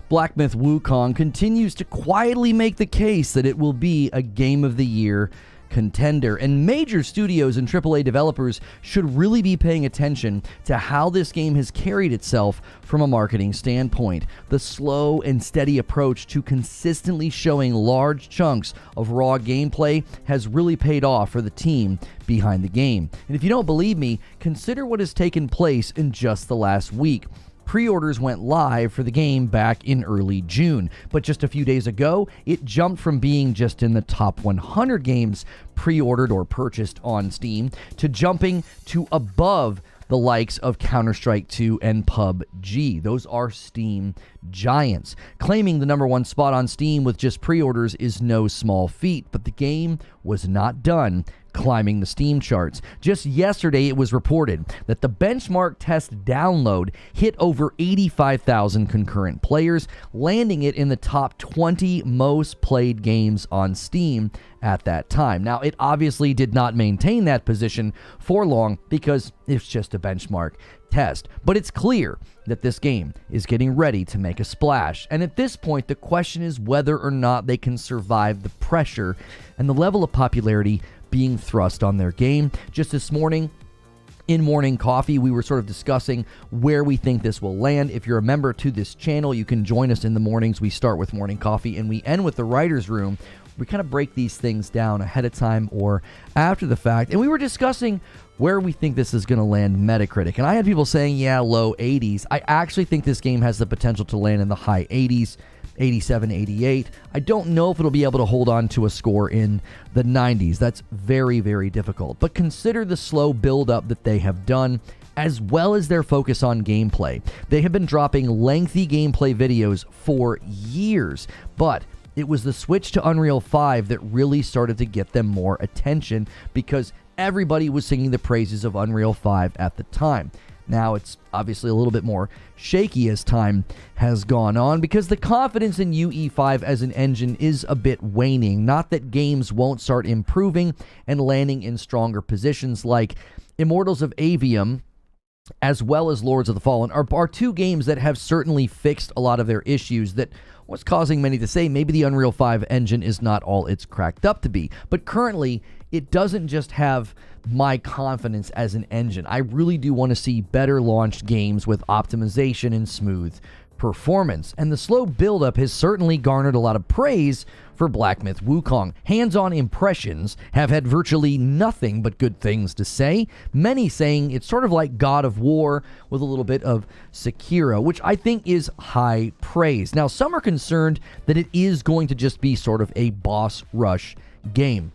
Black Myth Wukong continues to quietly make the case that it will be a Game of the Year contender, and major studios and AAA developers should really be paying attention to how this game has carried itself from a marketing standpoint. The slow and steady approach to consistently showing large chunks of raw gameplay has really paid off for the team behind the game. And if you don't believe me, consider what has taken place in just the last week. Pre-orders went live for the game back in early June, but just a few days ago, it jumped from being just in the top 100 games pre-ordered or purchased on Steam to jumping to above the likes of Counter-Strike 2 and PUBG. Those are Steam giants. Claiming the #1 spot on Steam with just pre-orders is no small feat, but the game was not done climbing the Steam charts. Just yesterday, it was reported that the benchmark test download hit over 85,000 concurrent players, landing it in the top 20 most played games on Steam at that time. Now, it obviously did not maintain that position for long because it's just a benchmark test, but it's clear that this game is getting ready to make a splash, and at this point, the question is whether or not they can survive the pressure and the level of popularity being thrust on their game. Just this morning, in Morning Coffee, we were sort of discussing where we think this will land. If you're a member to this channel, you can join us in the mornings. We start with Morning Coffee and we end with the Writer's Room. We kind of break these things down ahead of time or after the fact, and we were discussing where we think this is going to land Metacritic. And I had people saying, yeah, low 80s. I actually think this game has the potential to land in the high 80s. 87, 88. I don't know if it'll be able to hold on to a score in the 90s. That's very, very difficult. But consider the slow build-up that they have done, as well as their focus on gameplay. They have been dropping lengthy gameplay videos for years, but it was the switch to Unreal 5 that really started to get them more attention because everybody was singing the praises of Unreal 5 at the time. Now it's obviously a little bit more shaky as time has gone on because the confidence in UE5 as an engine is a bit waning. Not that games won't start improving and landing in stronger positions, like Immortals of Avium as well as Lords of the Fallen are two games that have certainly fixed a lot of their issues that was causing many to say maybe the Unreal 5 engine is not all it's cracked up to be. But currently, it doesn't just have my confidence as an engine. I really do want to see better launched games with optimization and smooth performance. And the slow buildup has certainly garnered a lot of praise for Black Myth Wukong. Hands-on impressions have had virtually nothing but good things to say, many saying it's sort of like God of War with a little bit of Sekiro, which I think is high praise. Now, some are concerned that it is going to just be sort of a boss rush game.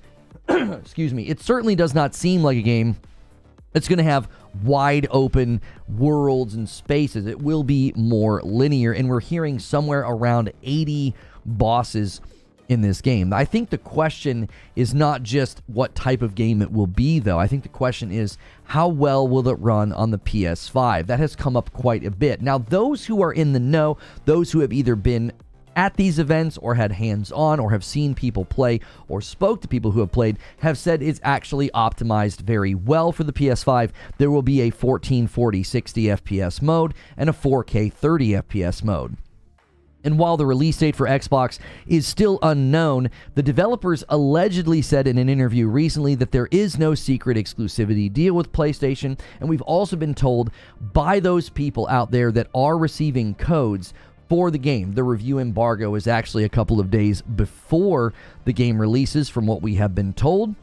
Excuse me. It certainly does not seem like a game that's going to have wide open worlds and spaces. It will be more linear, and we're hearing somewhere around 80 bosses in this game. I think the question is not just what type of game it will be, though. I think the question is how well will it run on the PS5? That has come up quite a bit. Now, those who are in the know, those who have either been at these events or had hands-on or have seen people play or spoke to people who have played have said it's actually optimized very well for the PS5. There will be a 1440 60 FPS mode and a 4K 30 FPS mode. And while the release date for Xbox is still unknown, the developers allegedly said in an interview recently that there is no secret exclusivity deal with PlayStation, and we've also been told by those people out there that are receiving codes for the game. The review embargo is actually a couple of days before the game releases, from what we have been told.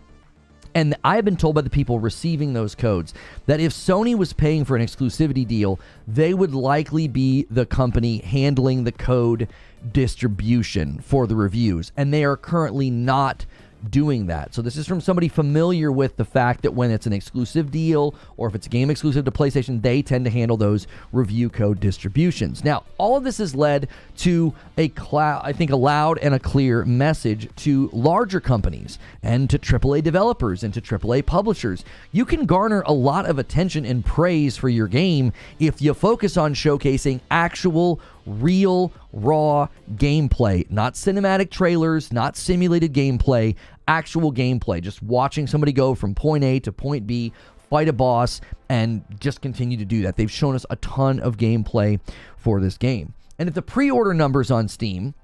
And I have been told by the people receiving those codes that if Sony was paying for an exclusivity deal, they would likely be the company handling the code distribution for the reviews. And they are currently not doing that. So this is from somebody familiar with the fact that when it's an exclusive deal or if it's a game exclusive to PlayStation, they tend to handle those review code distributions. Now, all of this has led to a loud and a clear message to larger companies and to AAA developers and to AAA publishers. You can garner a lot of attention and praise for your game if you focus on showcasing actual real, raw gameplay, not cinematic trailers, not simulated gameplay, actual gameplay, just watching somebody go from point A to point B, fight a boss, and just continue to do that. They've shown us a ton of gameplay for this game. And if the pre-order numbers on Steam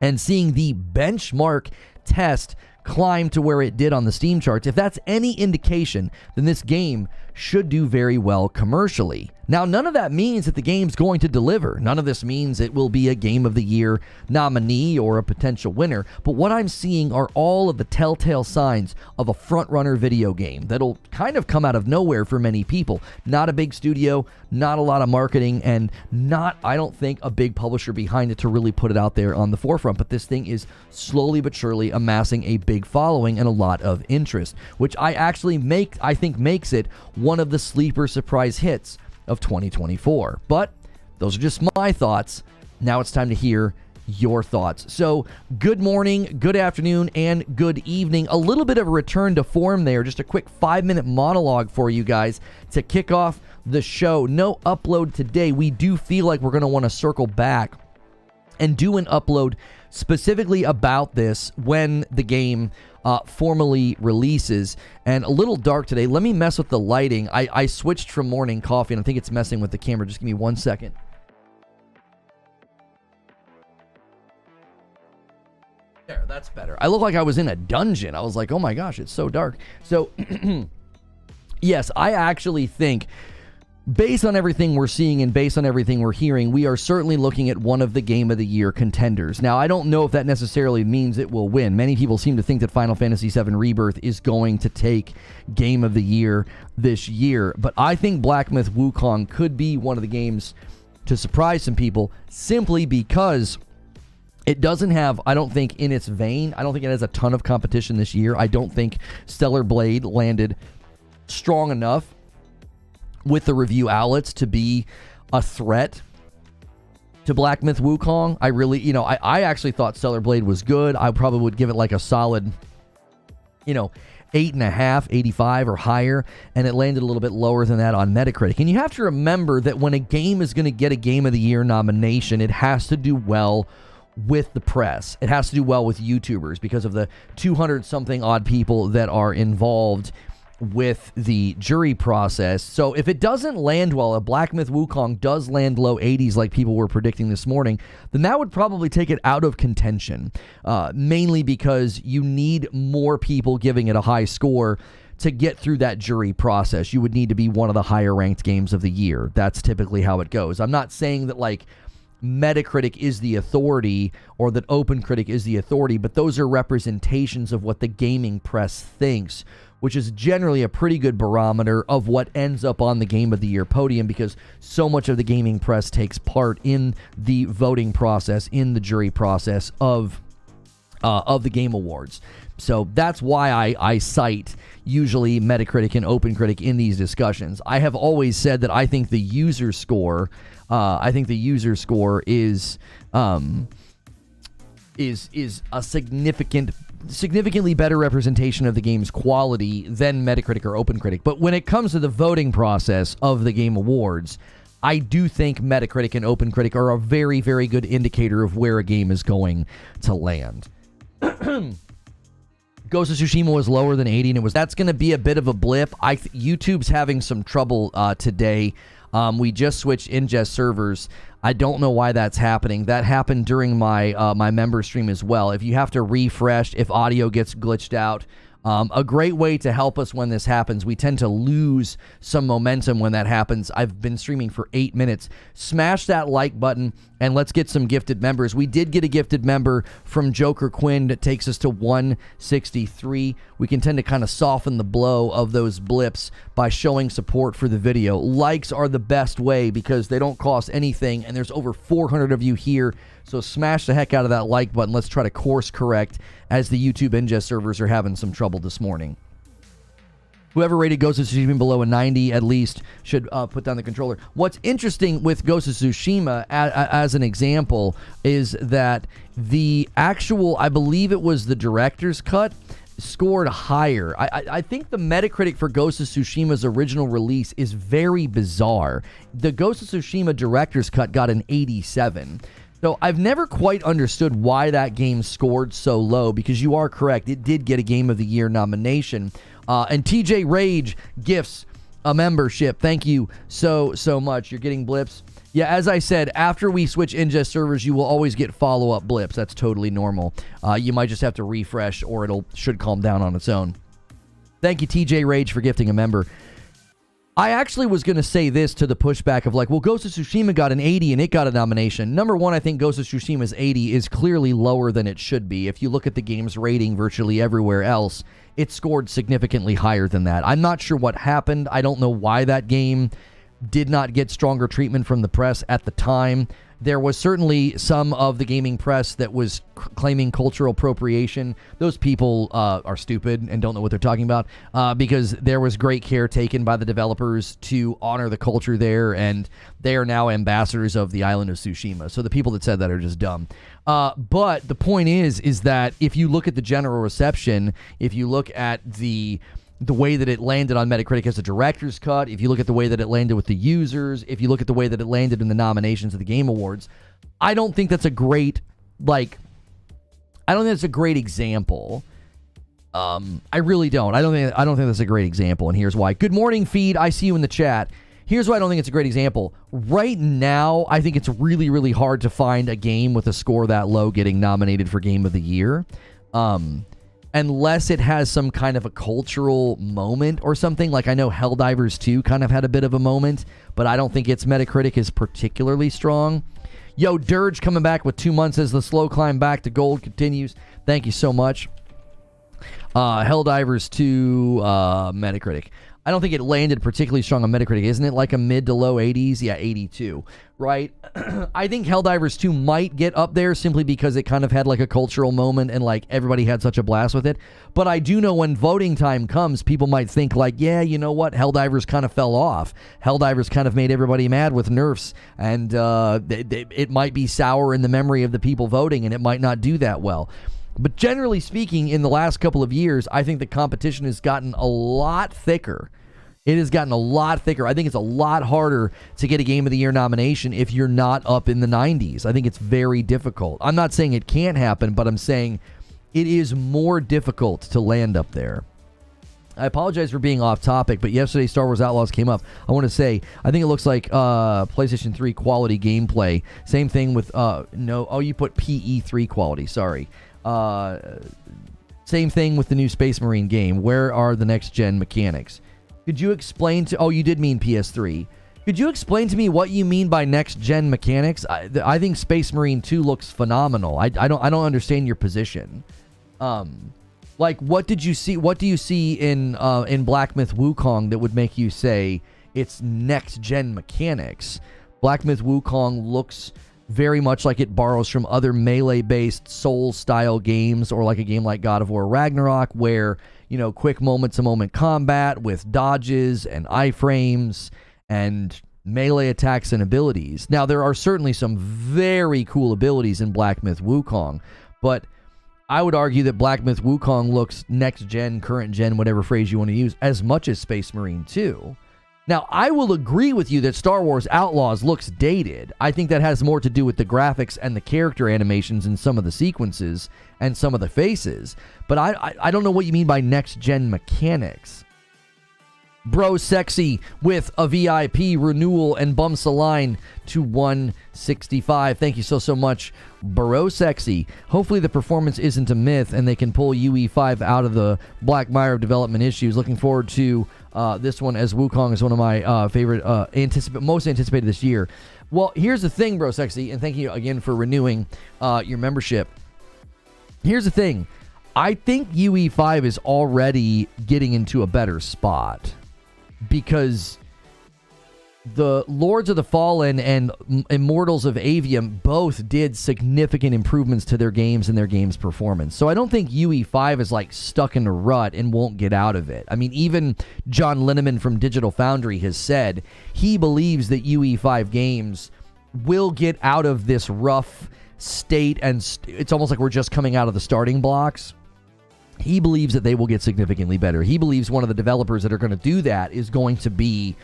and seeing the benchmark test climb to where it did on the Steam charts, if that's any indication, then this game should do very well commercially. Now, none of that means that the game's going to deliver. None of this means it will be a Game of the Year nominee or a potential winner. But what I'm seeing are all of the telltale signs of a front-runner video game that'll kind of come out of nowhere for many people. Not a big studio, not a lot of marketing, and not, I don't think, a big publisher behind it to really put it out there on the forefront. But this thing is slowly but surely amassing a big following and a lot of interest, which I think makes it one of the sleeper surprise hits of 2024. But those are just my thoughts. Now it's time to hear your thoughts. So good morning, good afternoon, and good evening. A little bit of a return to form there. Just a quick 5-minute monologue for you guys to kick off the show. No upload today. We do feel like we're going to want to circle back and do an upload specifically about this when the game formally releases. And a little dark today. Let me mess with the lighting. I switched from morning coffee, and I think it's messing with the camera. Just give me 1 second. There, that's better. I look like I was in a dungeon. I was like, oh my gosh, it's so dark. So, yes, I actually think, based on everything we're seeing and based on everything we're hearing, we are certainly looking at one of the Game of the Year contenders. Now, I don't know if that necessarily means it will win. Many people seem to think that Final Fantasy VII Rebirth is going to take Game of the Year this year, but I think Black Myth Wukong could be one of the games to surprise some people, simply because it doesn't have, I don't think, in its vein, I don't think it has a ton of competition this year. I don't think Stellar Blade landed strong enough with the review outlets to be a threat to Black Myth Wukong. I really, I actually thought Stellar Blade was good. I probably would give it like a solid, 8.5, 85 or higher, and it landed a little bit lower than that on Metacritic. And you have to remember that when a game is going to get a Game of the Year nomination, it has to do well with the press. It has to do well with YouTubers because of the 200-something odd people that are involved with the jury process. So if it doesn't land well, if Black Myth Wukong does land low 80s like people were predicting this morning, then that would probably take it out of contention, mainly because you need more people giving it a high score to get through that jury process. You would need to be one of the higher ranked games of the year. That's typically how it goes. I'm not saying that like Metacritic is the authority or that OpenCritic is the authority, but those are representations of what the gaming press thinks, which is generally a pretty good barometer of what ends up on the Game of the Year podium, because so much of the gaming press takes part in the voting process, in the jury process of the Game Awards. So that's why I cite usually Metacritic and OpenCritic in these discussions. I have always said that I think the user score, is a significantly better representation of the game's quality than Metacritic or OpenCritic. But when it comes to the voting process of the Game Awards, I do think Metacritic and OpenCritic are a very, very good indicator of where a game is going to land. Ghost of Tsushima was lower than 80, and that's going to be a bit of a blip. YouTube's having some trouble today. We just switched ingest servers. I don't know why that's happening. That happened during my my member stream as well. If you have to refresh, if audio gets glitched out, a great way to help us when this happens. We tend to lose some momentum when that happens. I've been streaming for 8 minutes. Smash that like button and let's get some gifted members. We did get a gifted member from Joker Quinn that takes us to 163. We can tend to kind of soften the blow of those blips by showing support for the video. Likes are the best way because they don't cost anything, and there's over 400 of you here. So smash the heck out of that like button. Let's try to course correct as the YouTube ingest servers are having some trouble this morning. Whoever rated Ghost of Tsushima below a 90 at least should put down the controller. What's interesting with Ghost of Tsushima, as an example, is that the actual, I believe it was the director's cut, scored higher. I think the Metacritic for Ghost of Tsushima's original release is very bizarre. The Ghost of Tsushima director's cut got an 87. So I've never quite understood why that game scored so low, because you are correct. It did get a Game of the Year nomination. And TJ Rage gifts a membership. Thank you so much. You're getting blips Yeah, as I said, after we switch ingest servers, you will always get follow-up blips. That's totally normal. You might just have to refresh, or should calm down on its own. Thank you, TJ Rage, for gifting a member. I actually was going to say this to the pushback of like, well, Ghost of Tsushima got an 80 and it got a nomination. Number one, I think Ghost of Tsushima's 80 is clearly lower than it should be. If you look at the game's rating virtually everywhere else, it scored significantly higher than that. I'm not sure what happened. I don't know why that game did not get stronger treatment from the press at the time. There was certainly some of the gaming press that was claiming cultural appropriation. Those people are stupid and don't know what they're talking about, because there was great care taken by the developers to honor the culture there, and they are now ambassadors of the island of Tsushima. So the people that said that are just dumb. But the point is that if you look at the general reception, if you look at the way that it landed on Metacritic as a director's cut, if you look at the way that it landed with the users, if you look at the way that it landed in the nominations of the Game Awards, I don't think that's a great, I don't think that's a great example. I really don't. I don't think that's a great example, and here's why. Good morning, Feed. I see you in the chat. Here's why I don't think it's a great example. Right now, I think it's really, really hard to find a game with a score that low getting nominated for Game of the Year. Unless it has some kind of a cultural moment or something. Like, I know Helldivers 2 kind of had a bit of a moment, but I don't think its Metacritic is particularly strong. Yo, Dirge coming back with 2 months as the slow climb back to gold continues. Thank you so much. Helldivers 2 Metacritic. I don't think it landed particularly strong on Metacritic. Isn't it like a mid to low 80s? Yeah, 82, right? I think Helldivers 2 might get up there simply because it kind of had like a cultural moment and like everybody had such a blast with it. But I do know when voting time comes, people might think like, yeah, you know what? Helldivers kind of fell off. Helldivers kind of made everybody mad with nerfs, and it might be sour in the memory of the people voting, and it might not do that well. But generally speaking, in the last couple of years, I think the competition has gotten a lot thicker. It has gotten a lot thicker. I think it's a lot harder to get a Game of the Year nomination if you're not up in the 90s. I think it's very difficult. I'm not saying it can't happen, but I'm saying it is more difficult to land up there. I apologize for being off topic, but yesterday Star Wars Outlaws came up. I want to say, I think it looks like PlayStation 3 quality gameplay. Same thing with, you put PE3 quality, sorry. Same thing with the new Space Marine game. Where are the next-gen mechanics? Could you explain to... Oh, you did mean PS3. Could you explain to me what you mean by next-gen mechanics? I think Space Marine 2 looks phenomenal. I don't understand your position. What did you see? What do you see in Black Myth Wukong that would make you say it's next-gen mechanics? Black Myth Wukong looks very much like it borrows from other melee-based Souls-style games, or like a game like God of War Ragnarok, where, quick moment-to-moment combat with dodges and iframes and melee attacks and abilities. Now, there are certainly some very cool abilities in Black Myth Wukong, but I would argue that Black Myth Wukong looks next-gen, current-gen, whatever phrase you want to use, as much as Space Marine 2. Now, I will agree with you that Star Wars Outlaws looks dated. I think that has more to do with the graphics and the character animations in some of the sequences and some of the faces. But I don't know what you mean by next-gen mechanics. Bro Sexy with a VIP renewal and bumps the line to 165. Thank you so much, Bro Sexy. Hopefully the performance isn't a myth and they can pull UE5 out of the black mire of development issues. Looking forward to this one, as Wukong is one of my favorite, most anticipated this year. Well, here's the thing, Bro Sexy, and thank you again for renewing your membership. Here's the thing. I think UE5 is already getting into a better spot, because the Lords of the Fallen and Immortals of Avium both did significant improvements to their games and their game's performance. So I don't think UE5 is like stuck in a rut and won't get out of it. I mean, even John Linneman from Digital Foundry has said he believes that UE5 games will get out of this rough state, and it's almost like we're just coming out of the starting blocks. He believes that they will get significantly better. He believes one of the developers that are going to do that is going to be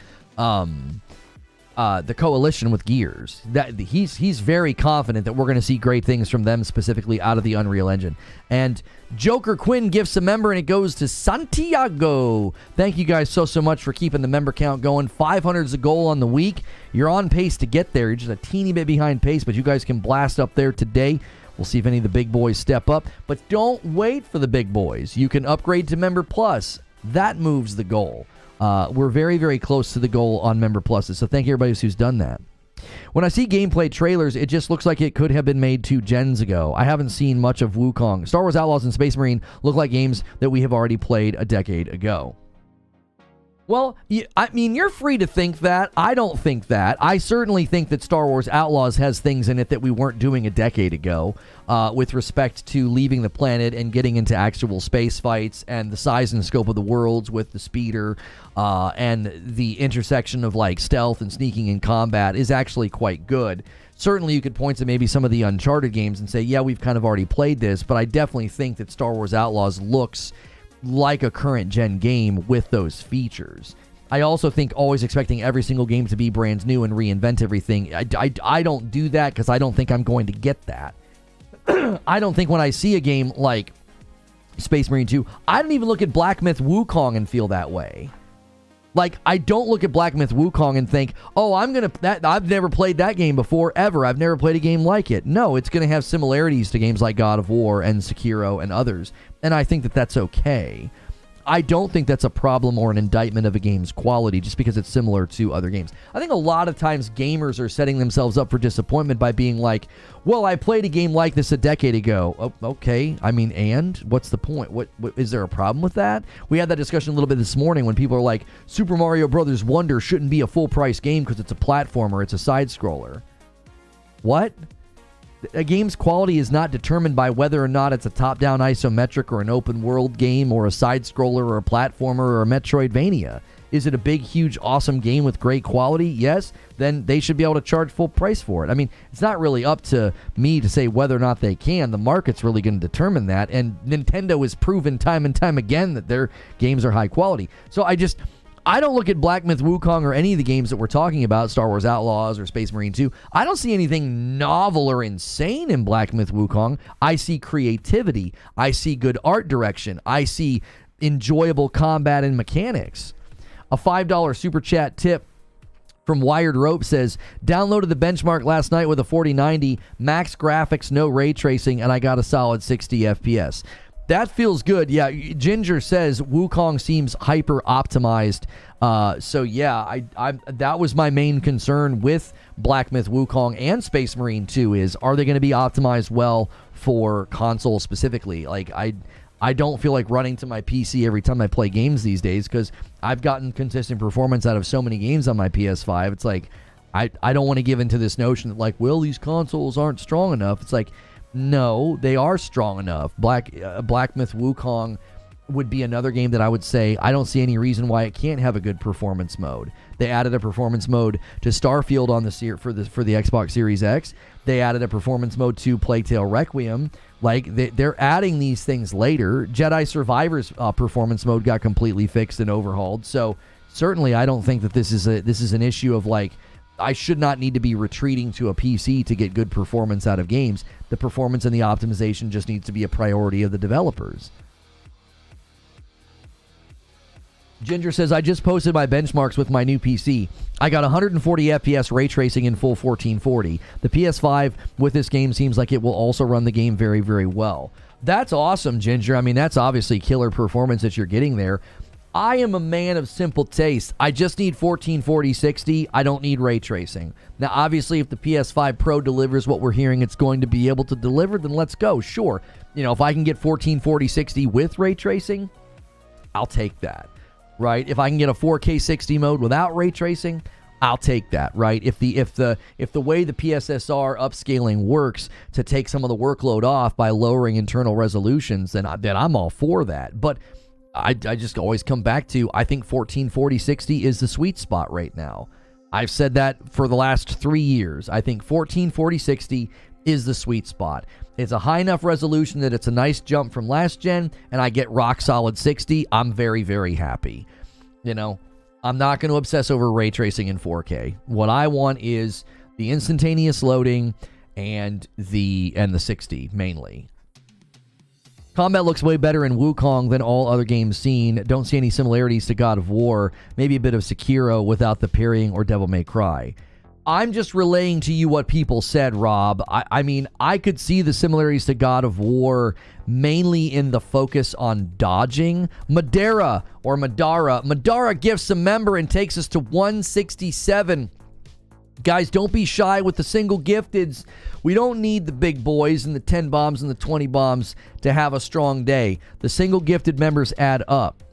the coalition with Gears. That he's very confident that we're going to see great things from them, specifically out of the Unreal Engine. And Joker Quinn gifts a member, and it goes to Santiago. Thank you guys so much for keeping the member count going. 500 is a goal on the week. You're on pace to get there. You're just a teeny bit behind pace, but you guys can blast up there today. We'll see if any of the big boys step up. But don't wait for the big boys. You can upgrade to Member Plus. That moves the goal. We're very, very close to the goal on Member Pluses, so thank you everybody who's done that. When I see gameplay trailers, it just looks like it could have been made 2 gens ago. I haven't seen much of Wukong. Star Wars Outlaws and Space Marine look like games that we have already played a decade ago. Well, I mean, you're free to think that. I don't think that. I certainly think that Star Wars Outlaws has things in it that we weren't doing a decade ago with respect to leaving the planet and getting into actual space fights and the size and scope of the worlds with the speeder and the intersection of like stealth and sneaking in combat is actually quite good. Certainly you could point to maybe some of the Uncharted games and say, yeah, we've kind of already played this, but I definitely think that Star Wars Outlaws looks like a current gen game with those features. I also think always expecting every single game to be brand new and reinvent everything. I don't do that because I don't think I'm going to get that. I don't think when I see a game like Space Marine 2, I don't even look at Black Myth Wukong and feel that way. Like, I don't look at Black Myth Wukong and think, oh, I've never played that game before, ever. I've never played a game like it. No, it's going to have similarities to games like God of War and Sekiro and others, and I think that that's okay. I don't think that's a problem or an indictment of a game's quality just because it's similar to other games. I think a lot of times gamers are setting themselves up for disappointment by being like, well, I played a game like this a decade ago. Oh, okay. I mean, and? What's the point? What is there a problem with that? We had that discussion a little bit this morning when people are like, Super Mario Brothers Wonder shouldn't be a full-price game because it's a platformer, it's a side-scroller. What? A game's quality is not determined by whether or not it's a top-down isometric or an open-world game or a side-scroller or a platformer or a Metroidvania. Is it a big, huge, awesome game with great quality? Yes. Then they should be able to charge full price for it. I mean, it's not really up to me to say whether or not they can. The market's really going to determine that, and Nintendo has proven time and time again that their games are high quality. So I don't look at Black Myth Wukong or any of the games that we're talking about, Star Wars Outlaws or Space Marine 2. I don't see anything novel or insane in Black Myth Wukong. I see creativity. I see good art direction. I see enjoyable combat and mechanics. A $5 super chat tip from Wired Rope says, downloaded the benchmark last night with a 4090, max graphics, no ray tracing, and I got a solid 60 FPS. That feels good. Yeah, Ginger says Wukong seems hyper optimized. So yeah, I that was my main concern with Black Myth Wukong and Space Marine 2 is, are they going to be optimized well for console specifically? Like, I don't feel like running to my PC every time I play games these days because I've gotten consistent performance out of so many games on my PS5. It's like, I don't want to give into this notion that like, well, these consoles aren't strong enough. It's like, no, they are strong enough. Black Myth Wukong would be another game that I would say I don't see any reason why it can't have a good performance mode. They added a performance mode to Starfield on the for the Xbox Series X. They added a performance mode to Plague Tale Requiem. Like, they're adding these things later. Jedi Survivor's performance mode got completely fixed and overhauled. So certainly I don't think that this is an issue of like, I should not need to be retreating to a PC to get good performance out of games. The performance and the optimization just needs to be a priority of the developers. Ginger says, I just posted my benchmarks with my new PC. I got 140 FPS ray tracing in full 1440. The PS5 with this game seems like it will also run the game very, very well. That's awesome, Ginger. I mean, that's obviously killer performance that you're getting there. I am a man of simple taste. I just need 1440-60. I don't need ray tracing. Now, obviously, if the PS5 Pro delivers what we're hearing it's going to be able to deliver, then let's go. Sure. You know, if I can get 1440-60 with ray tracing, I'll take that, right? If I can get a 4K 60 mode without ray tracing, I'll take that, right? If the way the PSSR upscaling works to take some of the workload off by lowering internal resolutions, then I'm all for that. But I just always come back to, I think 1440-60 is the sweet spot right now. I've said that for the last 3 years. I think 1440-60 is the sweet spot. It's a high enough resolution that it's a nice jump from last gen, and I get rock solid 60. I'm very, very happy. You know, I'm not going to obsess over ray tracing in 4K. What I want is the instantaneous loading and the 60 mainly. Combat looks way better in Wukong than all other games seen. Don't see any similarities to God of War. Maybe a bit of Sekiro without the parrying or Devil May Cry. I'm just relaying to you what people said, Rob. I mean, I could see the similarities to God of War mainly in the focus on dodging. Madara gifts a member and takes us to 167. Guys, don't be shy with the single gifteds. We don't need the big boys and the 10 bombs and the 20 bombs to have a strong day. The single gifted members add up.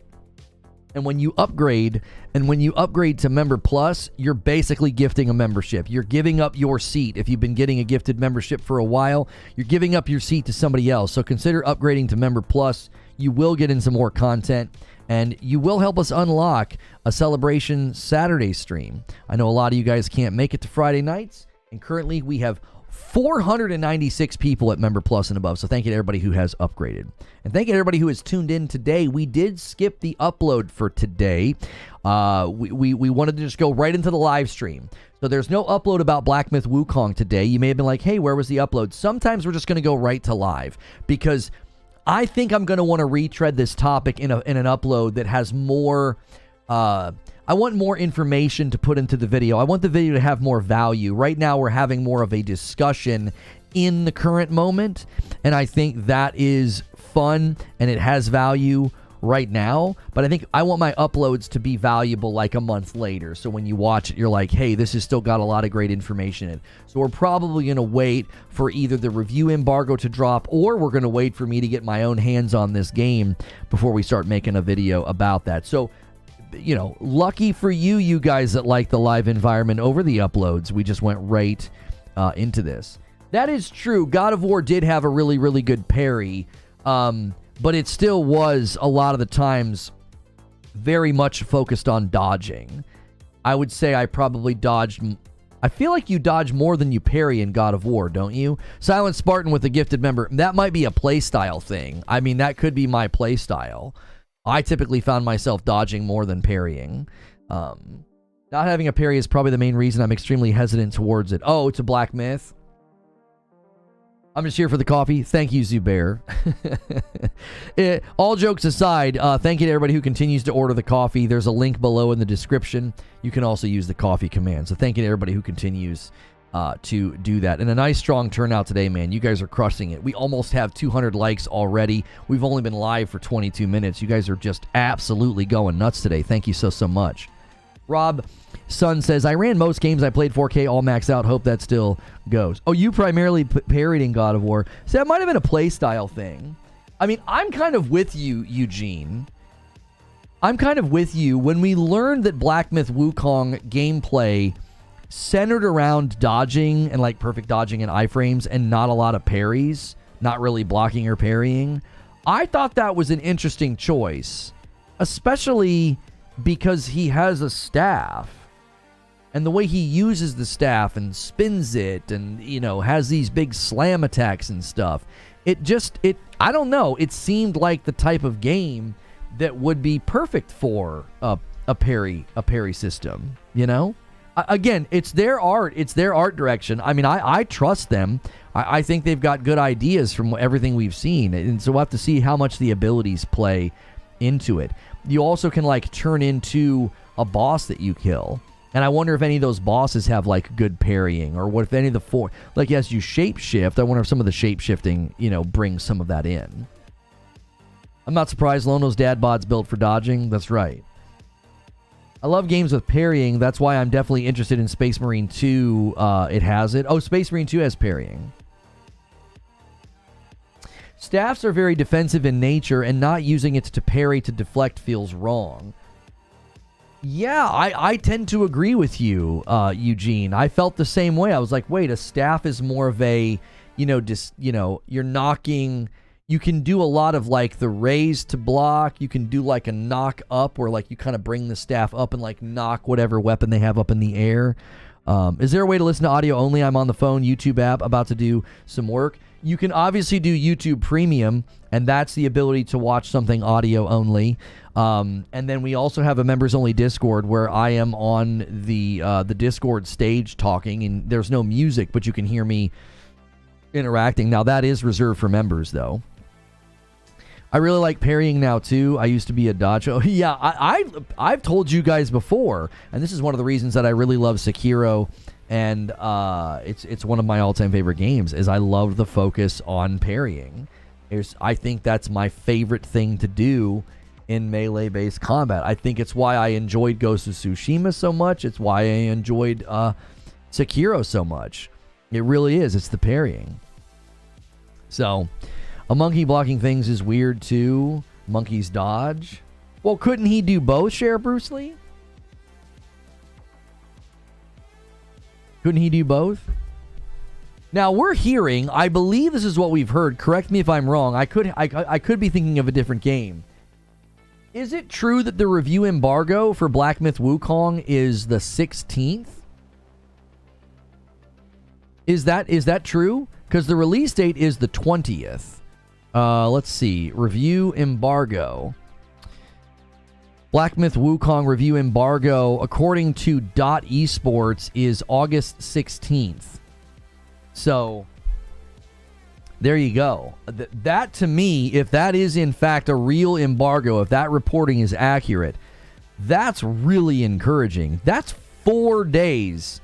And when you upgrade, to Member Plus, you're basically gifting a membership. You're giving up your seat. If you've been getting a gifted membership for a while, you're giving up your seat to somebody else. So consider upgrading to Member Plus. You will get in some more content, and you will help us unlock a Celebration Saturday stream. I know a lot of you guys can't make it to Friday nights, and currently we have 496 people at Member Plus and above, so thank you to everybody who has upgraded. And thank you to everybody who has tuned in today. We did skip the upload for today. We wanted to just go right into the live stream. So there's no upload about Black Myth Wukong today. You may have been like, hey, where was the upload? Sometimes we're just going to go right to live, because I think I'm going to want to retread this topic in an upload that has more... I want more information to put into the video. I want the video to have more value. Right now, we're having more of a discussion in the current moment, and I think that is fun, and it has value right now, but I think I want my uploads to be valuable like a month later, so when you watch it, you're like, hey, this has still got a lot of great information in it. So we're probably going to wait for either the review embargo to drop, or we're going to wait for me to get my own hands on this game before we start making a video about that. So, you know, lucky for you, you guys that like the live environment over the uploads. We just went right into this. That is true. God of War did have a really, really good parry, but it still was a lot of the times very much focused on dodging. I would say I probably dodged... I feel like you dodge more than you parry in God of War, don't you? Silent Spartan with a gifted member. That might be a playstyle thing. I mean, that could be my playstyle. I typically found myself dodging more than parrying. Not having a parry is probably the main reason I'm extremely hesitant towards it. Oh, it's a Black Myth. I'm just here for the coffee. Thank you, Zubair. All jokes aside, thank you to everybody who continues to order the coffee. There's a link below in the description. You can also use the coffee command. So thank you to everybody who continues to do that. And a nice strong turnout today, man. You guys are crushing it. We almost have 200 likes already. We've only been live for 22 minutes. You guys are just absolutely going nuts today. Thank you so much. Rob Sun says, I ran most games I played 4K all maxed out. Hope that still goes. Oh, you primarily parried in God of War. So that might have been a play style thing. I mean, I'm kind of with you, Eugene. I'm kind of with you. When we learned that Black Myth Wukong gameplay centered around dodging and like perfect dodging and iframes and not a lot of parries, not really blocking or parrying, I thought that was an interesting choice, especially because he has a staff and the way he uses the staff and spins it and, you know, has these big slam attacks and stuff. I don't know, it seemed like the type of game that would be perfect for a parry system, you know? Again, it's their art. It's their art direction. I mean, I trust them. I think they've got good ideas from everything we've seen. And so we'll have to see how much the abilities play into it. You also can, like, turn into a boss that you kill. And I wonder if any of those bosses have, like, good parrying. Or what if any of the four... Like, yes, you shape-shift. I wonder if some of the shape-shifting, you know, brings some of that in. I'm not surprised Lono's dad bod's built for dodging. That's right. I love games with parrying. That's why I'm definitely interested in Space Marine 2. It has it. Oh, Space Marine 2 has parrying. Staffs are very defensive in nature, and not using it to parry to deflect feels wrong. Yeah, I tend to agree with you, Eugene. I felt the same way. I was like, wait, a staff is more of a, you're knocking... You can do a lot of, like, the raise to block. You can do, like, a knock up where, like, you kind of bring the staff up and, like, knock whatever weapon they have up in the air. Is there a way to listen to audio only? I'm on the phone YouTube app about to do some work. You can obviously do YouTube Premium, and that's the ability to watch something audio only. And then we also have a members-only Discord where I am on the Discord stage talking, and there's no music, but you can hear me interacting. Now, that is reserved for members, though. I really like parrying now, too. I used to be a dodge. Oh, yeah, I've told you guys before, and this is one of the reasons that I really love Sekiro, and it's one of my all-time favorite games, is I love the focus on parrying. I think that's my favorite thing to do in melee-based combat. I think it's why I enjoyed Ghost of Tsushima so much. It's why I enjoyed Sekiro so much. It really is. It's the parrying. So, a monkey blocking things is weird too. Monkeys dodge. Well, couldn't he do both, Sheriff Bruce Lee? Couldn't he do both? Now, we're hearing, I believe this is what we've heard. Correct me if I'm wrong. I could be thinking of a different game. Is it true that the review embargo for Black Myth Wukong is the 16th? Is that true? Because the release date is the 20th. Let's see. Review embargo. Black Myth Wukong review embargo, according to .esports, is August 16th. So, there you go. That, to me, if that is in fact a real embargo, if that reporting is accurate, that's really encouraging. That's 4 days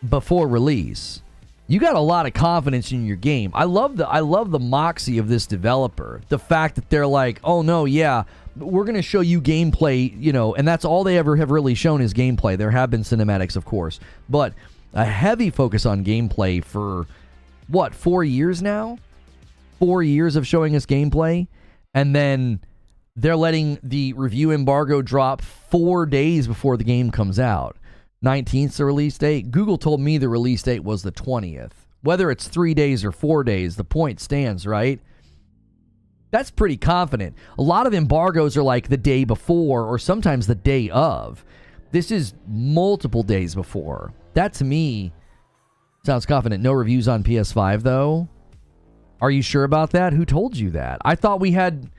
before release. You got a lot of confidence in your game. I love the moxie of this developer. The fact that they're like, oh no, yeah, we're going to show you gameplay, and that's all they ever have really shown is gameplay. There have been cinematics, of course, but a heavy focus on gameplay for, 4 years now? 4 years of showing us gameplay, and then they're letting the review embargo drop 4 days before the game comes out. 19th the release date. Google told me the release date was the 20th. Whether it's 3 days or 4 days, the point stands, right? That's pretty confident. A lot of embargoes are like the day before or sometimes the day of. This is multiple days before. That, to me, sounds confident. No reviews on PS5, though. Are you sure about that? Who told you that? I thought we had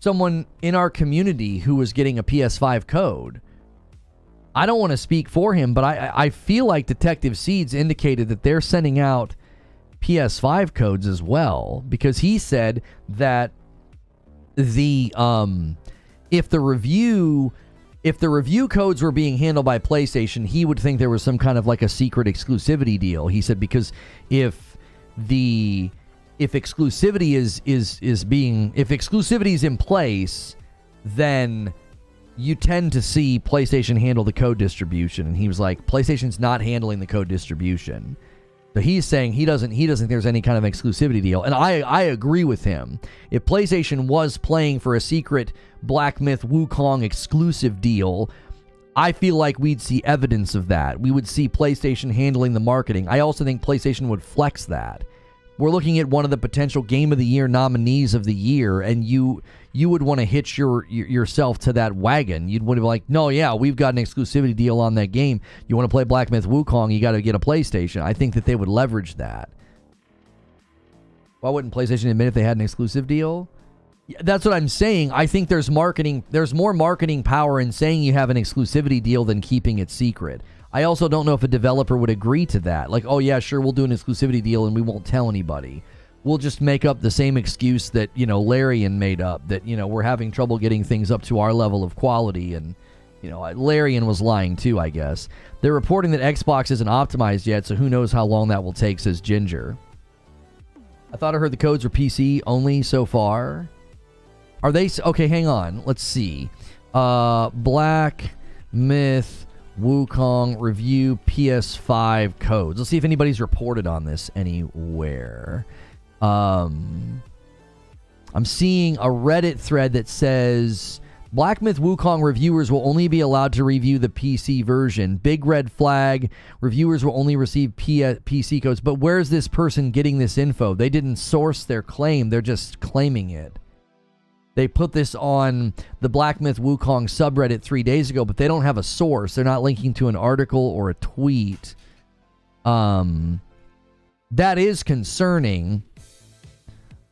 someone in our community who was getting a PS5 code. I don't want to speak for him, but I feel like Detective Seeds indicated that they're sending out PS5 codes as well, because he said that if the review codes were being handled by PlayStation, he would think there was some kind of like a secret exclusivity deal. He said because if exclusivity if exclusivity is in place, then you tend to see PlayStation handle the code distribution. And he was like, PlayStation's not handling the code distribution. So he's saying he doesn't think there's any kind of exclusivity deal. And I agree with him. If PlayStation was playing for a secret Black Myth Wukong exclusive deal, I feel like we'd see evidence of that. We would see PlayStation handling the marketing. I also think PlayStation would flex that. We're looking at one of the potential Game of the Year nominees of the year, and you would want to hitch yourself to that wagon. You'd want to be like, no, yeah, we've got an exclusivity deal on that game. You want to play Black Myth Wukong, you got to get a PlayStation. I think that they would leverage that. Why wouldn't PlayStation admit if they had an exclusive deal? That's what I'm saying. I think there's more marketing power in saying you have an exclusivity deal than keeping it secret. I also don't know if a developer would agree to that. Like, oh yeah, sure, we'll do an exclusivity deal and we won't tell anybody. We'll just make up the same excuse that, Larian made up, that, we're having trouble getting things up to our level of quality. And, Larian was lying too, I guess. They're reporting that Xbox isn't optimized yet, so who knows how long that will take, says Ginger. I thought I heard the codes were PC only so far. Are they? Okay, hang on. Let's see. Black Myth Wukong review PS5 codes. Let's see if anybody's reported on this anywhere. I'm seeing a Reddit thread that says Black Myth Wukong reviewers will only be allowed to review the PC version. Big red flag. Reviewers will only receive PC codes. But where's this person getting this info? They didn't source their claim. They're just claiming it. They put this on the Black Myth Wukong subreddit 3 days ago, but they don't have a source. They're not linking to an article or a tweet. That is concerning.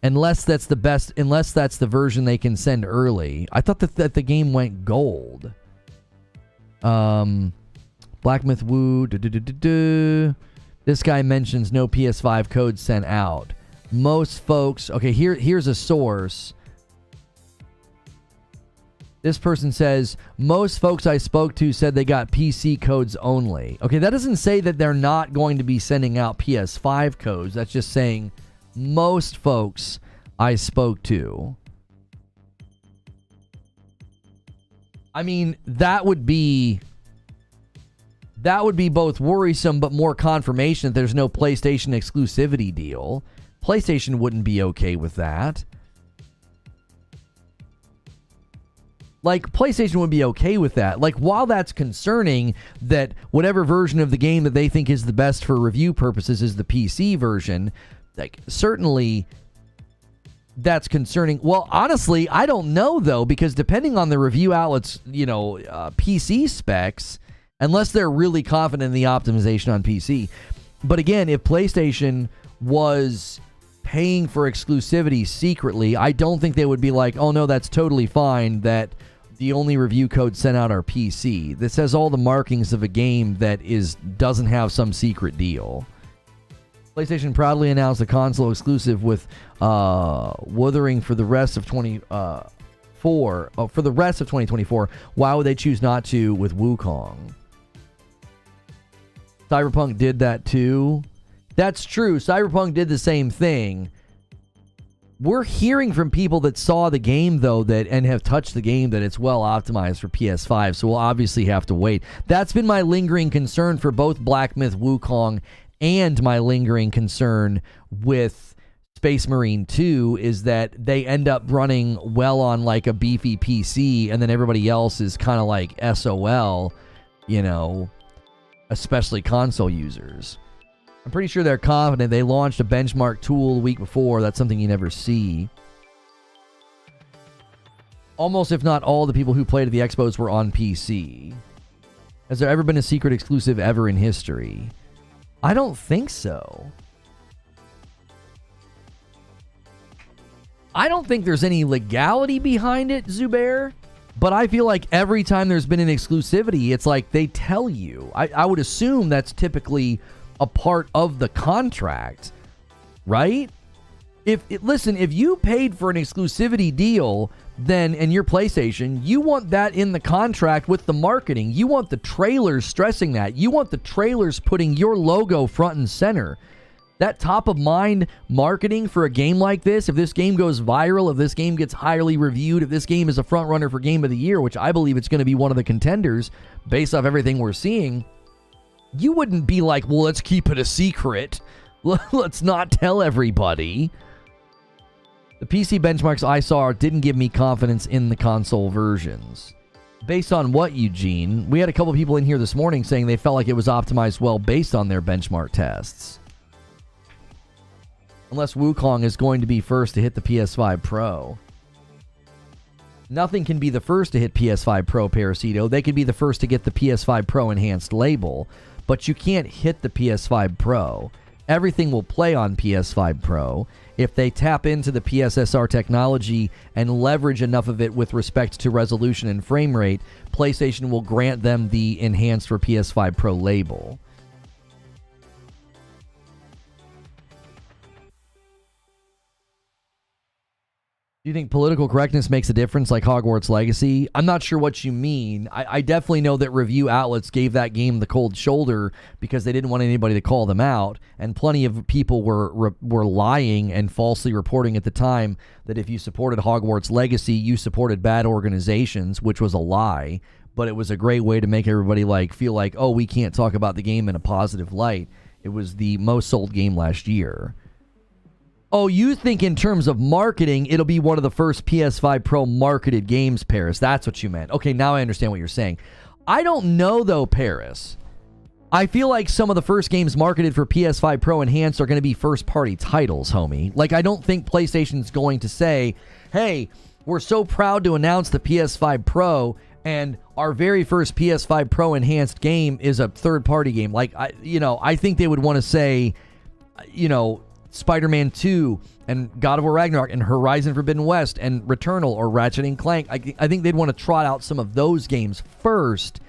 Unless that's the best, unless that's the version they can send early. I thought that the game went gold. Black Myth Woo. This guy mentions no PS5 code sent out. Most folks, okay, here's a source. This person says, most folks I spoke to said they got PC codes only. Okay, that doesn't say that they're not going to be sending out PS5 codes. That's just saying most folks I spoke to. I mean, that would be both worrisome but more confirmation that there's no PlayStation exclusivity deal. PlayStation wouldn't be okay with that. Like, PlayStation would be okay with that. Like, while that's concerning that whatever version of the game that they think is the best for review purposes is the PC version, like, certainly that's concerning. Well, honestly, I don't know, though, because depending on the review outlets, PC specs, unless they're really confident in the optimization on PC. But again, if PlayStation was paying for exclusivity secretly, I don't think they would be like, oh no, that's totally fine that the only review codes sent out are PC. This has all the markings of a game that doesn't have some secret deal. PlayStation proudly announced a console exclusive with Wuthering for the rest of 2024. Why would they choose not to with Wukong? Cyberpunk did that too. That's true. Cyberpunk did the same thing. We're hearing from people that saw the game, though, and have touched the game, that it's well optimized for PS5, so we'll obviously have to wait. That's been my lingering concern for both Black Myth Wukong and my lingering concern with Space Marine 2 is that they end up running well on like a beefy PC, and then everybody else is kind of like SOL, especially console users. I'm pretty sure they're confident. They launched a benchmark tool the week before. That's something you never see. Almost, if not all, the people who played at the expos were on PC. Has there ever been a secret exclusive ever in history? I don't think so. I don't think there's any legality behind it, Zubair. But I feel like every time there's been an exclusivity, it's like they tell you. I would assume that's typically a part of the contract, right? Listen, if you paid for an exclusivity deal, then, and your PlayStation, you want that in the contract with the marketing. You want the trailers stressing that. You want the trailers putting your logo front and center. That top of mind marketing for a game like this, if this game goes viral, if this game gets highly reviewed, if this game is a front runner for Game of the Year, which I believe it's going to be one of the contenders based off everything we're seeing, you wouldn't be like, well, let's keep it a secret. Let's not tell everybody. The PC benchmarks I saw didn't give me confidence in the console versions. Based on what, Eugene? We had a couple people in here this morning saying they felt like it was optimized well based on their benchmark tests. Unless Wukong is going to be first to hit the PS5 Pro. Nothing can be the first to hit PS5 Pro, Parasito. They could be the first to get the PS5 Pro enhanced label, but you can't hit the PS5 Pro. Everything will play on PS5 Pro. If they tap into the PSSR technology and leverage enough of it with respect to resolution and frame rate, PlayStation will grant them the enhanced for PS5 Pro label. Do you think political correctness makes a difference like Hogwarts Legacy? I'm not sure what you mean. I definitely know that review outlets gave that game the cold shoulder because they didn't want anybody to call them out, and plenty of people were lying and falsely reporting at the time that if you supported Hogwarts Legacy, you supported bad organizations, which was a lie, but it was a great way to make everybody feel like, oh, we can't talk about the game in a positive light. It was the most sold game last year. Oh, you think in terms of marketing, it'll be one of the first PS5 Pro marketed games, Paris. That's what you meant. Okay, now I understand what you're saying. I don't know, though, Paris. I feel like some of the first games marketed for PS5 Pro Enhanced are going to be first-party titles, homie. I don't think PlayStation's going to say, hey, we're so proud to announce the PS5 Pro, and our very first PS5 Pro Enhanced game is a third-party game. I think they would want to say, Spider-Man 2 and God of War Ragnarok and Horizon Forbidden West and Returnal or Ratchet and Clank. I think they'd want to trot out some of those games first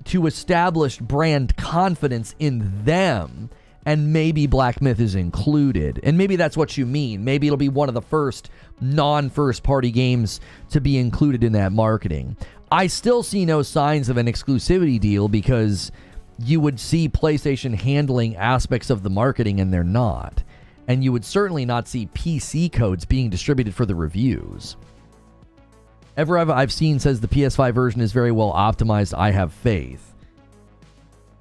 to establish brand confidence in them, and maybe Black Myth is included. And maybe that's what you mean. Maybe it'll be one of the first non-first party games to be included in that marketing. I still see no signs of an exclusivity deal because you would see PlayStation handling aspects of the marketing and they're not. And you would certainly not see PC codes being distributed for the reviews. Everyone I've seen says the PS5 version is very well optimized. I have faith.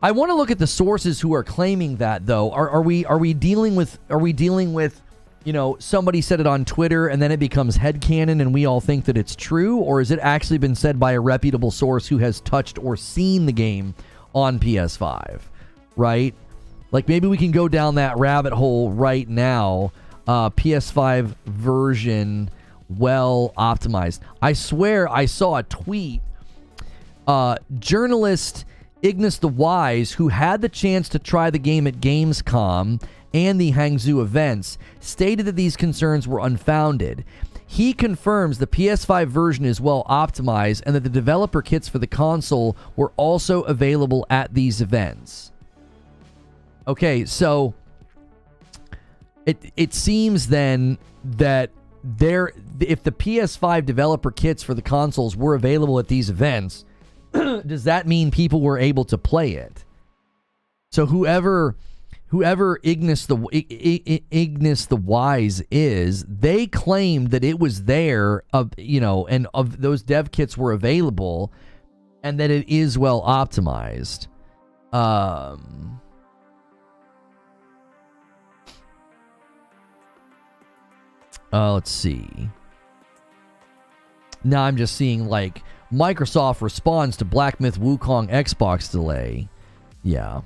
I want to look at the sources who are claiming that, though. Are we dealing with you know, somebody said it on Twitter and then it becomes headcanon and we all think that it's true, or has it actually been said by a reputable source who has touched or seen the game on PS5, right? Like, maybe we can go down that rabbit hole right now. PS5 version well optimized. I swear I saw a tweet. Journalist Ignis the Wise, who had the chance to try the game at Gamescom and the Hangzhou events, stated that these concerns were unfounded. He confirms the PS5 version is well optimized and that the developer kits for the console were also available at these events. Okay, so it seems then that if the PS5 developer kits for the consoles were available at these events, does that mean people were able to play it? So whoever Ignis the Wise is, they claimed that it was there, and of those dev kits were available, and that it is well optimized. Let's see. Now I'm just seeing, like, Microsoft responds to Black Myth Wukong Xbox delay. Yeah,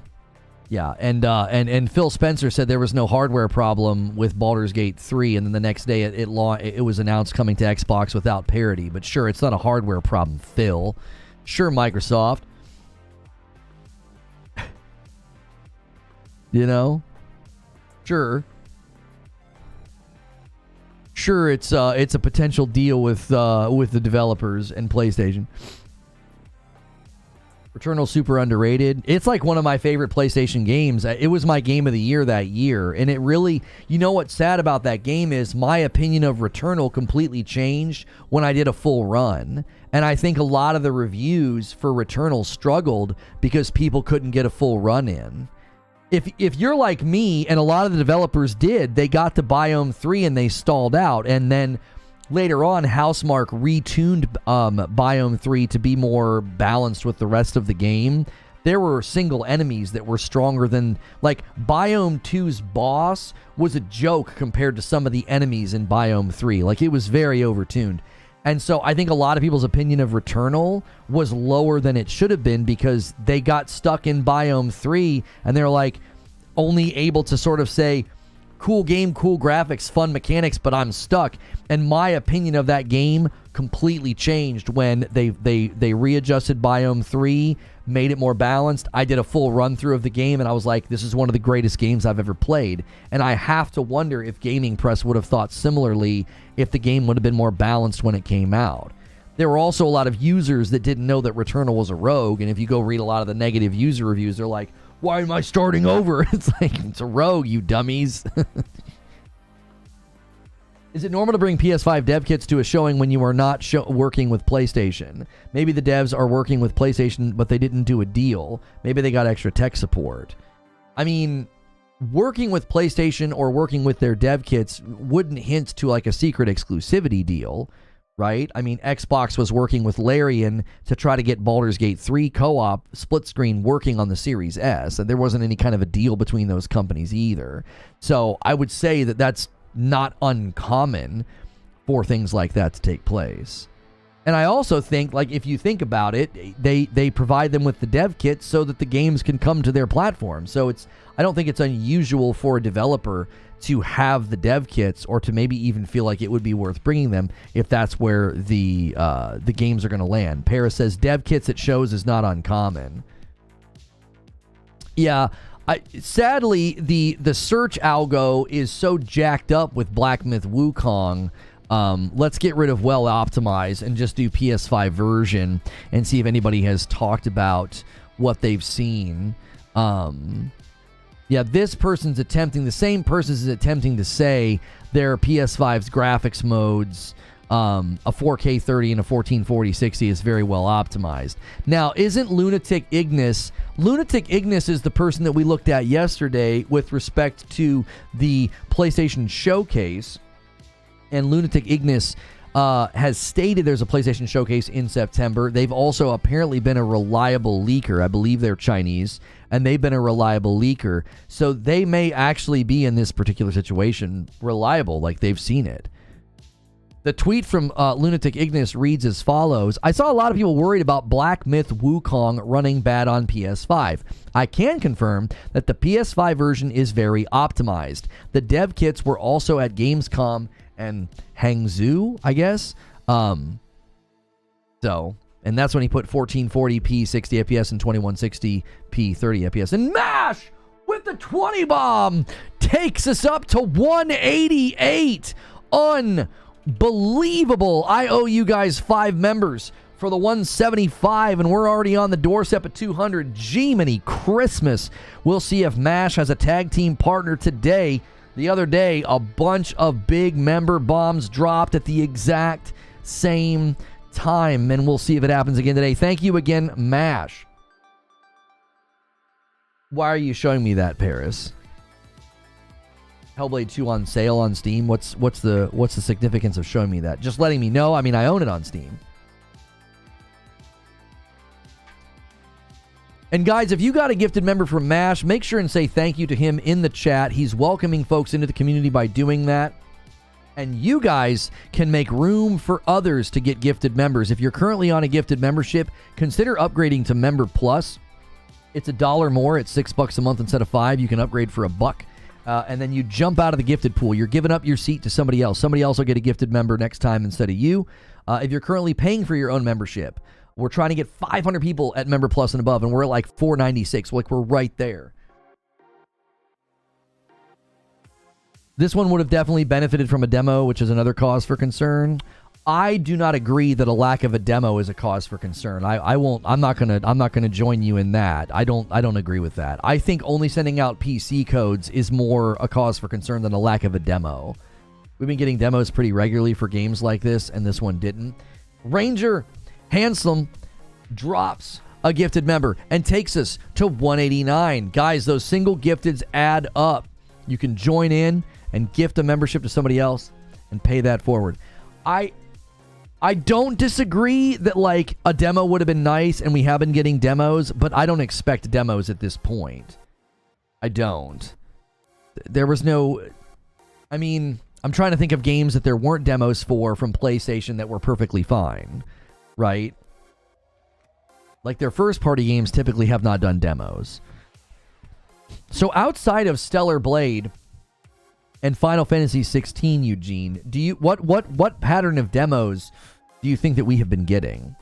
and Phil Spencer said there was no hardware problem with Baldur's Gate 3, and then the next day it was announced coming to Xbox without parity. But sure, it's not a hardware problem, Phil. Sure, Microsoft. You know? Sure, it's a potential deal with the developers and PlayStation. Returnal super underrated. It's like one of my favorite PlayStation games. It was my game of the year that year, and it really, you know what's sad about that game is my opinion of Returnal completely changed when I did a full run. And I think a lot of the reviews for Returnal struggled because people couldn't get a full run in. If you're like me, and a lot of the developers did, they got to Biome 3 and they stalled out, and then later on, Housemarque retuned Biome 3 to be more balanced with the rest of the game. There were single enemies that were stronger than, like, Biome 2's boss was a joke compared to some of the enemies in Biome 3. Like, it was very overtuned. And so I think a lot of people's opinion of Returnal was lower than it should have been because they got stuck in Biome 3 and they're like only able to sort of say, cool game, cool graphics, fun mechanics, but I'm stuck. And my opinion of that game completely changed when they readjusted Biome 3, made it more balanced. I did a full run through of the game and I was like, this is one of the greatest games I've ever played. And I have to wonder if Gaming Press would have thought similarly if the game would have been more balanced when it came out. There were also a lot of users that didn't know that Returnal was a rogue, and if you go read a lot of the negative user reviews, they're like, why am I starting over? It's like, it's a rogue, you dummies. Is it normal to bring PS5 dev kits to a showing when you are not working with PlayStation? Maybe the devs are working with PlayStation, but they didn't do a deal. Maybe they got extra tech support. I mean, working with PlayStation or working with their dev kits wouldn't hint to like a secret exclusivity deal, right? I mean, Xbox was working with Larian to try to get Baldur's Gate 3 co-op split screen working on the Series S, and there wasn't any kind of a deal between those companies either. So I would say that that's not uncommon for things like that to take place. And I also think, like, if you think about it, they provide them with the dev kit so that the games can come to their platform. So I don't think it's unusual for a developer to have the dev kits, or to maybe even feel like it would be worth bringing them if that's where the games are going to land. Paris says dev kits at shows is not uncommon. Yeah, Sadly, the search algo is so jacked up with Black Myth Wukong. Let's get rid of well optimized and just do PS5 version and see if anybody has talked about what they've seen. Yeah, this person's attempting, the same person is attempting to say their PS5's graphics modes, a 4K 30 and a 1440 60 is very well optimized. Now, isn't Lunatic Ignis is the person that we looked at yesterday with respect to the PlayStation Showcase, and Lunatic Ignis has stated there's a PlayStation Showcase in September. They've also apparently been a reliable leaker. I believe they're Chinese, and they've been a reliable leaker. So they may actually be, in this particular situation, reliable, like they've seen it. The tweet from Lunatic Ignis reads as follows. I saw a lot of people worried about Black Myth Wukong running bad on PS5. I can confirm that the PS5 version is very optimized. The dev kits were also at Gamescom and Hangzhou, I guess. And that's when he put 1440p 60 FPS and 2160p 30 FPS. And MASH with the 20 bomb takes us up to 188. Unbelievable. I owe you guys 5 members for the 175, and we're already on the doorstep at 200. Jiminy Christmas. We'll see if MASH has a tag team partner today. The other day, a bunch of big member bombs dropped at the exact same time, and we'll see if it happens again today. Thank you again, MASH. Why are you showing me that, Paris? Hellblade 2 on sale on Steam. What's the significance of showing me that? Just letting me know. I mean, I own it on Steam. And guys, if you got a gifted member from MASH, make sure and say thank you to him in the chat. He's welcoming folks into the community by doing that. And you guys can make room for others to get gifted members. If you're currently on a gifted membership, consider upgrading to Member Plus. It's $1 more. It's $6 a month instead of $5. You can upgrade for $1. And then you jump out of the gifted pool. You're giving up your seat to somebody else. Somebody else will get a gifted member next time instead of you. If you're currently paying for your own membership, we're trying to get 500 people at Member Plus and above, and we're at like 496. Like, we're right there. This one would have definitely benefited from a demo, which is another cause for concern. I do not agree that a lack of a demo is a cause for concern. I'm not gonna join you in that. I don't agree with that. I think only sending out PC codes is more a cause for concern than a lack of a demo. We've been getting demos pretty regularly for games like this, and this one didn't. Ranger Handsome drops a gifted member and takes us to 189. Guys, those single gifteds add up. You can join in and gift a membership to somebody else and pay that forward. I don't disagree that like a demo would have been nice, and we have been getting demos, but I don't expect demos at this point. I don't. There was no... I mean, I'm trying to think of games that there weren't demos for from PlayStation that were perfectly fine. Right? Like, their first-party games typically have not done demos. So outside of Stellar Blade and Final Fantasy 16, Eugene, do you what pattern of demos do you think that we have been getting?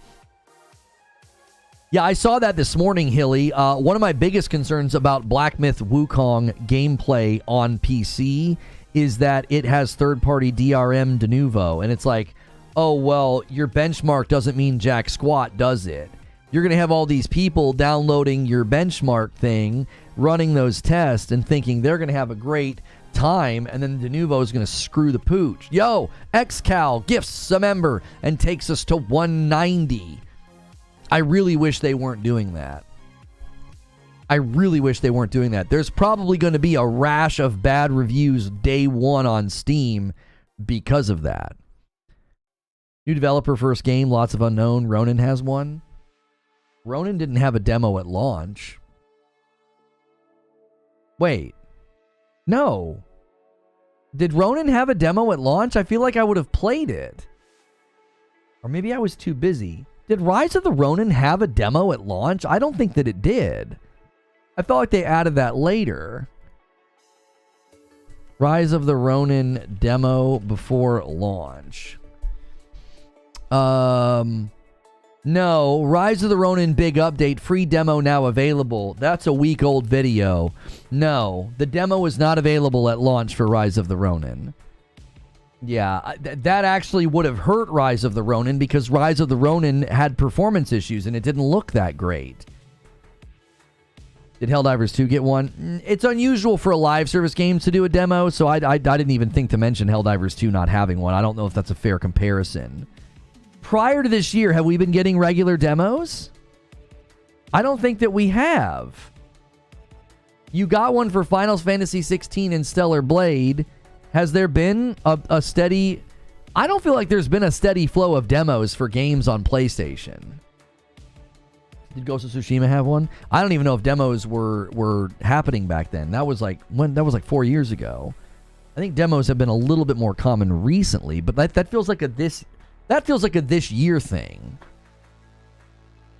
Yeah, I saw that this morning, Hilly. One of my biggest concerns about Black Myth Wukong gameplay on PC is that it has third-party DRM de novo, and it's like, oh, well, your benchmark doesn't mean jack squat, does it? You're going to have all these people downloading your benchmark thing, running those tests, and thinking they're going to have a great time, and then de novo is going to screw the pooch. Yo, XCal gifts a member and takes us to 190. I really wish they weren't doing that. I really wish they weren't doing that. There's probably going to be a rash of bad reviews day one on Steam because of that. New developer, first game, lots of unknown. Ronin has one. Ronin didn't have a demo at launch. Wait. No. Did Ronin have a demo at launch? I feel like I would have played it. Or maybe I was too busy. Did Rise of the Ronin have a demo at launch? I don't think that it did. I felt like they added that later. Rise of the Ronin demo before launch. No, Rise of the Ronin big update, free demo now available. That's a week-old video. No, the demo is not available at launch for Rise of the Ronin. Yeah, that actually would have hurt Rise of the Ronin because Rise of the Ronin had performance issues and it didn't look that great. Did Helldivers 2 get one? It's unusual for a live service game to do a demo, so I didn't even think to mention Helldivers 2 not having one. I don't know if that's a fair comparison. Prior to this year, have we been getting regular demos? I don't think that we have. You got one for Final Fantasy 16 and Stellar Blade. Has there been a steady... I don't feel like there's been a steady flow of demos for games on PlayStation. Did Ghost of Tsushima have one? I don't even know if demos were happening back then. That was like 4 years ago. I think demos have been a little bit more common recently, but that feels like a this year thing.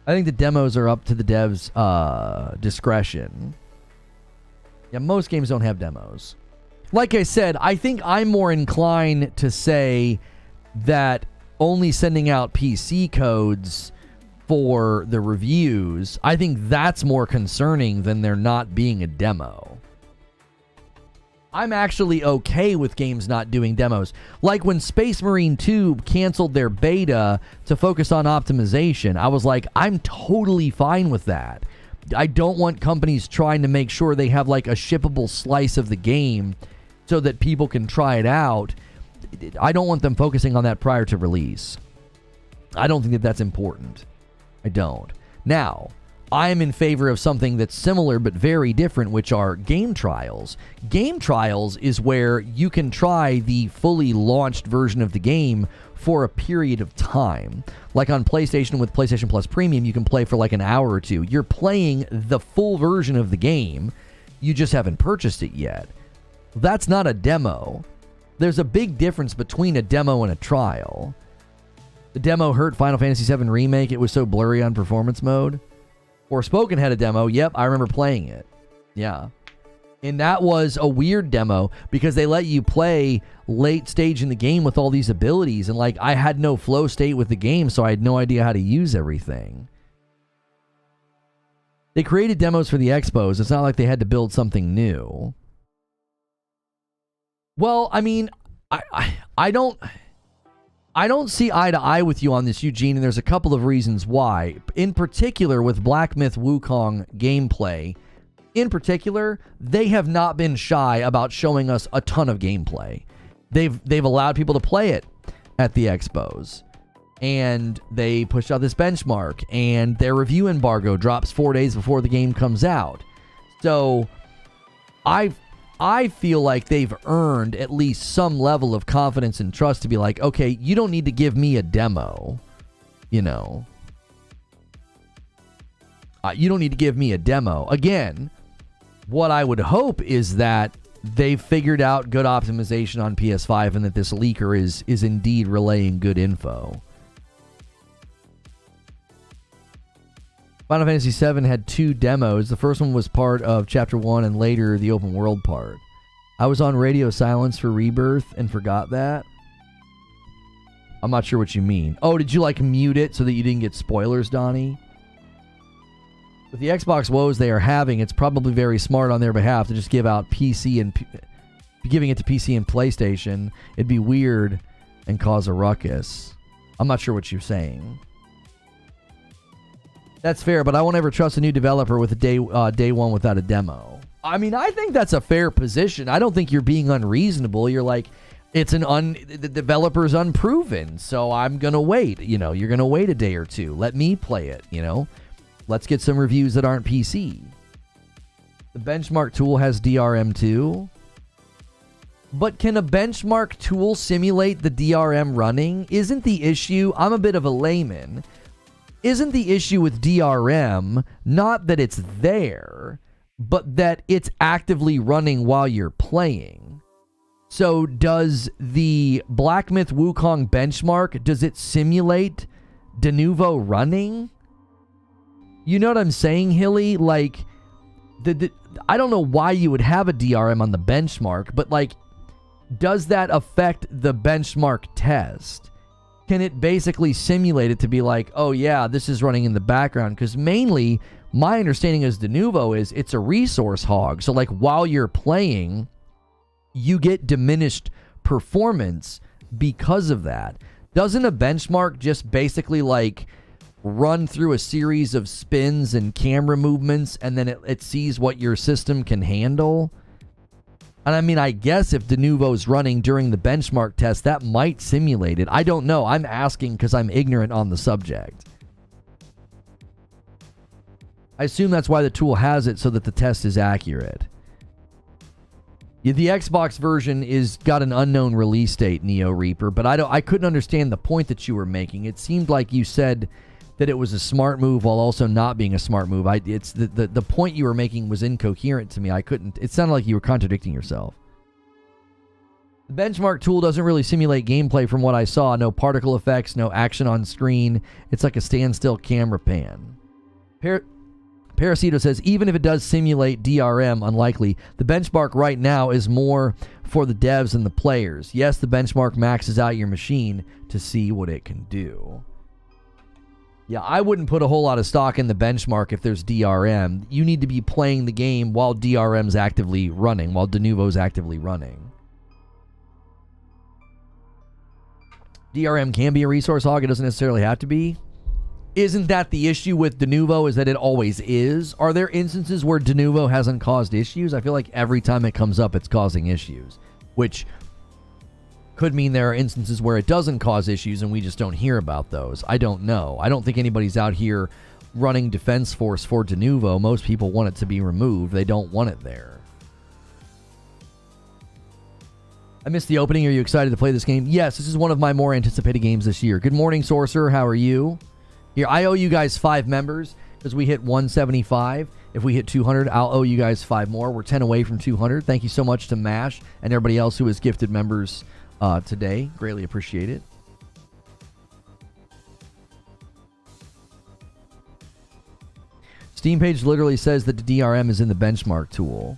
I think the demos are up to the devs' discretion. Yeah, most games don't have demos. Like I said, I think I'm more inclined to say that only sending out PC codes for the reviews, I think that's more concerning than there not being a demo. I'm actually okay with games not doing demos. Like when Space Marine 2 canceled their beta to focus on optimization, I was like, I'm totally fine with that. I don't want companies trying to make sure they have like a shippable slice of the game so that people can try it out. I don't want them focusing on that prior to release. I don't think that that's important. I don't. Now, I am in favor of something that's similar but very different, which are game trials. Game trials is where you can try the fully launched version of the game for a period of time. Like on PlayStation with PlayStation Plus Premium, you can play for like an hour or two. You're playing the full version of the game. You just haven't purchased it yet. That's not a demo. There's a big difference between a demo and a trial. The demo hurt Final Fantasy VII Remake. It was so blurry on performance mode. Forspoken had a demo. Yep, I remember playing it. Yeah. And that was a weird demo because they let you play late stage in the game with all these abilities. And like, I had no flow state with the game, so I had no idea how to use everything. They created demos for the expos. It's not like they had to build something new. Well, I mean, I don't see eye to eye with you on this, Eugene, and there's a couple of reasons why. In particular, with Black Myth Wukong gameplay, in particular, they have not been shy about showing us a ton of gameplay. They've allowed people to play it at the expos, and they pushed out this benchmark, and their review embargo drops 4 days before the game comes out. So, I feel like they've earned at least some level of confidence and trust to be like, okay, you don't need to give me a demo, you know. You don't need to give me a demo. Again, what I would hope is that they've figured out good optimization on PS5 and that this leaker is indeed relaying good info. Final Fantasy VII had 2 demos. The first one was part of Chapter 1 and later the open world part. I was on radio silence for Rebirth and forgot that. I'm not sure what you mean. Oh, did you like mute it so that you didn't get spoilers, Donnie? With the Xbox woes they are having, it's probably very smart on their behalf to just give out PC and... giving it to PC and PlayStation. It'd be weird and cause a ruckus. I'm not sure what you're saying. That's fair, but I won't ever trust a new developer with a day one without a demo. I mean, I think that's a fair position. I don't think you're being unreasonable. You're like, the developer's unproven, so I'm going to wait. You know, you're going to wait a day or two. Let me play it, you know. Let's get some reviews that aren't PC. The benchmark tool has DRM too. But can a benchmark tool simulate the DRM running? Isn't the issue, I'm a bit of a layman, isn't the issue with DRM not that it's there, but that it's actively running while you're playing? So does the Black Myth Wukong benchmark, does it simulate de novo running? You know what I'm saying, Hilly? Like, I don't know why you would have a DRM on the benchmark, but like, does that affect the benchmark test? can it basically simulate it to be like, oh yeah, this is running in the background? Because mainly, my understanding as Denuvo is it's a resource hog. So like while you're playing, you get diminished performance because of that. Doesn't a benchmark just basically like run through a series of spins and camera movements and then it sees what your system can handle? And I mean, I guess if Denuvo's running during the benchmark test, that might simulate it. I don't know. I'm asking because I'm ignorant on the subject. I assume that's why the tool has it, so that the test is accurate. Yeah, the Xbox version is got an unknown release date, Neo Reaper, but I couldn't understand the point that you were making. It seemed like you said that it was a smart move while also not being a smart move. It's the point you were making was incoherent to me. It sounded like you were contradicting yourself. The benchmark tool doesn't really simulate gameplay from what I saw. No particle effects, no action on screen. It's like a standstill camera pan. Parasito says, even if it does simulate DRM, unlikely. The benchmark right now is more for the devs and the players. Yes, the benchmark maxes out your machine to see what it can do. Yeah, I wouldn't put a whole lot of stock in the benchmark if there's DRM. You need to be playing the game while DRM's actively running, while Denuvo's actively running. DRM can be a resource hog. It doesn't necessarily have to be. Isn't that the issue with Denuvo, is that it always is? Are there instances where Denuvo hasn't caused issues? I feel like every time it comes up, it's causing issues, which could mean there are instances where it doesn't cause issues and we just don't hear about those. I don't know. I don't think anybody's out here running Defense Force for Denuvo. Most people want it to be removed. They don't want it there. I missed the opening. Are you excited to play this game? Yes, this is one of my more anticipated games this year. Good morning, Sorcerer. How are you? Here, I owe you guys 5 members because we hit 175. If we hit 200, I'll owe you guys 5 more. We're 10 away from 200. Thank you so much to MASH and everybody else who has gifted members today. Greatly appreciate it. Steam page literally says that the DRM is in the benchmark tool.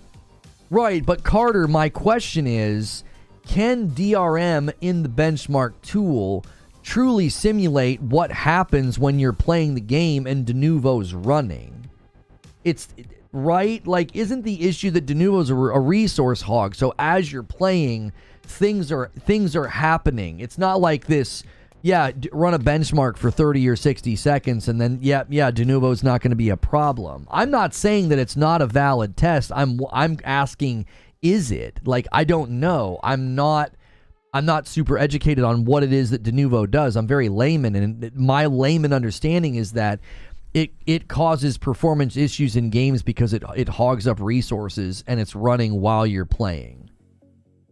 Right, but Carter, my question is, can DRM in the benchmark tool truly simulate what happens when you're playing the game and Denuvo's running? It's right, like, isn't the issue that Denuvo's a resource hog? So as you're playing, things are happening. It's not like this, run a benchmark for 30 or 60 seconds and then Denuvo's not going to be a problem. I'm not saying that it's not a valid test. I'm asking, is it? Like, I don't know. I'm not super educated on what it is that Denuvo does. I'm very layman, and my layman understanding is that it causes performance issues in games because it hogs up resources and it's running while you're playing.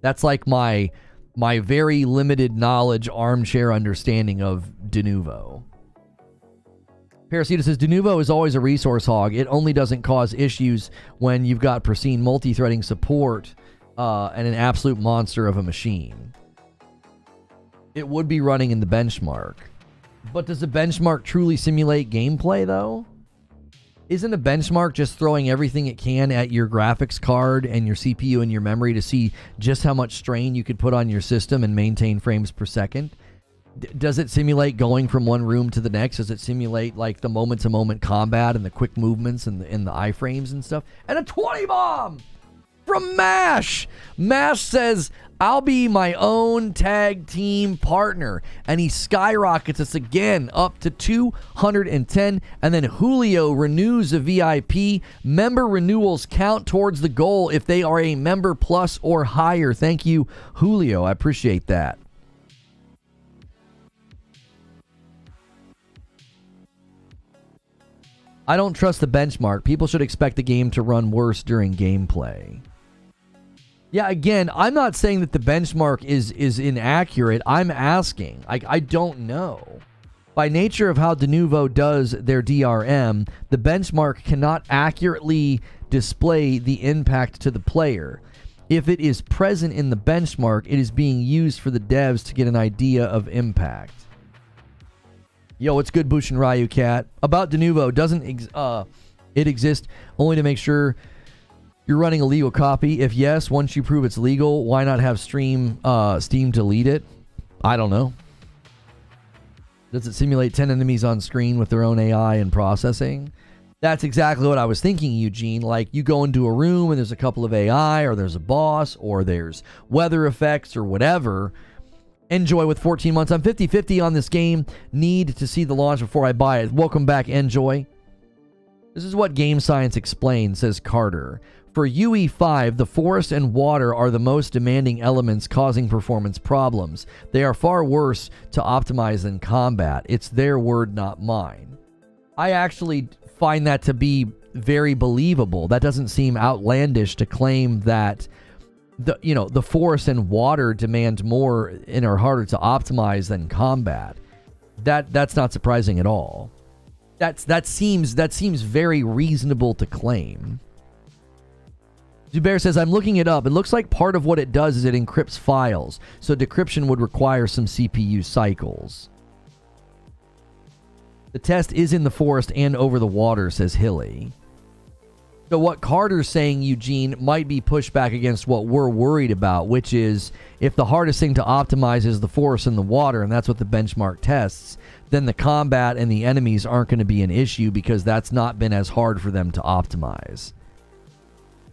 That's like my very limited knowledge, armchair understanding of Denuvo. Parasita says, Denuvo is always a resource hog. It only doesn't cause issues when you've got pristine multi-threading support and an absolute monster of a machine. It would be running in the benchmark. But does the benchmark truly simulate gameplay, though? Isn't a benchmark just throwing everything it can at your graphics card and your CPU and your memory to see just how much strain you could put on your system and maintain frames per second? Does it simulate going from one room to the next? Does it simulate like the moment-to-moment combat and the quick movements and the iframes and stuff? And a 20 bomb from MASH! MASH says, I'll be my own tag team partner. And he skyrockets us again up to 210. And then Julio renews a VIP. Member renewals count towards the goal if they are a member plus or higher. Thank you, Julio. I appreciate that. I don't trust the benchmark. People should expect the game to run worse during gameplay. Yeah, again, I'm not saying that the benchmark is inaccurate. I'm asking. I don't know. By nature of how Denuvo does their DRM, the benchmark cannot accurately display the impact to the player. If it is present in the benchmark, it is being used for the devs to get an idea of impact. Yo, what's good, Bush and Ryu Cat? About Denuvo, doesn't it exist only to make sure you're running a legal copy? If yes, once you prove it's legal, why not have Steam delete it? I don't know. Does it simulate 10 enemies on screen with their own AI and processing? That's exactly what I was thinking, Eugene. Like, you go into a room and there's a couple of AI, or there's a boss, or there's weather effects or whatever. Enjoy with 14 months. I'm 50-50 on this game. Need to see the launch before I buy it. Welcome back, Enjoy. This is what Game Science explains, says Carter. For UE5, the forest and water are the most demanding elements causing performance problems. They are far worse to optimize than combat. It's their word, not mine. I actually find that to be very believable. That doesn't seem outlandish to claim that the forest and water demand more and are harder to optimize than combat. That's not surprising at all. That seems very reasonable to claim. Zubair says, I'm looking it up. It looks like part of what it does is it encrypts files, so decryption would require some CPU cycles. The test is in the forest and over the water, says Hilly. So what Carter's saying, Eugene, might be pushback against what we're worried about, which is if the hardest thing to optimize is the forest and the water, and that's what the benchmark tests, then the combat and the enemies aren't going to be an issue because that's not been as hard for them to optimize.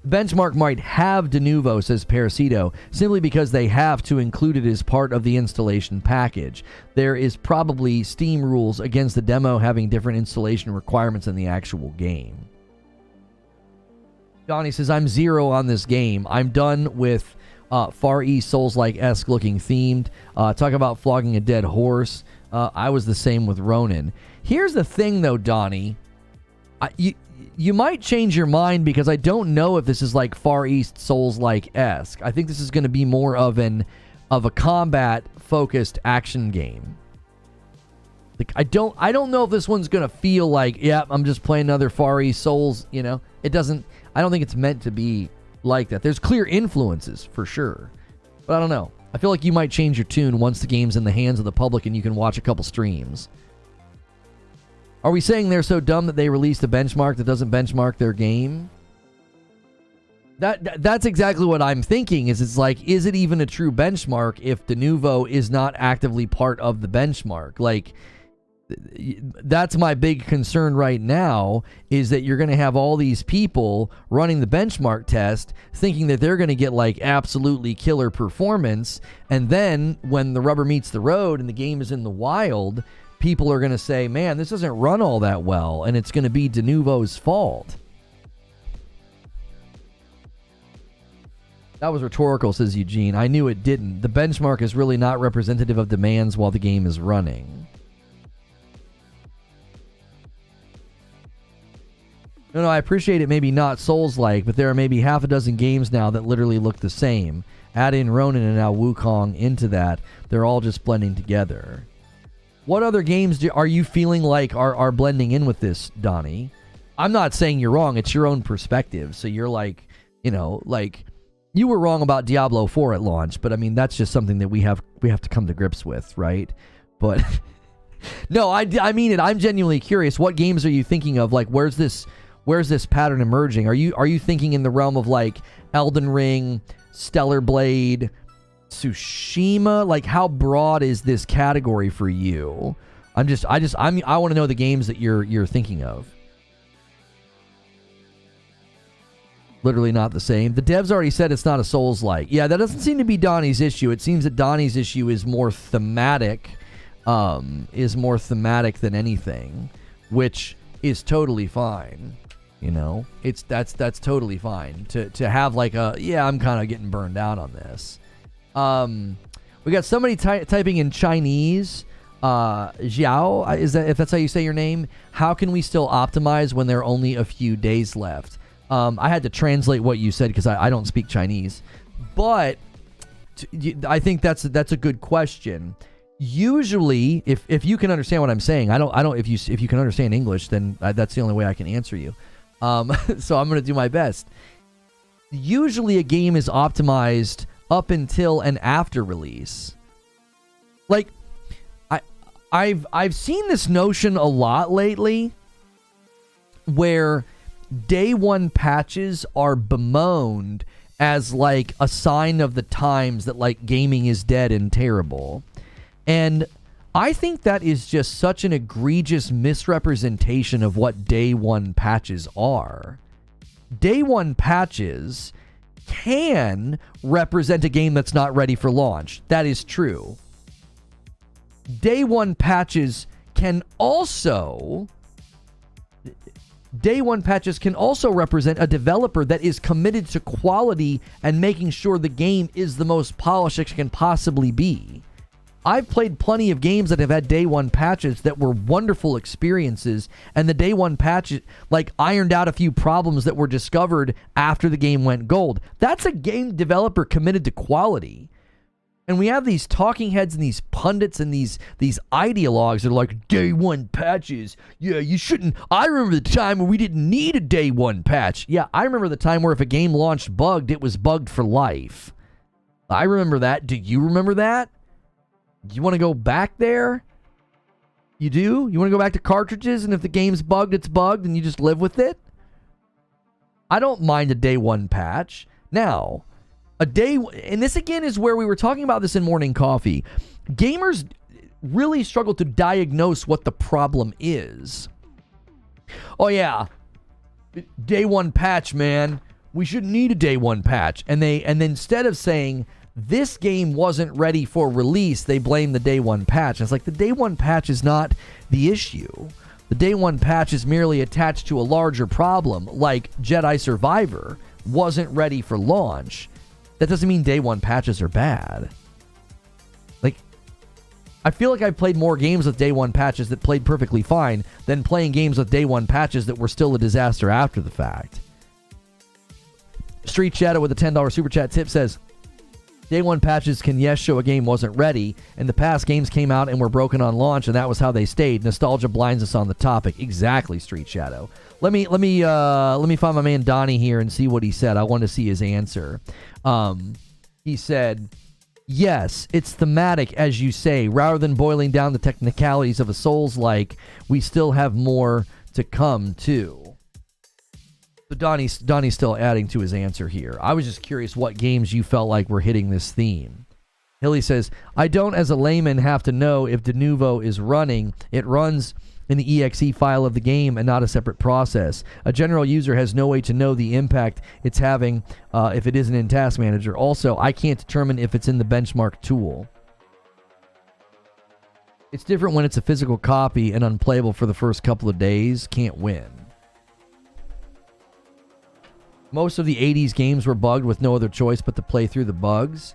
Benchmark might have de novo, says Parasito, simply because they have to include it as part of the installation package. There is probably Steam rules against the demo having different installation requirements than the actual game. Johnny says, I'm 0 on this game. I'm done with Far East Souls-like-esque looking themed. Talk about flogging a dead horse. I was the same with Ronin. Here's the thing, though, Donnie. You might change your mind because I don't know if this is like Far East Souls-like-esque. I think this is going to be more of a combat-focused action game. Like I don't know if this one's going to feel like, yeah, I'm just playing another Far East Souls, It doesn't. I don't think it's meant to be like that. There's clear influences for sure. But I don't know. I feel like you might change your tune once the game's in the hands of the public and you can watch a couple streams. Are we saying they're so dumb that they released a benchmark that doesn't benchmark their game? That's exactly what I'm thinking. It's like, is it even a true benchmark if de novo is not actively part of the benchmark? Like, that's my big concern right now, is that you're going to have all these people running the benchmark test thinking that they're going to get like absolutely killer performance, and then when the rubber meets the road and the game is in the wild, people are going to say, man, this doesn't run all that well, and it's going to be de novo's fault. That was rhetorical, says Eugene. I knew it didn't. The benchmark is really not representative of demands while the game is running. No, I appreciate it maybe not Souls-like, but there are maybe half a dozen games now that literally look the same. Add in Ronin and now Wukong into that. They're all just blending together. What other games are you feeling like are blending in with this, Donnie? I'm not saying you're wrong. It's your own perspective. So you're like, like you were wrong about Diablo 4 at launch, but I mean, that's just something that we have to come to grips with, right? But no, I mean it. I'm genuinely curious. What games are you thinking of? Like, where's this pattern emerging? Are you thinking in the realm of like Elden Ring, Stellar Blade, Tsushima? Like, how broad is this category for you? I want to know the games that you're thinking of. Literally not the same. The devs already said it's not a Souls-like. Yeah, that doesn't seem to be Donnie's issue. It seems that Donnie's issue is more thematic, than anything, which is totally fine. That's totally fine to have like I'm kind of getting burned out on this. We got somebody typing in Chinese. Xiao, if that's how you say your name? How can we still optimize when there are only a few days left? I had to translate what you said because I don't speak Chinese, but I think that's a good question. Usually, if you can understand what I'm saying, if you can understand English, then that's the only way I can answer you. So I'm going to do my best. Usually, a game is optimized up until and after release. Like, I've seen this notion a lot lately, where day one patches are bemoaned as like a sign of the times that like gaming is dead and terrible. And I think that is just such an egregious misrepresentation of what day one patches are. Day one patches can represent a game that's not ready for launch. That is true. Day one patches can also represent a developer that is committed to quality and making sure the game is the most polished it can possibly be. I've played plenty of games that have had day one patches that were wonderful experiences, and the day one patch like ironed out a few problems that were discovered after the game went gold. That's a game developer committed to quality. And we have these talking heads and these pundits and these ideologues that are like, day one patches. Yeah, you shouldn't. I remember the time when we didn't need a day one patch. Yeah, I remember the time where if a game launched bugged, it was bugged for life. I remember that. Do you remember that? Do you want to go back there? You do? You want to go back to cartridges, and if the game's bugged, it's bugged, and you just live with it? I don't mind a day one patch. Now, and this again is where we were talking about this in Morning Coffee. Gamers really struggle to diagnose what the problem is. Oh yeah, day one patch, man. We shouldn't need a day one patch. And then instead of saying this game wasn't ready for release, they blame the day one patch. And it's like, the day one patch is not the issue. The day one patch is merely attached to a larger problem, like Jedi Survivor wasn't ready for launch. That doesn't mean day one patches are bad. Like, I feel like I've played more games with day one patches that played perfectly fine than playing games with day one patches that were still a disaster after the fact. Street Shadow with a $10 super chat tip says, day one patches can, yes, show a game wasn't ready. In the past, games came out and were broken on launch, and that was how they stayed. Nostalgia blinds us on the topic. Exactly, Street Shadow. Let me find my man Donnie here and see what he said. I want to see his answer. He said, yes, it's thematic, as you say. Rather than boiling down the technicalities of a Souls-like, we still have more to come, too. So Donnie's still adding to his answer here. I was just curious what games you felt like were hitting this theme. Hilly says, I don't, as a layman, have to know if de novo is running. It runs in the exe file of the game and not a separate process. A general user has no way to know the impact it's having if it isn't in Task Manager. Also, I can't determine if it's in the benchmark tool. It's different when it's a physical copy and unplayable for the first couple of days. Can't win. Most of the 80s games were bugged with no other choice but to play through the bugs.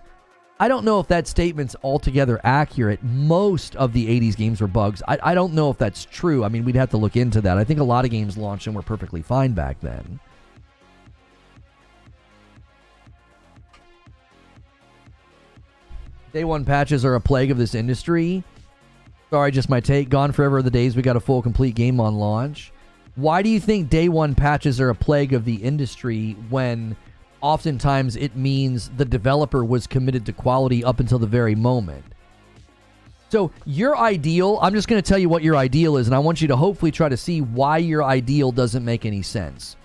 I don't know if that statement's altogether accurate. Most of the 80s games were bugs. I don't know if that's true. I mean, we'd have to look into that. I think a lot of games launched and were perfectly fine back then. Day one patches are a plague of this industry. Sorry, just my take. Gone forever are the days we got a full, complete game on launch. Why do you think day one patches are a plague of the industry when oftentimes it means the developer was committed to quality up until the very moment? So your ideal, I'm just going to tell you what your ideal is, and I want you to hopefully try to see why your ideal doesn't make any sense.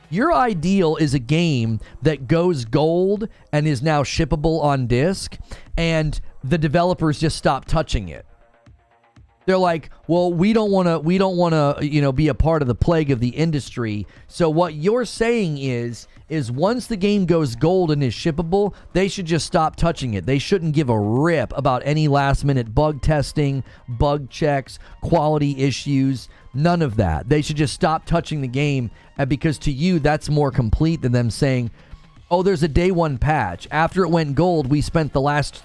Your ideal is a game that goes gold and is now shippable on disc, and the developers just stop touching it. They're like, well, we don't want to, be a part of the plague of the industry. So what you're saying is once the game goes gold and is shippable, they should just stop touching it. They shouldn't give a rip about any last minute bug testing, bug checks, quality issues, none of that. They should just stop touching the game, and because to you, that's more complete than them saying, oh, there's a day one patch. After it went gold, we spent the last,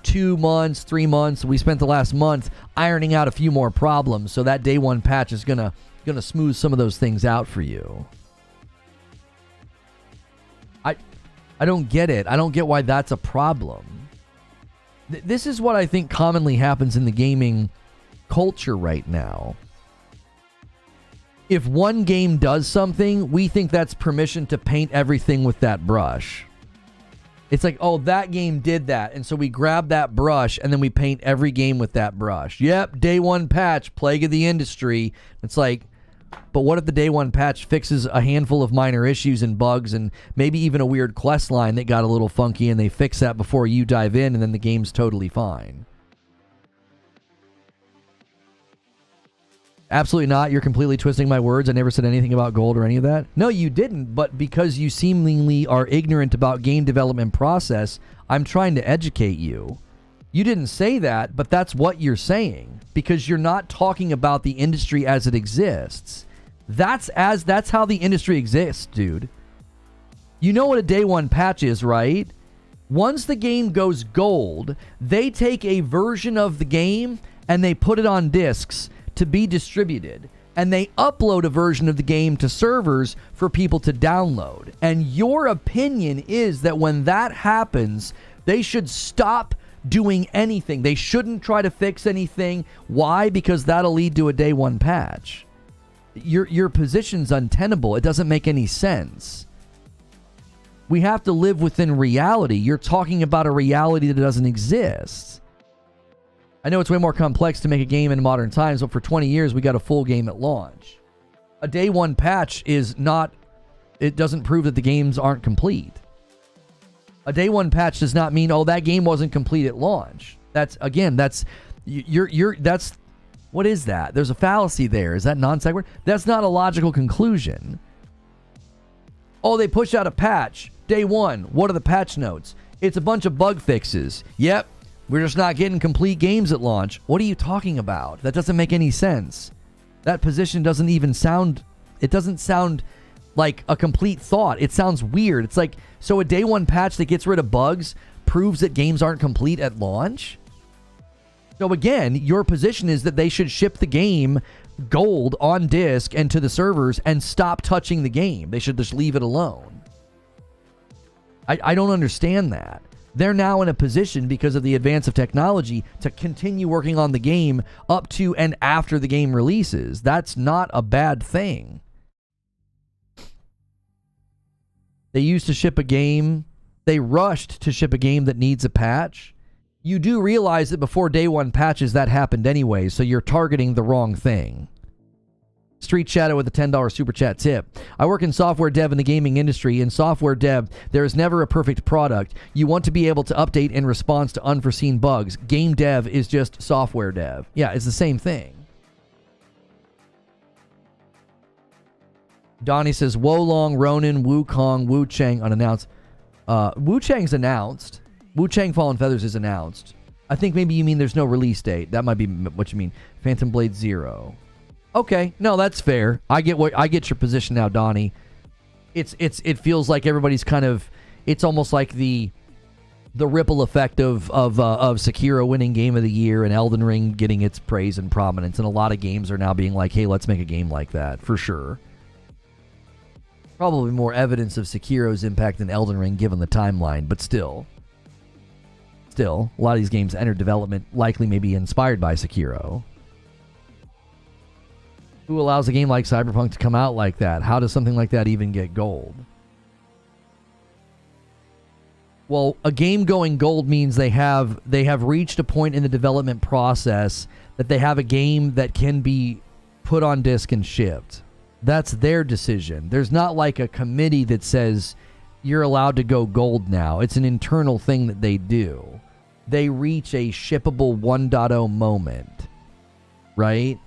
2 months, 3 months, we spent the last month ironing out a few more problems, so that day one patch is gonna smooth some of those things out for you. I don't get it. I don't get why that's a problem. This is what I think commonly happens in the gaming culture right now. If one game does something, we think that's permission to paint everything with that brush. It's like, oh, that game did that, and so we grab that brush, and then we paint every game with that brush. Yep, day one patch, plague of the industry. It's like, but what if the day one patch fixes a handful of minor issues and bugs, and maybe even a weird quest line that got a little funky, and they fix that before you dive in, and then the game's totally fine? Absolutely not. You're completely twisting my words. I never said anything about gold or any of that. No, you didn't. But because you seemingly are ignorant about game development process, I'm trying to educate you. You didn't say that, but that's what you're saying because you're not talking about the industry as it exists. That's how the industry exists, dude. You know what a day one patch is, right? Once the game goes gold, they take a version of the game and they put it on discs to be distributed, and they upload a version of the game to servers for people to download. And your opinion is that when that happens, they should stop doing anything. They shouldn't try to fix anything. Why? Because that'll lead to a day one patch. Your position's untenable. It doesn't make any sense. We have to live within reality. You're talking about a reality that doesn't exist. I know it's way more complex to make a game in modern times, but for 20 years, we got a full game at launch. A day one patch is not, it doesn't prove that the games aren't complete. A day one patch does not mean, oh, that game wasn't complete at launch. That's, again, that's, that's, what is that? There's a fallacy there. Is that non sequitur? That's not a logical conclusion. Oh, they pushed out a patch. Day one. What are the patch notes? It's a bunch of bug fixes. Yep. We're just not getting complete games at launch. What are you talking about? That doesn't make any sense. That position doesn't even sound... It doesn't sound like a complete thought. It sounds weird. It's like, so a day one patch that gets rid of bugs proves that games aren't complete at launch? So again, your position is that they should ship the game gold on disc and to the servers and stop touching the game. They should just leave it alone. I don't understand that. They're now in a position, because of the advance of technology, to continue working on the game up to and after the game releases. That's not a bad thing. They used to ship a game. They rushed to ship a game that needs a patch. You do realize that before day one patches, that happened anyway, so you're targeting the wrong thing. Street Shadow with a $10 super chat tip. I work in software dev in the gaming industry. In software dev, there is never a perfect product. You want to be able to update in response to unforeseen bugs. Game dev is just software dev. Yeah, it's the same thing. Donnie says, Wolong, Ronin, Wukong, Wu Chang unannounced. Wu Chang's announced. Wu Chang Fallen Feathers is announced. I think maybe you mean there's no release date. That might be what you mean. Phantom Blade 0. Okay, no, that's fair. I get your position now, Donnie. It feels like everybody's kind of, it's almost like the ripple effect of Sekiro winning Game of the Year and Elden Ring getting its praise and prominence, and a lot of games are now being like, hey, let's make a game like that, for sure. Probably more evidence of Sekiro's impact than Elden Ring given the timeline, but still, a lot of these games entered development likely maybe inspired by Sekiro. Who allows a game like Cyberpunk to come out like that? How does something like that even get gold? Well, a game going gold means they have reached a point in the development process that they have a game that can be put on disc and shipped. That's their decision. There's not like a committee that says you're allowed to go gold now. It's an internal thing that they do. They reach a shippable 1.0 moment, right?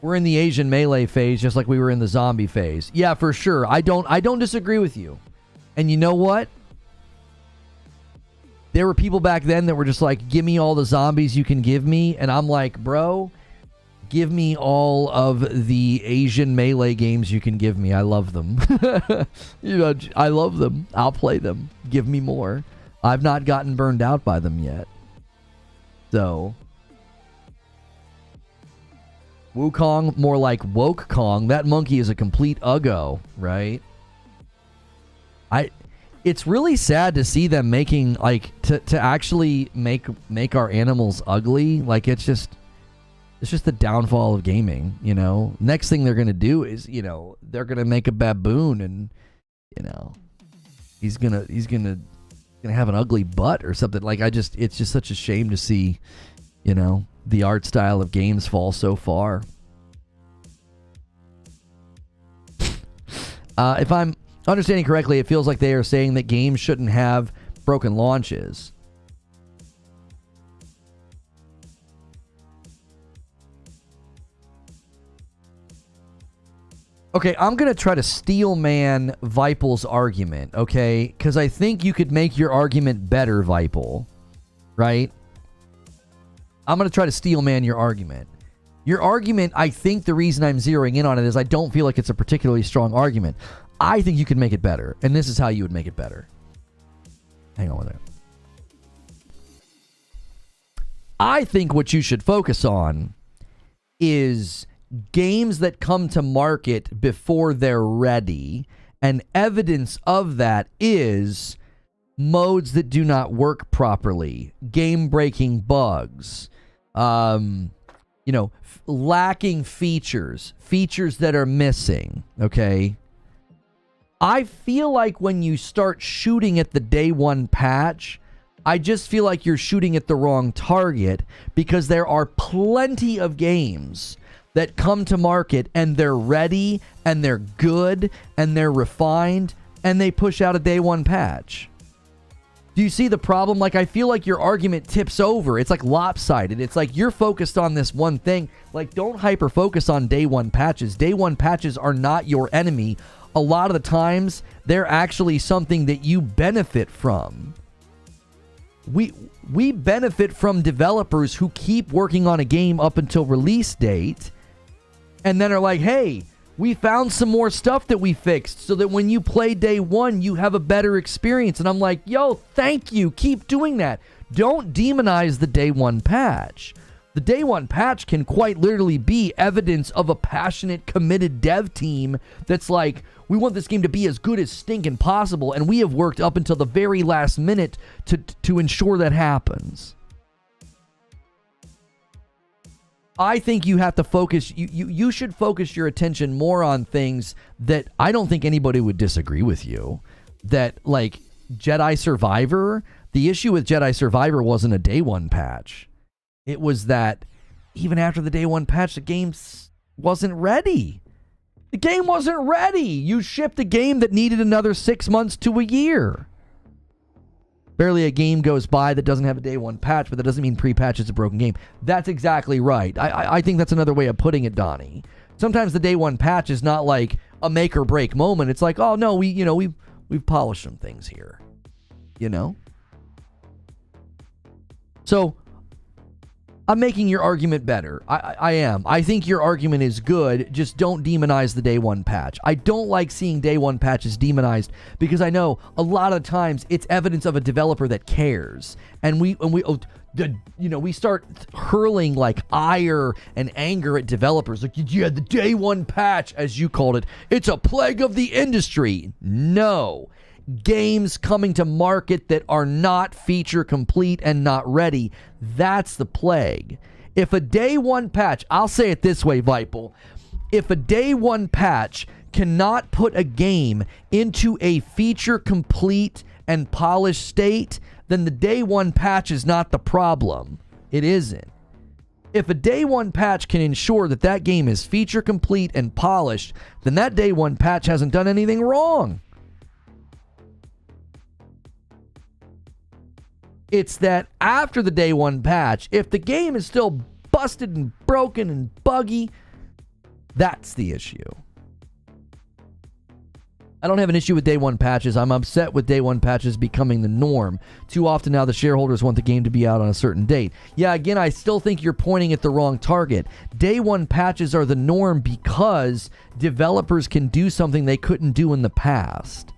We're in the Asian melee phase just like we were in the zombie phase. Yeah, for sure. I don't disagree with you. And you know what? There were people back then that were just like, give me all the zombies you can give me. And I'm like, bro, give me all of the Asian melee games you can give me. I love them. You know, I love them. I'll play them. Give me more. I've not gotten burned out by them yet. So... Wukong, more like Woke Kong. That monkey is a complete uggo, right? It's really sad to see them making, like, to actually make our animals ugly. Like, it's just the downfall of gaming, you know? Next thing they're gonna do is, you know, they're gonna make a baboon and, you know, he's gonna have an ugly butt or something. Like, it's just such a shame to see, you know, the art style of games fall so far. If I'm understanding correctly, it feels like they are saying that games shouldn't have broken launches. Okay, I'm going to try to steel man Vipel's argument, okay? Because I think you could make your argument better, Vipel, right? I'm going to try to steel man your argument. Your argument, I think the reason I'm zeroing in on it is I don't feel like it's a particularly strong argument. I think you could make it better, and this is how you would make it better. Hang on with it. I think what you should focus on is games that come to market before they're ready, and evidence of that is modes that do not work properly, game-breaking bugs, lacking features that are missing, okay? I feel like when you start shooting at the day one patch, I just feel like you're shooting at the wrong target, because there are plenty of games that come to market and they're ready and they're good and they're refined and they push out a day one patch. Do you see the problem? Like, I feel like your argument tips over. It's like lopsided. It's like you're focused on this one thing. Like, don't hyper focus on day one patches. Day one patches are not your enemy. A lot of the times, they're actually something that you benefit from. We benefit from developers who keep working on a game up until release date and then are like, hey, we found some more stuff that we fixed so that when you play day one, you have a better experience. And I'm like, yo, thank you. Keep doing that. Don't demonize the day one patch. The day one patch can quite literally be evidence of a passionate, committed dev team that's like, we want this game to be as good as stinking possible, and we have worked up until the very last minute to ensure that happens. I think you have to focus, you should focus your attention more on things that I don't think anybody would disagree with you. That, like, Jedi Survivor, the issue with Jedi Survivor wasn't a day one patch. It was that even after the day one patch, the game wasn't ready. The game wasn't ready. You shipped a game that needed another 6 months to a year. Barely a game goes by that doesn't have a day one patch, but that doesn't mean pre-patch is a broken game. That's exactly right. I think that's another way of putting it, Donnie. Sometimes the day one patch is not like a make or break moment. It's like, oh no, we've polished some things here. You know? So I'm making your argument better. I am. I think your argument is good. Just don't demonize the day one patch. I don't like seeing day one patches demonized because I know a lot of times it's evidence of a developer that cares. And we start hurling like ire and anger at developers. Like, yeah, the day one patch, as you called it, it's a plague of the industry. No. Games coming to market that are not feature complete and not ready, that's the plague. If a day one patch, I'll say it this way, Vipel, if a day one patch cannot put a game into a feature complete and polished state, then the day one patch is not the problem. It isn't. If a day one patch can ensure that that game is feature complete and polished, then that day one patch hasn't done anything wrong. It's that after the day one patch, if the game is still busted and broken and buggy, that's the issue. I don't have an issue with day one patches. I'm upset with day one patches becoming the norm. Too often now the shareholders want the game to be out on a certain date. Yeah, again, I still think you're pointing at the wrong target. Day one patches are the norm because developers can do something they couldn't do in the past.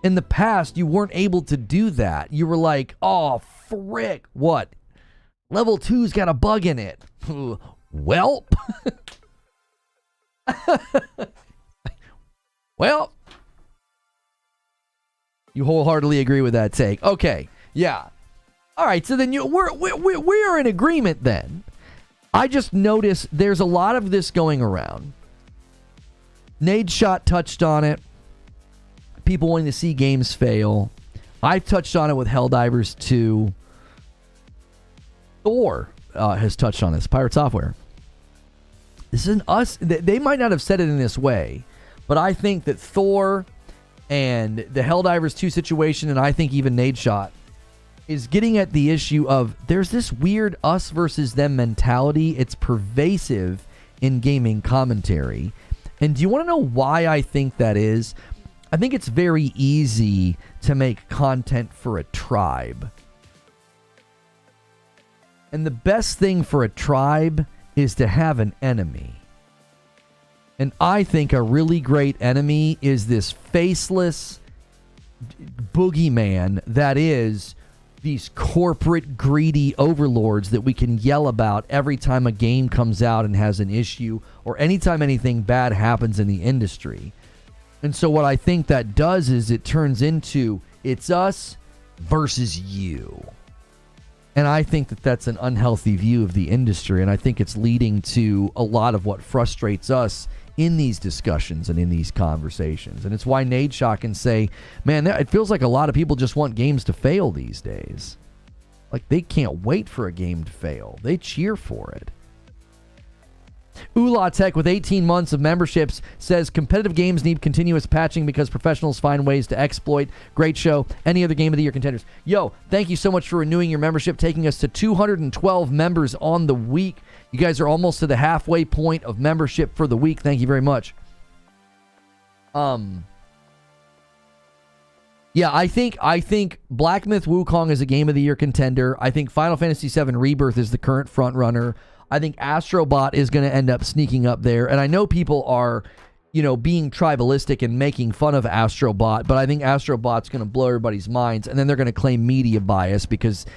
In the past, you weren't able to do that. You were like, oh, frick, what? Level 2's got a bug in it. Welp. Well, you wholeheartedly agree with that take. Okay, yeah. All right, so then we're in agreement then. I just noticed there's a lot of this going around. Nadeshot touched on it. People wanting to see games fail. I've touched on it with Helldivers 2. Thor has touched on this. Pirate Software. This isn't us. They might not have said it in this way, but I think that Thor and the Helldivers 2 situation, and I think even Nadeshot, is getting at the issue of there's this weird us versus them mentality. It's pervasive in gaming commentary. And do you want to know why I think that is? I think it's very easy to make content for a tribe. And the best thing for a tribe is to have an enemy. And I think a really great enemy is this faceless boogeyman that is these corporate greedy overlords that we can yell about every time a game comes out and has an issue, or anytime anything bad happens in the industry. And so what I think that does is it turns into it's us versus you. And I think that that's an unhealthy view of the industry, and I think it's leading to a lot of what frustrates us in these discussions and in these conversations. And it's why Nadeshot can say, man, it feels like a lot of people just want games to fail these days. Like, they can't wait for a game to fail. They cheer for it. Ula Tech with 18 months of memberships says competitive games need continuous patching because professionals find ways to exploit. Great show. Any other game of the year contenders? Yo, thank you so much for renewing your membership, taking us to 212 members on the week. You guys are almost to the halfway point of membership for the week. Thank you very much. Yeah, I think Black Myth Wukong is a game of the year contender. I think Final Fantasy VII Rebirth is the current front runner. I think Astrobot is going to end up sneaking up there. And I know people are, being tribalistic and making fun of Astrobot, but I think Astrobot's going to blow everybody's minds, and then they're going to claim media bias because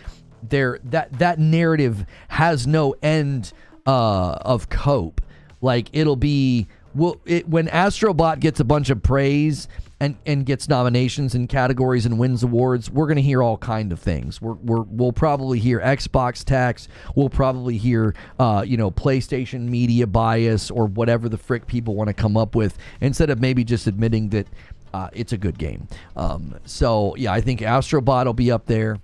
that narrative has no end of cope. Like, it'll be when Astrobot gets a bunch of praise and gets nominations in categories and wins awards, we're going to hear all kind of things. We'll probably hear Xbox tax. We'll probably hear PlayStation media bias, or whatever the frick people want to come up with, instead of maybe just admitting that it's a good game. So yeah, I think Astrobot will be up there.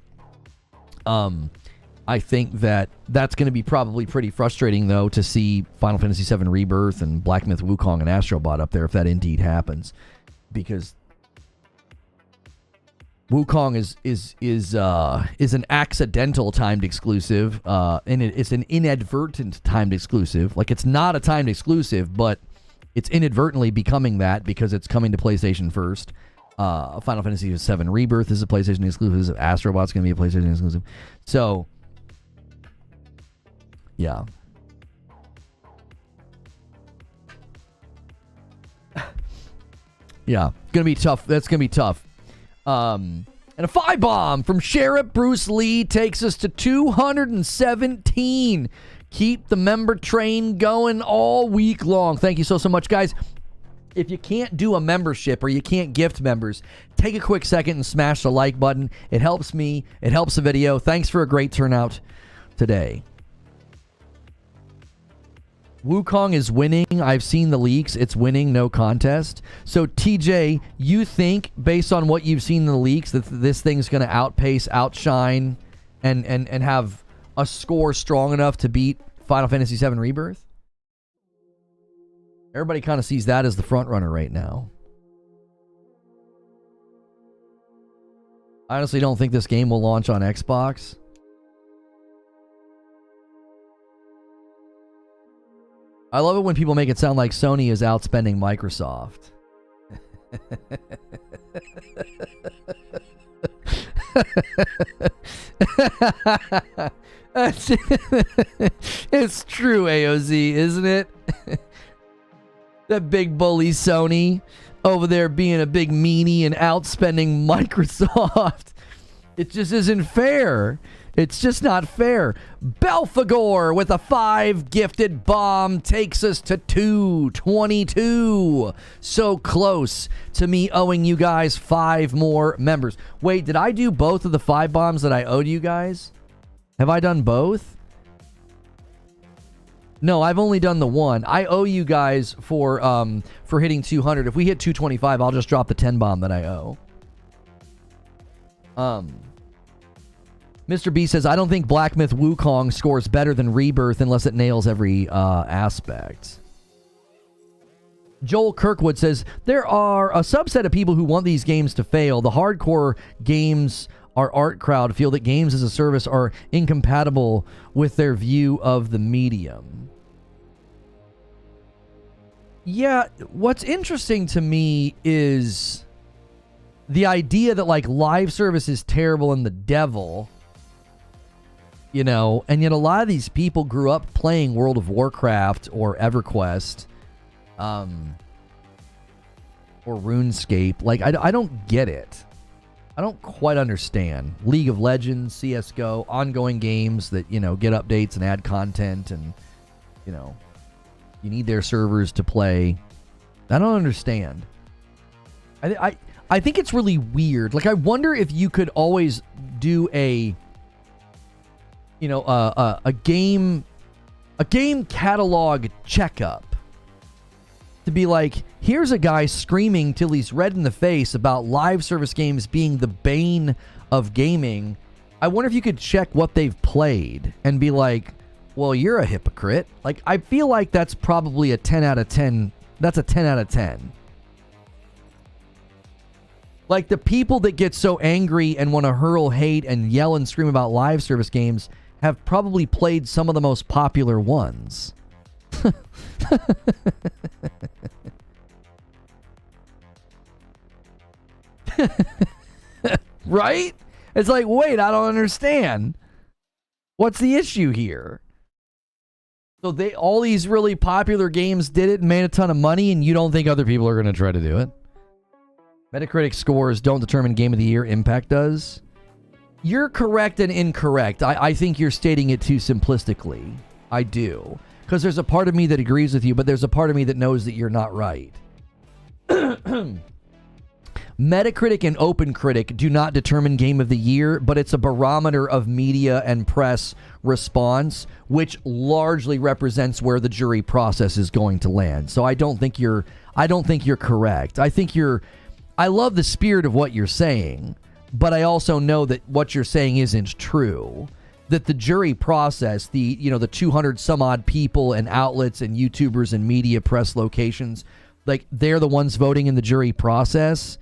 I think that's going to be probably pretty frustrating, though, to see Final Fantasy VII Rebirth and Black Myth Wukong and Astrobot up there if that indeed happens, because Wukong is an accidental timed exclusive, and it's an inadvertent timed exclusive. Like, it's not a timed exclusive, but it's inadvertently becoming that because it's coming to PlayStation first. Final Fantasy VII Rebirth is a PlayStation exclusive. Astrobot's going to be a PlayStation exclusive. So, yeah. Yeah, gonna be tough. That's gonna be tough. And a 5-bomb from Sheriff Bruce Lee takes us to 217. Keep the member train going all week long. Thank you so much, guys. If you can't do a membership or you can't gift members, take a quick second and smash the like button. It helps me. It helps the video. Thanks for a great turnout today. Wukong is winning. I've seen the leaks. It's winning, no contest. So, TJ, you think, based on what you've seen in the leaks, that this thing's going to outpace, outshine, and have a score strong enough to beat Final Fantasy VII Rebirth? Everybody kind of sees that as the front runner right now. I honestly don't think this game will launch on Xbox. I love it when people make it sound like Sony is outspending Microsoft. It's true, AOZ, isn't it? That big bully Sony over there being a big meanie and outspending Microsoft. It just isn't fair. It's just not fair. Belphegor with a 5 gifted bomb takes us to 222. So close to me owing you guys 5 more members. Wait, did I do both of the 5 bombs that I owed you guys? Have I done both? No, I've only done the one. I owe you guys for hitting 200. If we hit 225, I'll just drop the 10 bomb that I owe. Mr. B says, I don't think Black Myth Wukong scores better than Rebirth unless it nails every aspect. Joel Kirkwood says, there are a subset of people who want these games to fail. The hardcore games art crowd feel that games as a service are incompatible with their view of the medium. Yeah, what's interesting to me is the idea that like live service is terrible and the devil, you know, and yet a lot of these people grew up playing World of Warcraft or EverQuest, or RuneScape. Like, I don't get it. I don't quite understand. League of Legends, CSGO, ongoing games that, you know, get updates and add content and, you know, you need their servers to play. I don't understand. I think it's really weird. Like, I wonder if you could always do a, you know, a game catalog checkup to be like, here's a guy screaming till he's red in the face about live service games being the bane of gaming. I wonder if you could check what they've played and be like, well, you're a hypocrite. Like, I feel like that's probably a 10 out of 10. That's a 10 out of 10. Like, the people that get so angry and want to hurl hate and yell and scream about live service games have probably played some of the most popular ones. Right? It's like, wait, I don't understand. What's the issue here? So all these really popular games did it and made a ton of money, and you don't think other people are going to try to do it? Metacritic scores don't determine Game of the Year. Impact does. You're correct and incorrect. I think you're stating it too simplistically. I do. Because there's a part of me that agrees with you, but there's a part of me that knows that you're not right. Metacritic and OpenCritic do not determine Game of the Year, but it's a barometer of media and press response, which largely represents where the jury process is going to land. So I don't think you're correct. I love the spirit of what you're saying, but I also know that what you're saying isn't true. That the jury process, the 200 some odd people and outlets and YouTubers and media press locations, like, they're the ones voting in the jury process.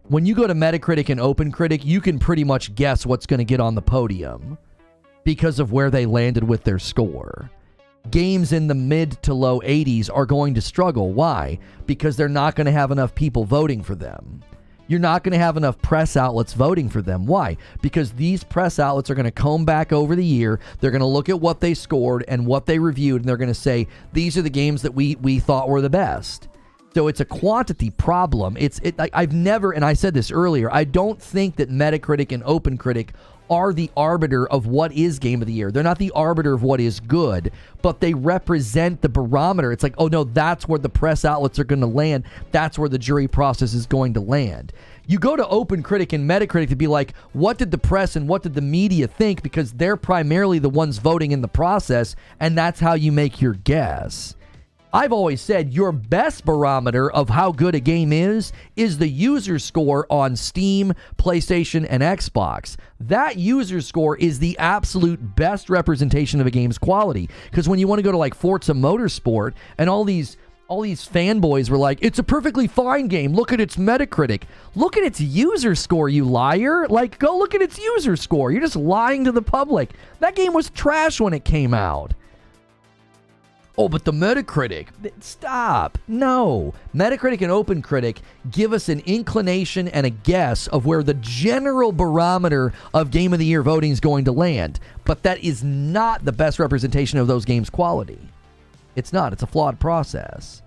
When you go to Metacritic and OpenCritic, you can pretty much guess what's going to get on the podium because of where they landed with their score. Games in the mid to low 80s are going to struggle. Why? Because they're not going to have enough people voting for them. You're not going to have enough press outlets voting for them. Why? Because these press outlets are going to comb back over the year. They're going to look at what they scored and what they reviewed, and they're going to say, these are the games that we thought were the best. So it's a quantity problem. I've never, and I said this earlier, I don't think that Metacritic and OpenCritic are the arbiter of what is Game of the Year. They're not the arbiter of what is good, but they represent the barometer. It's like, oh no, that's where the press outlets are going to land. That's where the jury process is going to land. You go to OpenCritic and Metacritic to be like, what did the press and what did the media think? Because they're primarily the ones voting in the process, and that's how you make your guess. I've always said your best barometer of how good a game is the user score on Steam, PlayStation, and Xbox. That user score is the absolute best representation of a game's quality. Because when you want to go to like Forza Motorsport and all these fanboys were like, it's a perfectly fine game. Look at its Metacritic. Look at its user score, you liar. Like, go look at its user score. You're just lying to the public. That game was trash when it came out. Oh, but the Metacritic. Stop. No. Metacritic and OpenCritic give us an inclination and a guess of where the general barometer of Game of the Year voting is going to land. But that is not the best representation of those games' quality. It's not. It's a flawed process.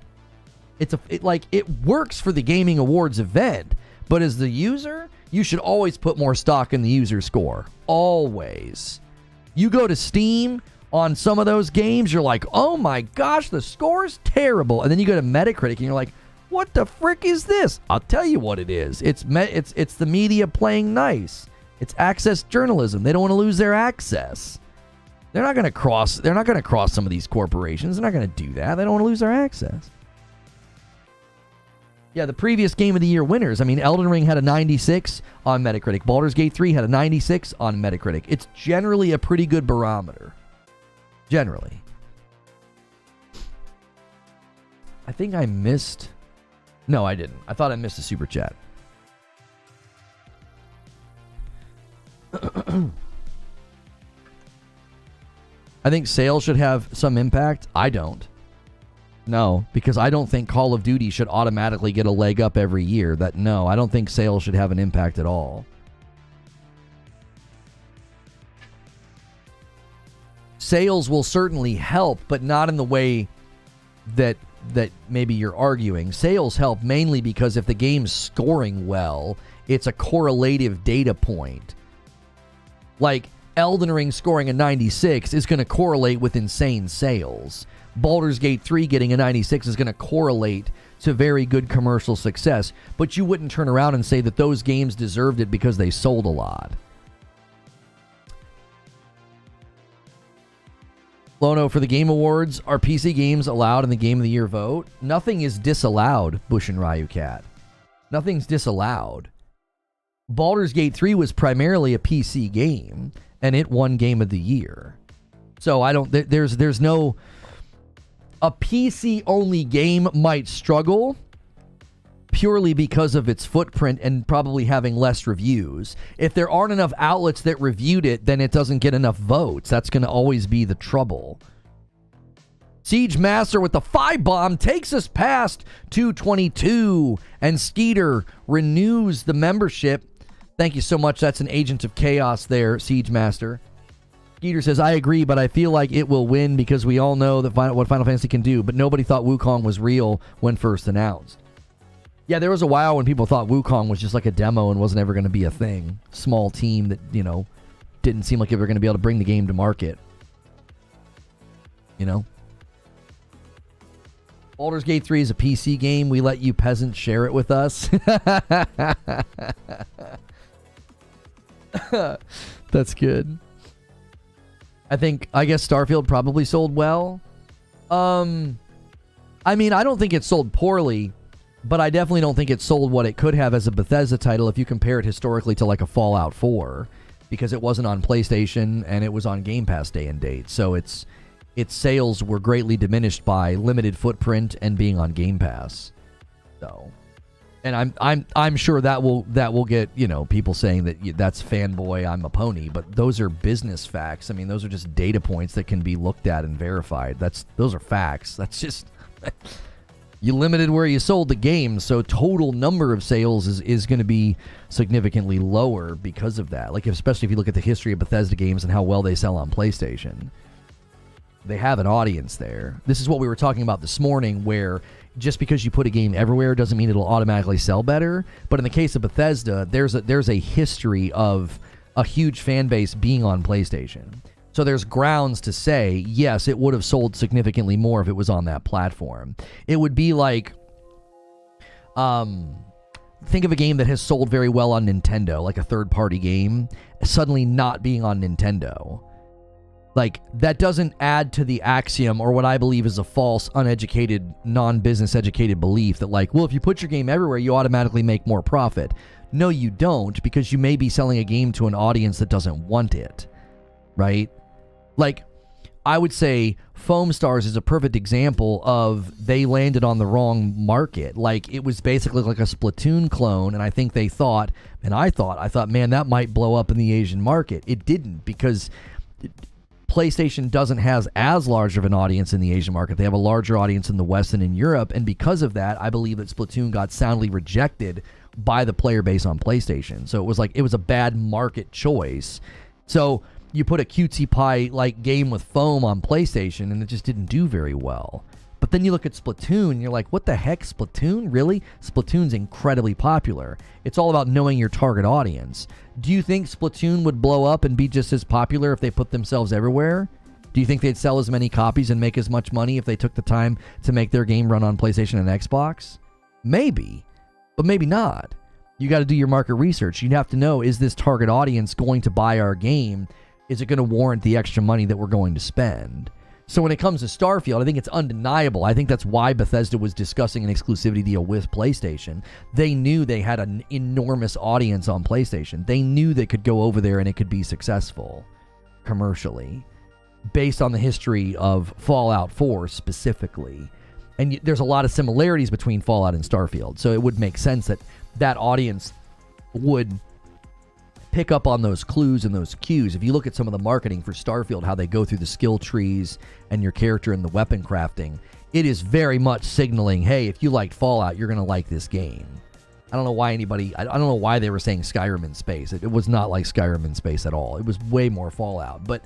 It works for the Gaming Awards event, but as the user, you should always put more stock in the user score. Always. You go to Steam on some of those games, you're like, oh my gosh, the score's terrible. And then you go to Metacritic and you're like, what the frick is this? I'll tell you what it is. It's the media playing nice. It's access journalism. They don't want to lose their access. They're not going to cross some of these corporations. They're not going to do that. They don't want to lose their access. Yeah, the previous Game of the Year winners. I mean, Elden Ring had a 96 on Metacritic. Baldur's Gate 3 had a 96 on Metacritic. It's generally a pretty good barometer. Generally. I think I missed... No, I didn't. I thought I missed a super chat. I think sales should have some impact. I don't. No, because I don't think Call of Duty should automatically get a leg up every year. No, I don't think sales should have an impact at all. Sales will certainly help, but not in the way that maybe you're arguing. Sales help mainly because if the game's scoring well, it's a correlative data point. Like Elden Ring scoring a 96 is going to correlate with insane sales. Baldur's Gate 3 getting a 96 is going to correlate to very good commercial success, but you wouldn't turn around and say that those games deserved it because they sold a lot. Lono, for the Game Awards, are PC games allowed in the Game of the Year vote? Nothing is disallowed, Bush and Ryu Cat. Nothing's disallowed. Baldur's Gate 3 was primarily a PC game, and it won Game of the Year. So I don't... There's no... A PC-only game might struggle purely because of its footprint and probably having less reviews. If there aren't enough outlets that reviewed it, then it doesn't get enough votes. That's going to always be the trouble. Siege Master with the 5-bomb takes us past 222. And Skeeter renews the membership. Thank you so much. That's an Agent of Chaos there, Siege Master. Skeeter says, I agree, but I feel like it will win because we all know that what Final Fantasy can do, but nobody thought Wukong was real when first announced. Yeah, there was a while when people thought Wukong was just like a demo and wasn't ever going to be a thing. Small team that, you know, didn't seem like they were going to be able to bring the game to market. You know? Baldur's Gate 3 is a PC game. We let you peasants share it with us. That's good. I guess Starfield probably sold well. I mean, I don't think it sold poorly, but I definitely don't think it sold what it could have as a Bethesda title if you compare it historically to like a Fallout 4, because it wasn't on PlayStation and it was on Game Pass day and date. So its sales were greatly diminished by limited footprint and being on Game Pass. So, and I'm sure that will get, you know, people saying that that's fanboy, I'm a pony, but those are business facts. I mean, those are just data points that can be looked at and verified. Those are facts. That's just you limited where you sold the game, so total number of sales is going to be significantly lower because of that. Like, especially if you look at the history of Bethesda games and how well they sell on PlayStation. They have an audience there. This is what we were talking about this morning, where just because you put a game everywhere doesn't mean it'll automatically sell better. But in the case of Bethesda, there's a history of a huge fan base being on PlayStation. So there's grounds to say, yes, it would have sold significantly more if it was on that platform. It would be like, think of a game that has sold very well on Nintendo, like a third-party game, suddenly not being on Nintendo. Like, that doesn't add to the axiom, or what I believe is a false, uneducated, non-business educated belief that, like, well, if you put your game everywhere, you automatically make more profit. No, you don't, because you may be selling a game to an audience that doesn't want it, right? Like, I would say Foam Stars is a perfect example of they landed on the wrong market. Like, it was basically like a Splatoon clone, and I think they thought, and I thought, man, that might blow up in the Asian market. It didn't, because PlayStation doesn't have as large of an audience in the Asian market. They have a larger audience in the West and in Europe, and because of that, I believe that Splatoon got soundly rejected by the player base on PlayStation. So it was a bad market choice. So you put a cutesy pie like game with Foam on PlayStation, and it just didn't do very well. But then you look at Splatoon, and you're like, what the heck, Splatoon? Really? Splatoon's incredibly popular. It's all about knowing your target audience. Do you think Splatoon would blow up and be just as popular if they put themselves everywhere? Do you think they'd sell as many copies and make as much money if they took the time to make their game run on PlayStation and Xbox? Maybe, but maybe not. You got to do your market research. You'd have to know, is this target audience going to buy our game? Is it going to warrant the extra money that we're going to spend? So when it comes to Starfield, I think it's undeniable. I think that's why Bethesda was discussing an exclusivity deal with PlayStation. They knew they had an enormous audience on PlayStation. They knew they could go over there and it could be successful commercially, based on the history of Fallout 4 specifically. And there's a lot of similarities between Fallout and Starfield. So it would make sense that that audience would pick up on those clues and those cues. If you look at some of the marketing for Starfield, how they go through the skill trees and your character and the weapon crafting, it is very much signaling, hey, if you liked Fallout, you're going to like this game. I don't know why I don't know why they were saying Skyrim in space. It was not like Skyrim in space at all. It was way more Fallout. But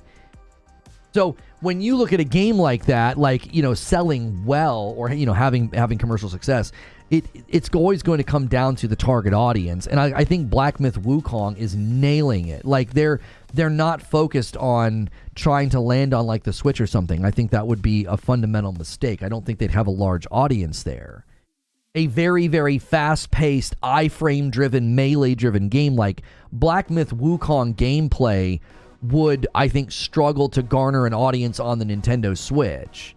so when you look at a game like that, like, you know, selling well or, you know, having commercial success, it's always going to come down to the target audience. And I think Black Myth Wukong is nailing it. Like they're not focused on trying to land on like the Switch or something. I think that would be a fundamental mistake. I don't think they'd have a large audience there. A very, very fast-paced, iframe-driven, melee-driven game like Black Myth Wukong gameplay would, I think, struggle to garner an audience on the Nintendo Switch.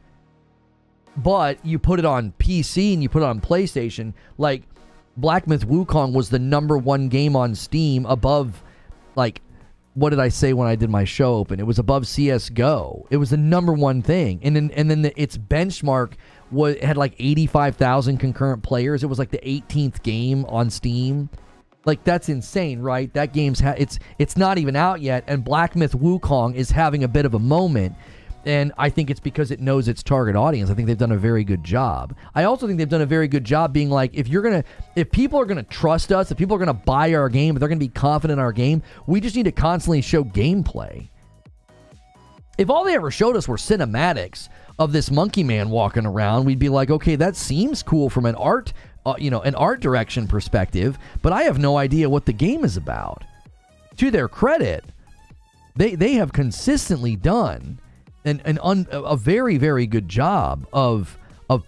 But you put it on PC and you put it on PlayStation, like Black Myth Wukong was the #1 game on Steam above, like, what did I say when I did my show open? It was above CSGO. It was the #1 thing. And then its benchmark had like 85,000 concurrent players. It was like the 18th game on Steam. Like, that's insane, right? That game's it's not even out yet, and Black Myth Wukong is having a bit of a moment. And I think it's because it knows its target audience. I think they've done a very good job. I also think they've done a very good job being like, if people are going to trust us, if people are going to buy our game, if they're going to be confident in our game, we just need to constantly show gameplay. If all they ever showed us were cinematics of this monkey man walking around, we'd be like, okay, that seems cool from an art direction perspective, but I have no idea what the game is about. To their credit, they have consistently done a very, very good job of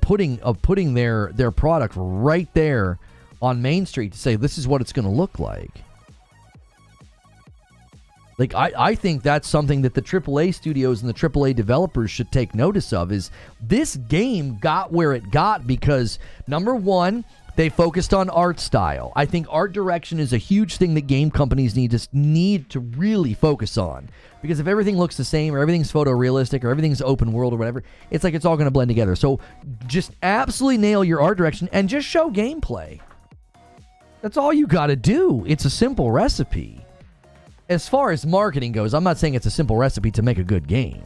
putting their product right there on Main Street to say this is what it's going to look like. Like, I think that's something that the AAA studios and the AAA developers should take notice of, is this game got where it got because, #1, they focused on art style. I think art direction is a huge thing that game companies need to really focus on. Because if everything looks the same, or everything's photorealistic, or everything's open world, or whatever, it's like it's all going to blend together. So just absolutely nail your art direction and just show gameplay. That's all you got to do. It's a simple recipe. As far as marketing goes, I'm not saying it's a simple recipe to make a good game.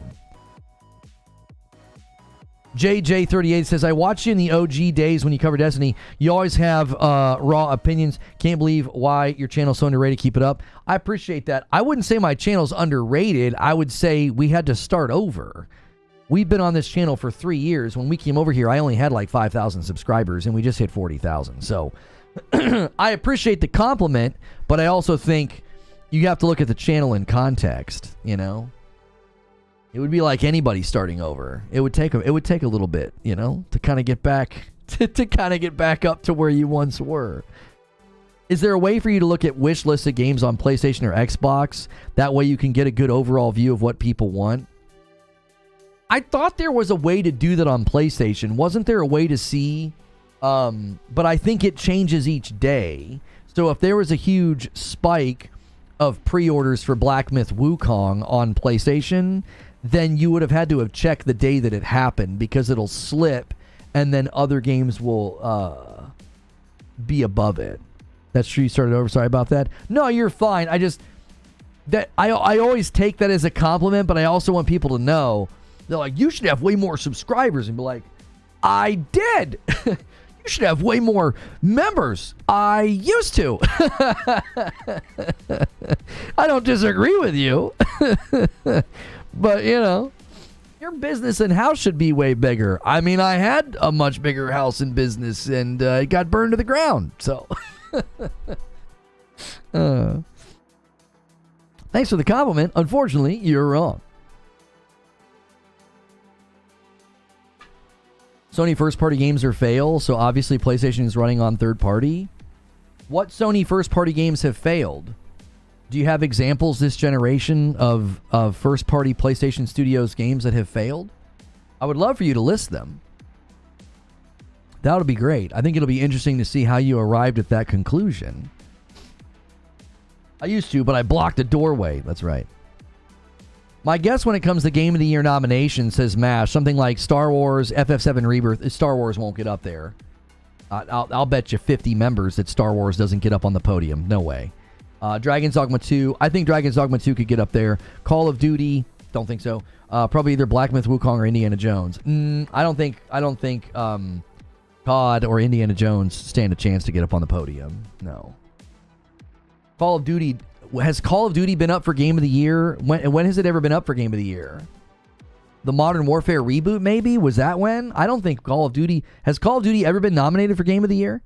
JJ38 says, I watched you in the OG days when you covered Destiny. You always have raw opinions. Can't believe why your channel's so underrated. Keep it up. I appreciate that. I wouldn't say my channel's underrated. I would say we had to start over. We've been on this channel for 3 years. When we came over here, I only had like 5,000 subscribers, and we just hit 40,000. So I appreciate the compliment, but I also think you have to look at the channel in context, you know? It would be like anybody starting over. It would take a little bit, you know, to kind of get back to kind of get back up to where you once were. Is there a way for you to look at wish lists of games on PlayStation or Xbox? That way you can get a good overall view of what people want. I thought there was a way to do that on PlayStation. Wasn't there a way to see? But I think it changes each day. So if there was a huge spike of pre-orders for Black Myth Wukong on PlayStation, then you would have had to have checked the day that it happened, because it'll slip and then other games will be above it. That's true. You started over. Sorry about that. No, you're fine. I always take that as a compliment, but I also want people to know, they're like, you should have way more subscribers, and be like, I did. You should have way more members. I used to. I don't disagree with you. But, you know, your business and house should be way bigger. I mean, I had a much bigger house and business, and it got burned to the ground. So, thanks for the compliment. Unfortunately, you're wrong. Sony first-party games are fail, so obviously PlayStation is running on third-party. What Sony first-party games have failed? Do you have examples this generation of first-party PlayStation Studios games that have failed? I would love for you to list them. That would be great. I think it'll be interesting to see how you arrived at that conclusion. I used to, but I blocked the doorway. That's right. My guess when it comes to Game of the Year nominations, says MASH, something like Star Wars, FF7 Rebirth. Star Wars won't get up there. I'll bet you 50 members that Star Wars doesn't get up on the podium. No way. Dragon's Dogma 2. I think Dragon's Dogma 2 could get up there. Call of Duty, Don't think so. Probably either Black Myth Wukong or Indiana Jones. I don't think COD or Indiana Jones stand a chance to get up on the podium. No. Call of Duty. Has Call of Duty been up for Game of the Year? When has it ever been up for Game of the Year? The Modern Warfare reboot, maybe? Was that when? I don't think Call of Duty... Has Call of Duty ever been nominated for Game of the Year?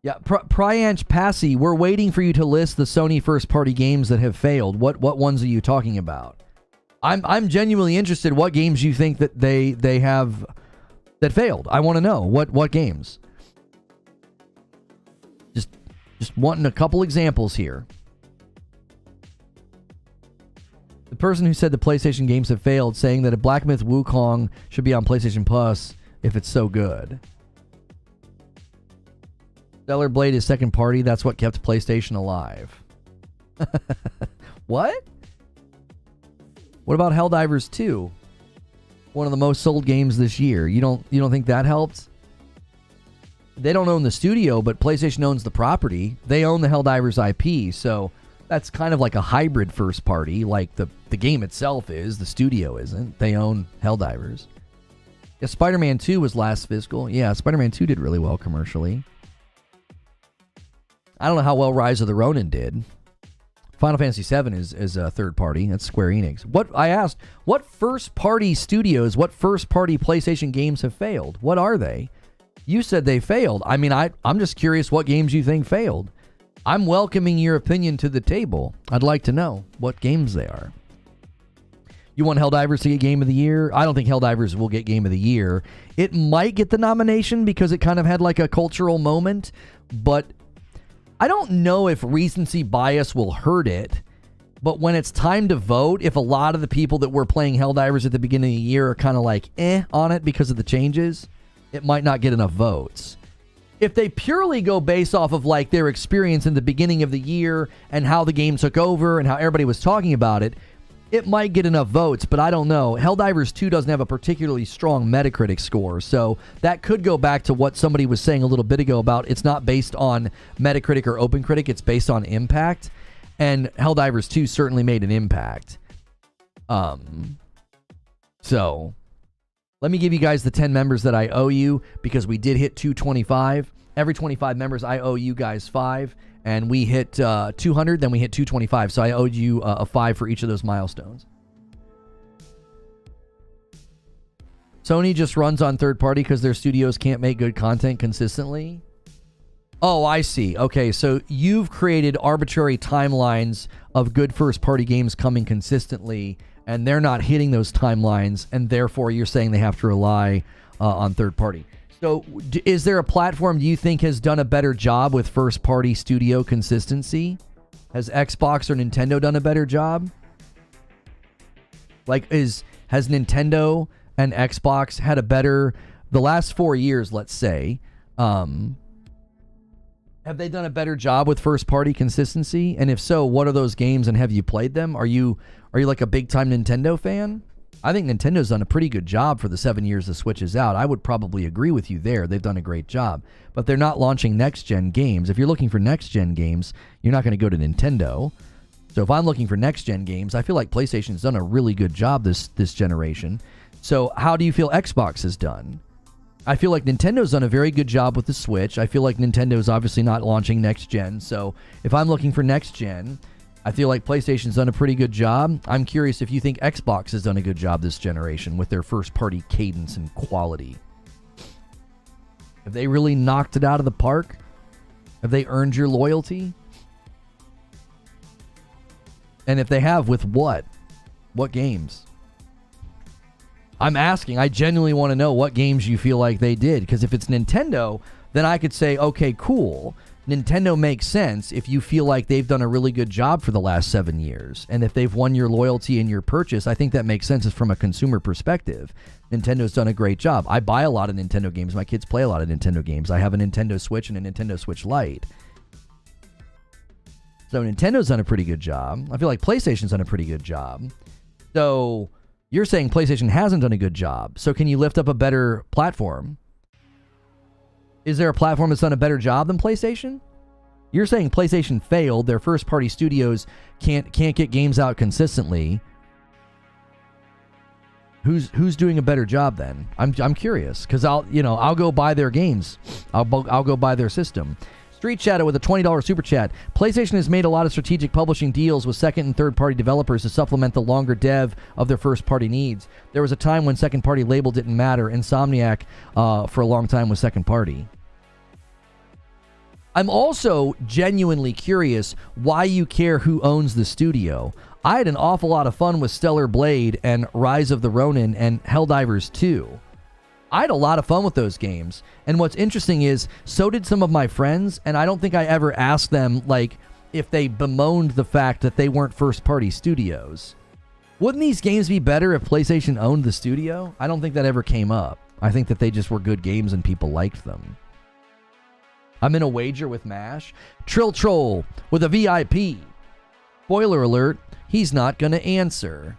Yeah, Pryanch Passy, we're waiting for you to list the Sony first-party games that have failed. What ones are you talking about? I'm genuinely interested what games you think that they have that failed. I want to know what games. Just wanting a couple examples here. The person who said the PlayStation games have failed, saying that a Black Myth Wukong should be on PlayStation Plus if it's so good. Stellar Blade is second party. That's what kept PlayStation alive. What? What about Helldivers 2? One of the most sold games this year. You don't think that helped? They don't own the studio, but PlayStation owns the property. They own the Helldivers IP, so that's kind of like a hybrid first party. Like the game itself is, the studio isn't. They own Helldivers. Yeah, Spider-Man 2 was last fiscal. Yeah, Spider-Man 2 did really well commercially. I don't know how well Rise of the Ronin did. Final Fantasy VII is a third party. That's Square Enix. I asked, what first party studios, what first party PlayStation games have failed? What are they? You said they failed. I mean, I'm just curious what games you think failed. I'm welcoming your opinion to the table. I'd like to know what games they are. You want Helldivers to get Game of the Year? I don't think Helldivers will get Game of the Year. It might get the nomination because it kind of had like a cultural moment, but I don't know if recency bias will hurt it. But when it's time to vote, if a lot of the people that were playing Helldivers at the beginning of the year are kind of like on it because of the changes, it might not get enough votes. If they purely go based off of like their experience in the beginning of the year and how the game took over and how everybody was talking about it, it might get enough votes, but I don't know. Helldivers 2 doesn't have a particularly strong Metacritic score, so that could go back to what somebody was saying a little bit ago about it's not based on Metacritic or OpenCritic, it's based on impact, and Helldivers 2 certainly made an impact. So let me give you guys the 10 members that I owe you because we did hit 225. Every 25 members, I owe you guys 5. And we hit 200, then we hit 225. So I owed you a 5 for each of those milestones. Sony just runs on third party because their studios can't make good content consistently. Oh, I see. Okay, so you've created arbitrary timelines of good first party games coming consistently, and they're not hitting those timelines, and therefore you're saying they have to rely on third party. So is there a platform do you think has done a better job with first-party studio consistency? Has Xbox or Nintendo done a better job? Like, has Nintendo and Xbox had a better... The last 4 years, let's say, have they done a better job with first-party consistency? And if so, what are those games and have you played them? Are you like a big-time Nintendo fan? I think Nintendo's done a pretty good job for the 7 years the Switch is out. I would probably agree with you there. They've done a great job. But they're not launching next-gen games. If you're looking for next-gen games, you're not going to go to Nintendo. So if I'm looking for next-gen games, I feel like PlayStation's done a really good job this generation. So how do you feel Xbox has done? I feel like Nintendo's done a very good job with the Switch. I feel like Nintendo's obviously not launching next-gen. So if I'm looking for next-gen... I feel like PlayStation's done a pretty good job. I'm curious if you think Xbox has done a good job this generation with their first-party cadence and quality. Have they really knocked it out of the park? Have they earned your loyalty? And if they have, with what? What games? I'm asking. I genuinely want to know what games you feel like they did. Because if it's Nintendo, then I could say, okay, cool. Nintendo makes sense if you feel like they've done a really good job for the last 7 years. And if they've won your loyalty and your purchase, I think that makes sense from a consumer perspective. Nintendo's done a great job. I buy a lot of Nintendo games. My kids play a lot of Nintendo games. I have a Nintendo Switch and a Nintendo Switch Lite. So Nintendo's done a pretty good job. I feel like PlayStation's done a pretty good job. So you're saying PlayStation hasn't done a good job. So can you lift up a better platform? Is there a platform that's done a better job than PlayStation? You're saying PlayStation failed. Their first-party studios can't get games out consistently. Who's doing a better job then? I'm curious, because I'll go buy their games. I'll go buy their system. Street Shadow with a $20 super chat. PlayStation has made a lot of strategic publishing deals with second and third-party developers to supplement the longer dev of their first-party needs. There was a time when second-party label didn't matter. Insomniac for a long time was second-party. I'm also genuinely curious why you care who owns the studio. I had an awful lot of fun with Stellar Blade and Rise of the Ronin and Helldivers 2. I had a lot of fun with those games. And what's interesting is, so did some of my friends, and I don't think I ever asked them, like, if they bemoaned the fact that they weren't first-party studios. Wouldn't these games be better if PlayStation owned the studio? I don't think that ever came up. I think that they just were good games and people liked them. I'm in a wager with MASH. Trill Troll with a VIP. Spoiler alert, he's not going to answer.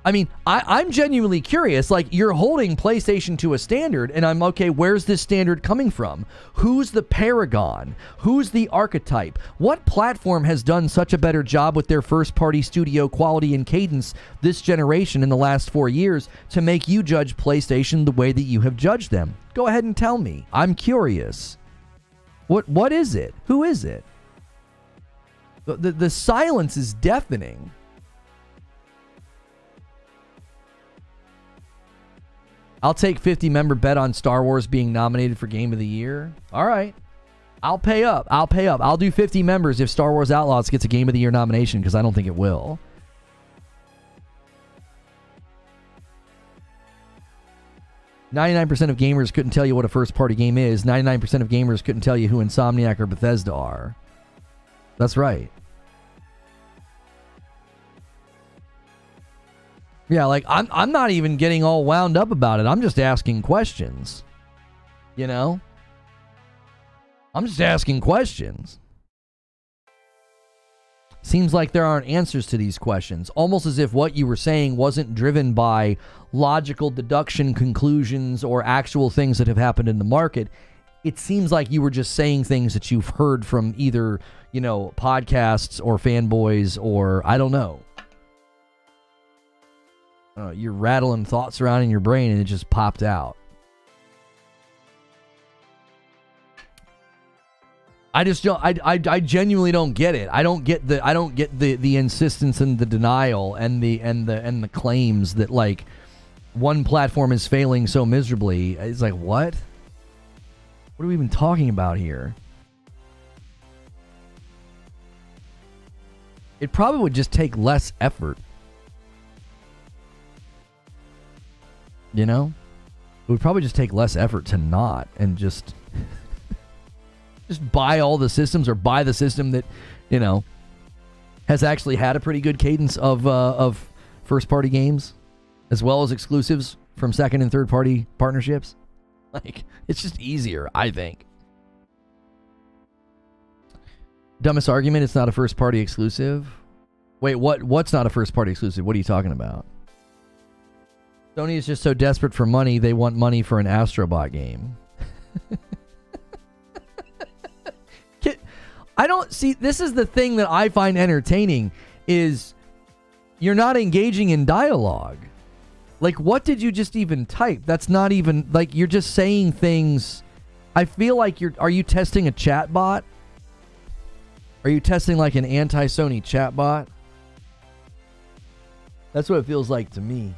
I mean, I'm genuinely curious. Like, you're holding PlayStation to a standard, and I'm okay, where's this standard coming from? Who's the paragon? Who's the archetype? What platform has done such a better job with their first-party studio quality and cadence this generation in the last 4 years to make you judge PlayStation the way that you have judged them? Go ahead and tell me. I'm curious. What is it? Who is it? The silence is deafening. I'll take 50-member bet on Star Wars being nominated for Game of the Year. All right. I'll pay up. I'll do 50 members if Star Wars Outlaws gets a Game of the Year nomination, because I don't think it will. "99% of gamers couldn't tell you what a first-party game is. 99% of gamers couldn't tell you who Insomniac or Bethesda are." That's right. Yeah, like, I'm not even getting all wound up about it. I'm just asking questions. You know? I'm just asking questions. Seems like there aren't answers to these questions. Almost as if what you were saying wasn't driven by logical deduction, conclusions, or actual things that have happened in the market. It seems like you were just saying things that you've heard from either, podcasts or fanboys or I don't know. You're rattling thoughts around in your brain and it just popped out. I just don't. I genuinely don't get it. I don't get the insistence and the denial and the claims that, like, one platform is failing so miserably. It's like, what? What are we even talking about here? It probably would just take less effort. You know? It would probably just take less effort to not and just buy all the systems, or buy the system that, has actually had a pretty good cadence of first-party games, as well as exclusives from second and third-party partnerships. Like, it's just easier, I think. Dumbest argument, it's not a first-party exclusive. Wait, what's not a first-party exclusive? What are you talking about? Sony is just so desperate for money, they want money for an Astrobot game. I don't see, this is the thing that I find entertaining, is you're not engaging in dialogue. Like, what did you just even type? That's not even, like, you're just saying things. I feel like are you testing a chat bot? Are you testing like an anti-Sony chat bot? That's what it feels like to me.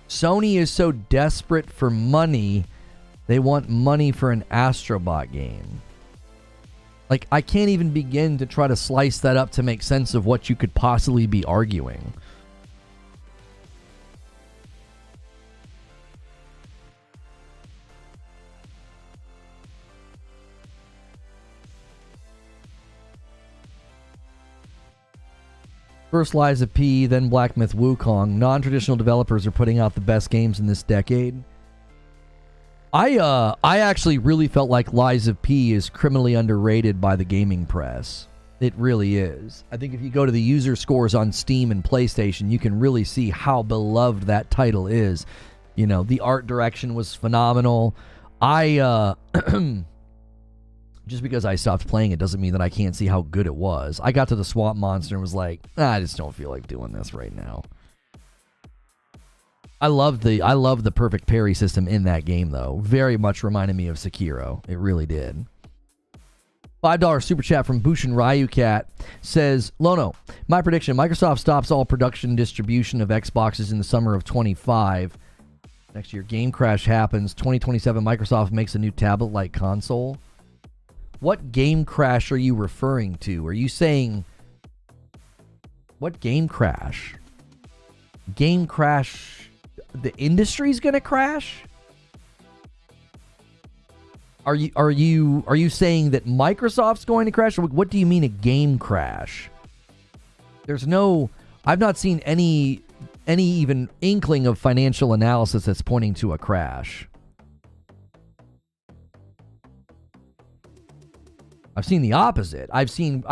Sony is so desperate for money, they want money for an Astrobot game. Like, I can't even begin to try to slice that up to make sense of what you could possibly be arguing. First Lies of P, then Black Myth Wukong. Non-traditional developers are putting out the best games in this decade. I actually really felt like Lies of P is criminally underrated by the gaming press. It really is. I think if you go to the user scores on Steam and PlayStation, you can really see how beloved that title is. The art direction was phenomenal. Just because I stopped playing it doesn't mean that I can't see how good it was. I got to the swamp monster and was like, I just don't feel like doing this right now. I love the perfect parry system in that game, though. Very much reminded me of Sekiro. It really did. $5 super chat from Bushin Ryucat says, Lono, my prediction, Microsoft stops all production distribution of Xboxes in the summer of 25. Next year, game crash happens. 2027, Microsoft makes a new tablet-like console. What game crash are you referring to? Are you saying... What game crash? Game crash... The industry's gonna crash? Are you saying that Microsoft's going to crash? Or what do you mean a game crash? There's no... I've not seen any even inkling of financial analysis that's pointing to a crash. I've seen the opposite. I've seen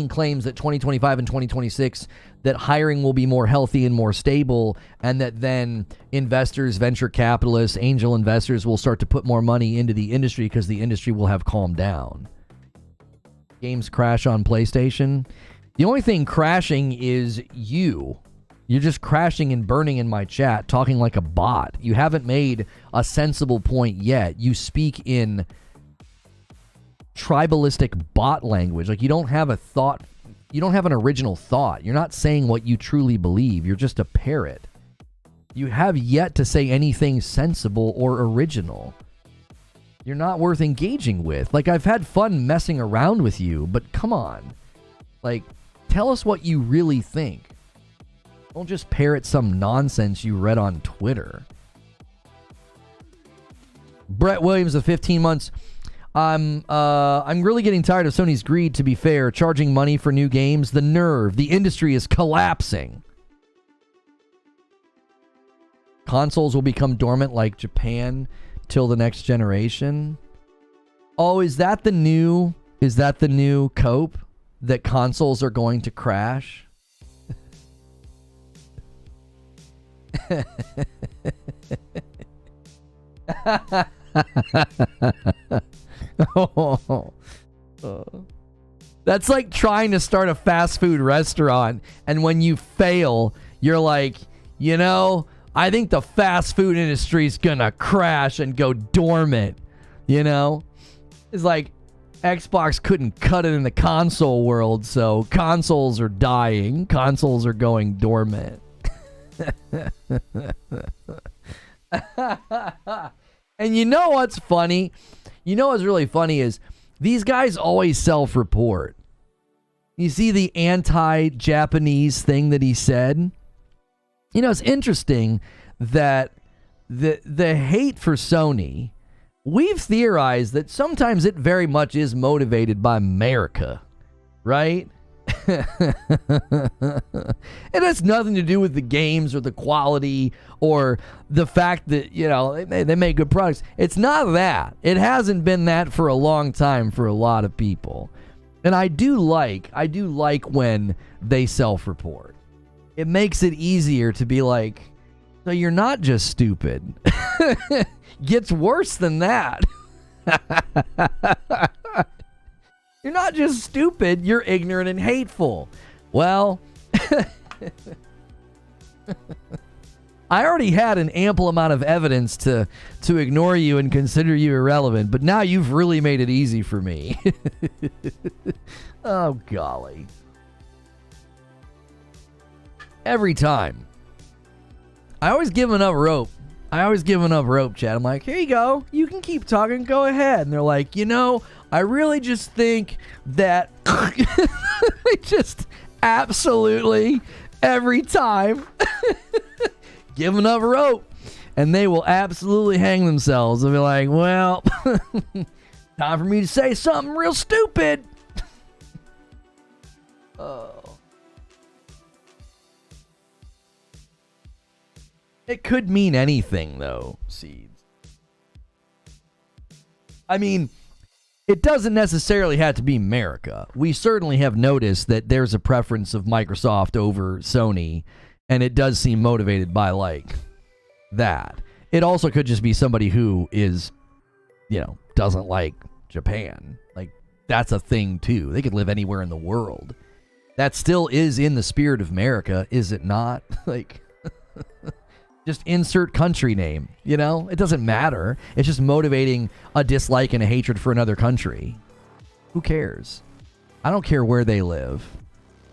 claims that 2025 and 2026 that hiring will be more healthy and more stable, and that then investors, venture capitalists, angel investors will start to put more money into the industry because the industry will have calmed down. Games crash on PlayStation. The only thing crashing is you. You're just crashing and burning in my chat, talking like a bot. You haven't made a sensible point yet. You speak in tribalistic bot language. Like, you don't have a thought. You don't have an original thought. You're not saying what you truly believe. You're just a parrot. You have yet to say anything sensible or original. You're not worth engaging with. Like, I've had fun messing around with you, but come on. Like, tell us what you really think. Don't just parrot some nonsense you read on Twitter. Brett Williams of 15 months. I'm really getting tired of Sony's greed, to be fair. Charging money for new games. The nerve. The industry is collapsing. Consoles will become dormant like Japan till the next generation. Oh, is that the new cope? That consoles are going to crash? That's like trying to start a fast food restaurant, and when you fail, you're like, you know, I think the fast food industry is gonna crash and go dormant. You know, it's like Xbox couldn't cut it in the console world, so consoles are dying. Consoles are going dormant. And you know what's funny? You know what's really funny is these guys always self-report. You see the anti-Japanese thing that he said? You know, it's interesting that the hate for Sony, we've theorized that sometimes it very much is motivated by America, right? It has nothing to do with the games or the quality or the fact that, you know, they make good products. It's not that. It hasn't been that for a long time for a lot of people. And I do like when they self-report. It makes it easier to be like, so you're not just stupid. Gets worse than that. You're not just stupid, you're ignorant and hateful. Well, I already had an ample amount of evidence to ignore you and consider you irrelevant, but now you've really made it easy for me. Oh, golly. Every time. I always give enough rope. Chad. I'm like, here you go. You can keep talking. Go ahead. And they're like, you know, I really just think that just absolutely every time give enough rope and they will absolutely hang themselves. They'll be like, well, time for me to say something real stupid. Oh. It could mean anything, though, Seeds. I mean, it doesn't necessarily have to be America. We certainly have noticed that there's a preference of Microsoft over Sony, and it does seem motivated by, like, that. It also could just be somebody who is, doesn't like Japan. Like, that's a thing too. They could live anywhere in the world. That still is in the spirit of America, is it not? Like, just insert country name, It doesn't matter. It's just motivating a dislike and a hatred for another country. Who cares? I don't care where they live.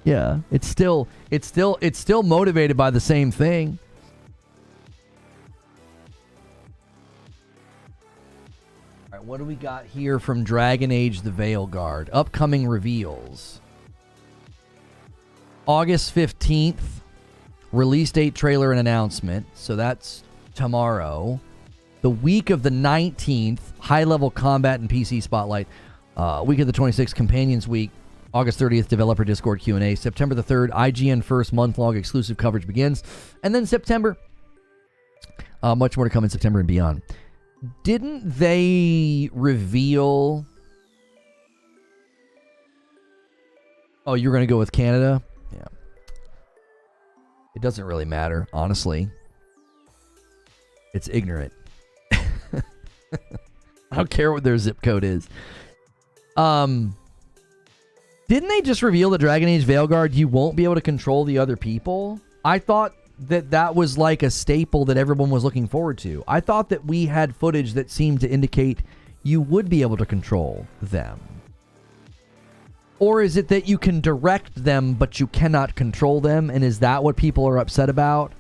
Yeah, it's still motivated by the same thing. All right, what do we got here from Dragon Age the Veilguard? Upcoming reveals. August 15th, release date, trailer, and announcement. So that's tomorrow. The week of the 19th, high-level combat and PC spotlight. Week of the 26th, Companions Week. August 30th, Developer Discord Q&A. September the 3rd, IGN first month-long exclusive coverage begins. And then September, much more to come in September and beyond. Didn't they reveal... Oh, you're going to go with Canada? Yeah. It doesn't really matter, honestly. It's ignorant. I don't care what their zip code is. Didn't they just reveal that Dragon Age Veilguard, you won't be able to control the other people? I thought that was like a staple that everyone was looking forward to. I thought that we had footage that seemed to indicate you would be able to control them. Or is it that you can direct them, but you cannot control them? And is that what people are upset about?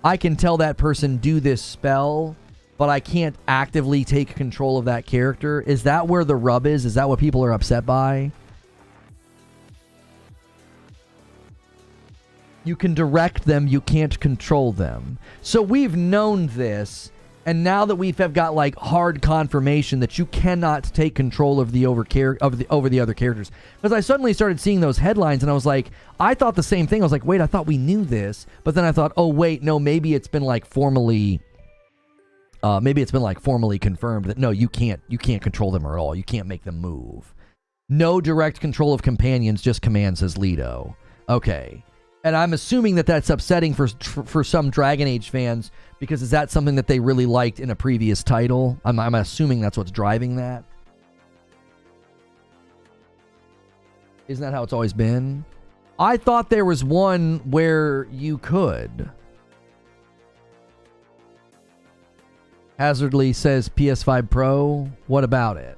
I can tell that person do this spell, but I can't actively take control of that character. Is that where the rub is? Is that what people are upset by? You can direct them, you can't control them. So we've known this, and now that we've got like hard confirmation that you cannot take control of the over the other characters. Because I suddenly started seeing those headlines, and I was like, I thought the same thing. I was like, wait, I thought we knew this, but then I thought, oh wait, no, maybe it's been like formally confirmed that no, you can't control them at all. You can't make them move. No direct control of companions, just command, says Lido. Okay. And I'm assuming that that's upsetting for some Dragon Age fans, because is that something that they really liked in a previous title? I'm assuming that's what's driving that. Isn't that how it's always been? I thought there was one where you could. Hazardly says PS5 Pro. What about it?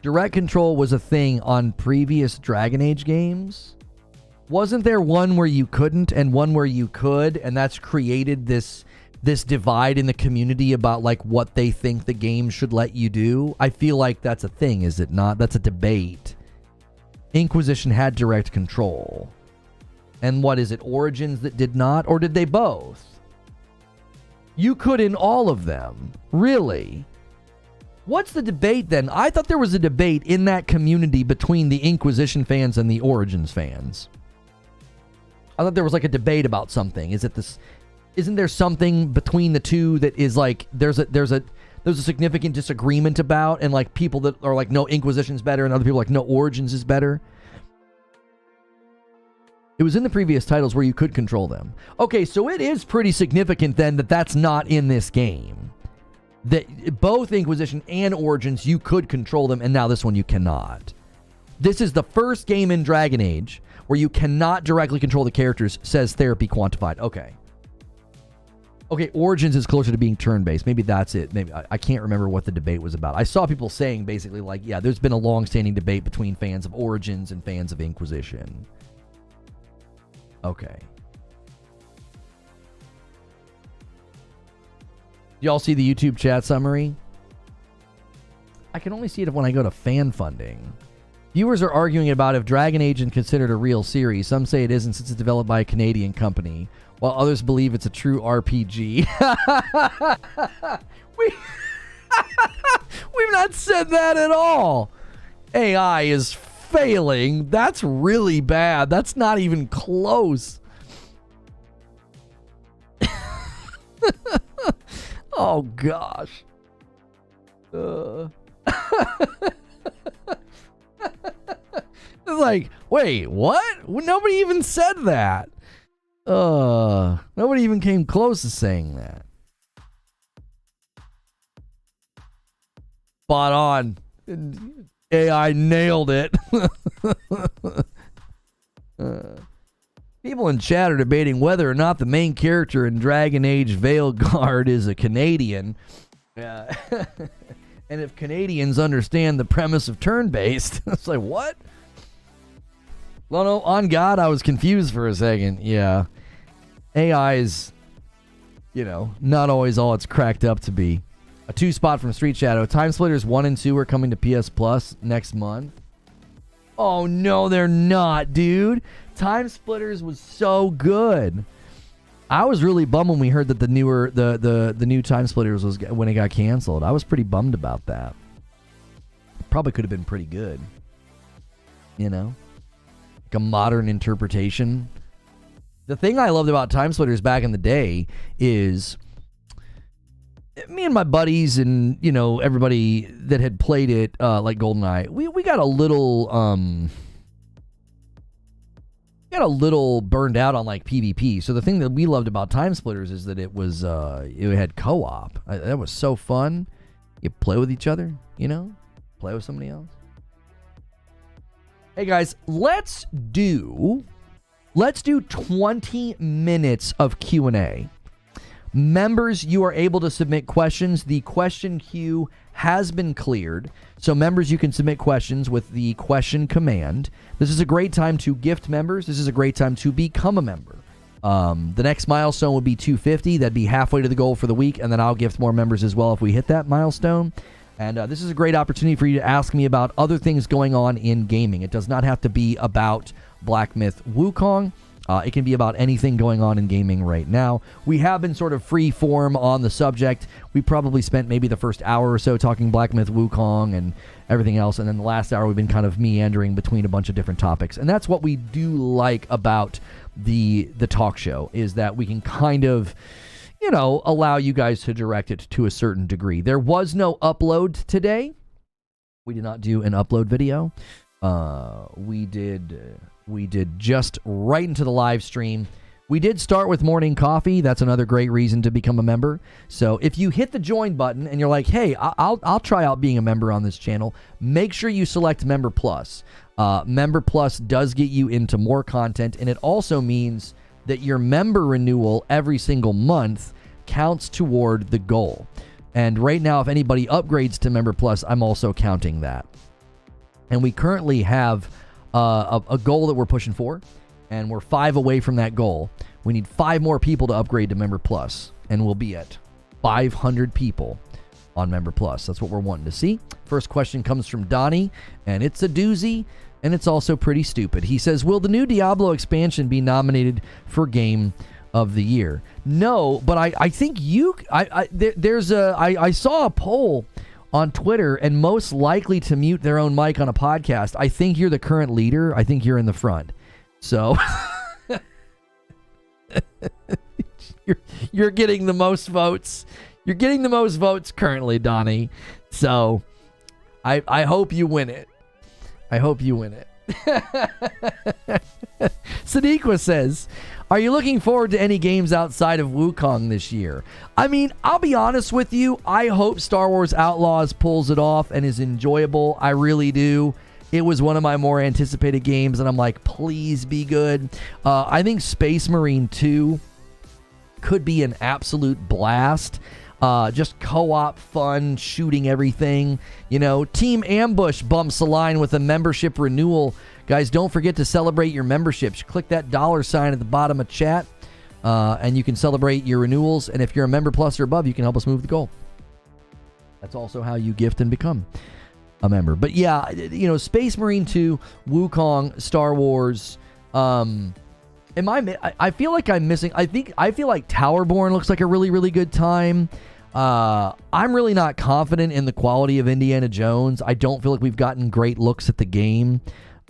Direct control was a thing on previous Dragon Age games. Wasn't there one where you couldn't and one where you could, and that's created this divide in the community about like what they think the game should let you do? I feel like that's a thing, is it not? That's a debate. Inquisition had direct control. And what is it, Origins that did not? Or did they both? You could in all of them. Really? What's the debate then? I thought there was a debate in that community between the Inquisition fans and the Origins fans. I thought there was like a debate about something. Isn't there something between the two that is like there's a significant disagreement about, and like people that are like no, Inquisition's better, and other people are like no, Origins is better? It was in the previous titles where you could control them. Okay, so it is pretty significant then that that's not in this game. That both Inquisition and Origins, you could control them, and now this one you cannot. This is the first game in Dragon Age where you cannot directly control the characters, says Therapy Quantified. Okay, Origins is closer to being turn-based. Maybe that's it. Maybe I can't remember what the debate was about. I saw people saying basically like, yeah, there's been a long-standing debate between fans of Origins and fans of Inquisition. Okay. Y'all see the YouTube chat summary? I can only see it when I go to fan funding. Viewers are arguing about if Dragon Age is considered a real series. Some say it isn't since it's developed by a Canadian company, while others believe it's a true RPG. We've not said that at all. AI is failing. That's really bad. That's not even close. Oh, gosh. It's like, wait, what? Nobody even said that. Nobody even came close to saying that. Spot on. AI nailed it. People in chat are debating whether or not the main character in Dragon Age Veilguard is a Canadian. Yeah. And if Canadians understand the premise of turn-based, it's like, what? Well, no, on God, I was confused for a second. Yeah. AI is, not always all it's cracked up to be. A 2-spot from Street Shadow. Time Splitters 1 and 2 are coming to PS Plus next month. Oh, no, they're not, dude. Time Splitters was so good. I was really bummed when we heard that the new Time Splitters was when it got canceled. I was pretty bummed about that. Probably could have been pretty good. Like a modern interpretation. The thing I loved about Time Splitters back in the day is me and my buddies and, everybody that had played it, like GoldenEye, we got a little burned out on like PvP. So the thing that we loved about Time Splitters is that it was it had co-op. That was so fun. You play with each other, play with somebody else. Hey guys, let's do 20 minutes of Q&A. Members, you are able to submit questions. The question queue has been cleared. So members, you can submit questions with the question command. This is a great time to gift members. This is a great time to become a member. The next milestone would be 250. That'd be halfway to the goal for the week. And then I'll gift more members as well if we hit that milestone. And this is a great opportunity for you to ask me about other things going on in gaming. It does not have to be about Black Myth Wukong. It can be about anything going on in gaming right now. We have been sort of free form on the subject. We probably spent maybe the first hour or so talking Black Myth Wukong and everything else. And then the last hour we've been kind of meandering between a bunch of different topics. And that's what we do like about the talk show, is that we can kind of, allow you guys to direct it to a certain degree. There was no upload today. We did not do an upload video. We did just right into the live stream. We did start with morning coffee. That's another great reason to become a member. So if you hit the join button and you're like, hey, I'll try out being a member on this channel, make sure you select Member Plus. Member Plus does get you into more content, and it also means that your member renewal every single month counts toward the goal. And right now, if anybody upgrades to Member Plus, I'm also counting that. And we currently have a goal that we're pushing for, and we're 5 away from that goal. We need 5 more people to upgrade to Member Plus, and we'll be at 500 people on Member Plus. That's what we're wanting to see. First question comes from Donnie, and it's a doozy, and it's also pretty stupid. He says, will the new Diablo expansion be nominated for Game of the Year? No, but I think I saw a poll on Twitter, and most likely to mute their own mic on a podcast. I think you're the current leader. I think you're in the front. So you're getting the most votes. You're getting the most votes currently, Donnie. So I hope you win it. I hope you win it. Sadiqa says, are you looking forward to any games outside of Wukong this year? I mean, I'll be honest with you. I hope Star Wars Outlaws pulls it off and is enjoyable. I really do. It was one of my more anticipated games, and I'm like, please be good. I think Space Marine 2 could be an absolute blast. Just co-op fun, shooting everything. Team Ambush bumps the line with a membership renewal. Guys, don't forget to celebrate your memberships. Click that $sign at the bottom of chat, and you can celebrate your renewals. And if you're a Member Plus or above, you can help us move the goal. That's also how you gift and become a member. But yeah, Space Marine 2, Wukong, Star Wars. I feel like I'm missing. I feel like Towerborn looks like a really, really good time. I'm really not confident in the quality of Indiana Jones. I don't feel like we've gotten great looks at the game.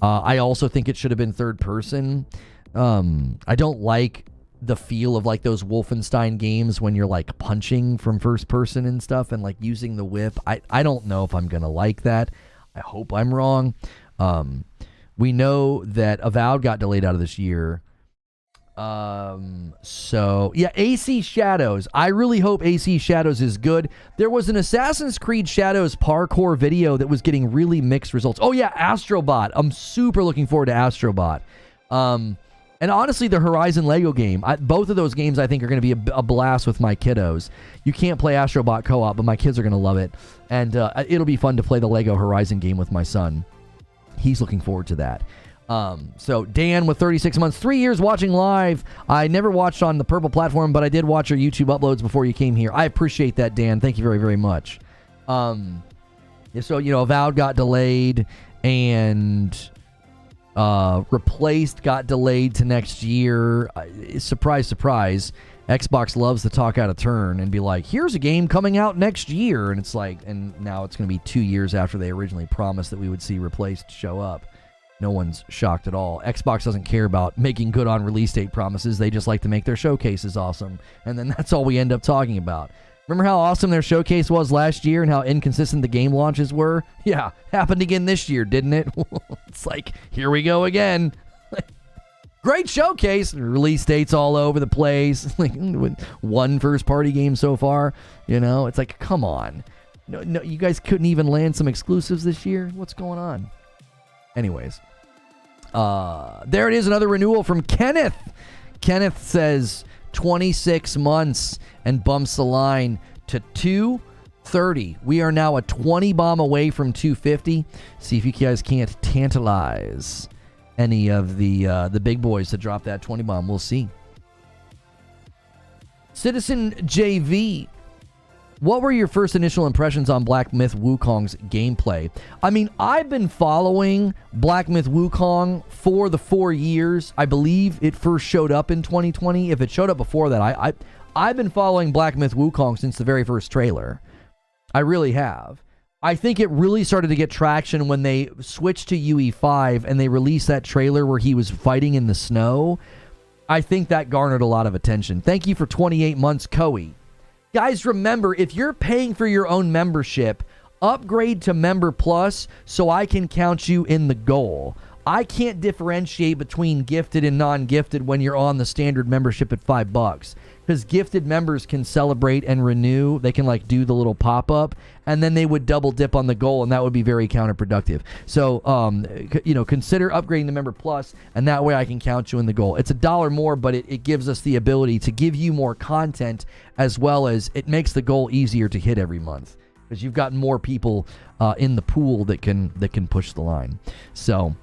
I also think it should have been third person. I don't like the feel of like those Wolfenstein games when you're like punching from first person and stuff and like using the whip. I don't know if I'm going to like that. I hope I'm wrong. We know that Avowed got delayed out of this year. So yeah, AC Shadows. I really hope AC Shadows is good. There was an Assassin's Creed Shadows parkour video that was getting really mixed results. Oh yeah, Astrobot. I'm super looking forward to Astrobot. And honestly, the Horizon Lego game, both of those games I think are going to be a blast with my kiddos. You can't play Astrobot co-op, but my kids are going to love it. And it'll be fun to play the Lego Horizon game with my son. He's looking forward to that. So Dan with 36 months, 3 years watching live. I never watched on the Purple platform, but I did watch your YouTube uploads before you came here. I appreciate that, Dan. Thank you very, very much. So, Avowed got delayed, and Replaced got delayed to next year. Surprise, surprise. Xbox loves to talk out of turn and be like, here's a game coming out next year. And it's like, and now it's going to be 2 years after they originally promised that we would see Replaced show up. No one's shocked at all. Xbox doesn't care about making good on release date promises. They just like to make their showcases awesome. And then that's all we end up talking about. Remember how awesome their showcase was last year and how inconsistent the game launches were? Yeah, happened again this year, didn't it? It's like, here we go again. Great showcase. Release dates all over the place. Like one first-party game so far. It's like, come on. No, you guys couldn't even land some exclusives this year? What's going on? Anyways. There it is, another renewal from Kenneth. Kenneth says 26 months and bumps the line to 230. We are now a 20 bomb away from 250. See if you guys can't tantalize any of the big boys to drop that 20 bomb. We'll see. Citizen JV. What were your first initial impressions on Black Myth Wukong's gameplay? I mean, I've been following Black Myth Wukong for the 4 years. I believe it first showed up in 2020. If it showed up before that, I've been following Black Myth Wukong since the very first trailer. I really have. I think it really started to get traction when they switched to UE5 and they released that trailer where he was fighting in the snow. I think that garnered a lot of attention. Thank you for 28 months, Koei. Guys, remember, if you're paying for your own membership, upgrade to Member Plus so I can count you in the goal. I can't differentiate between gifted and non-gifted when you're on the standard membership at $5. Because gifted members can celebrate and renew. They can do the little pop-up, and then they would double dip on the goal, and that would be very counterproductive. So, consider upgrading the Member Plus, and that way I can count you in the goal. It's $1 more, but it gives us the ability to give you more content, as well as it makes the goal easier to hit every month. Because you've got more people in the pool that can push the line. So,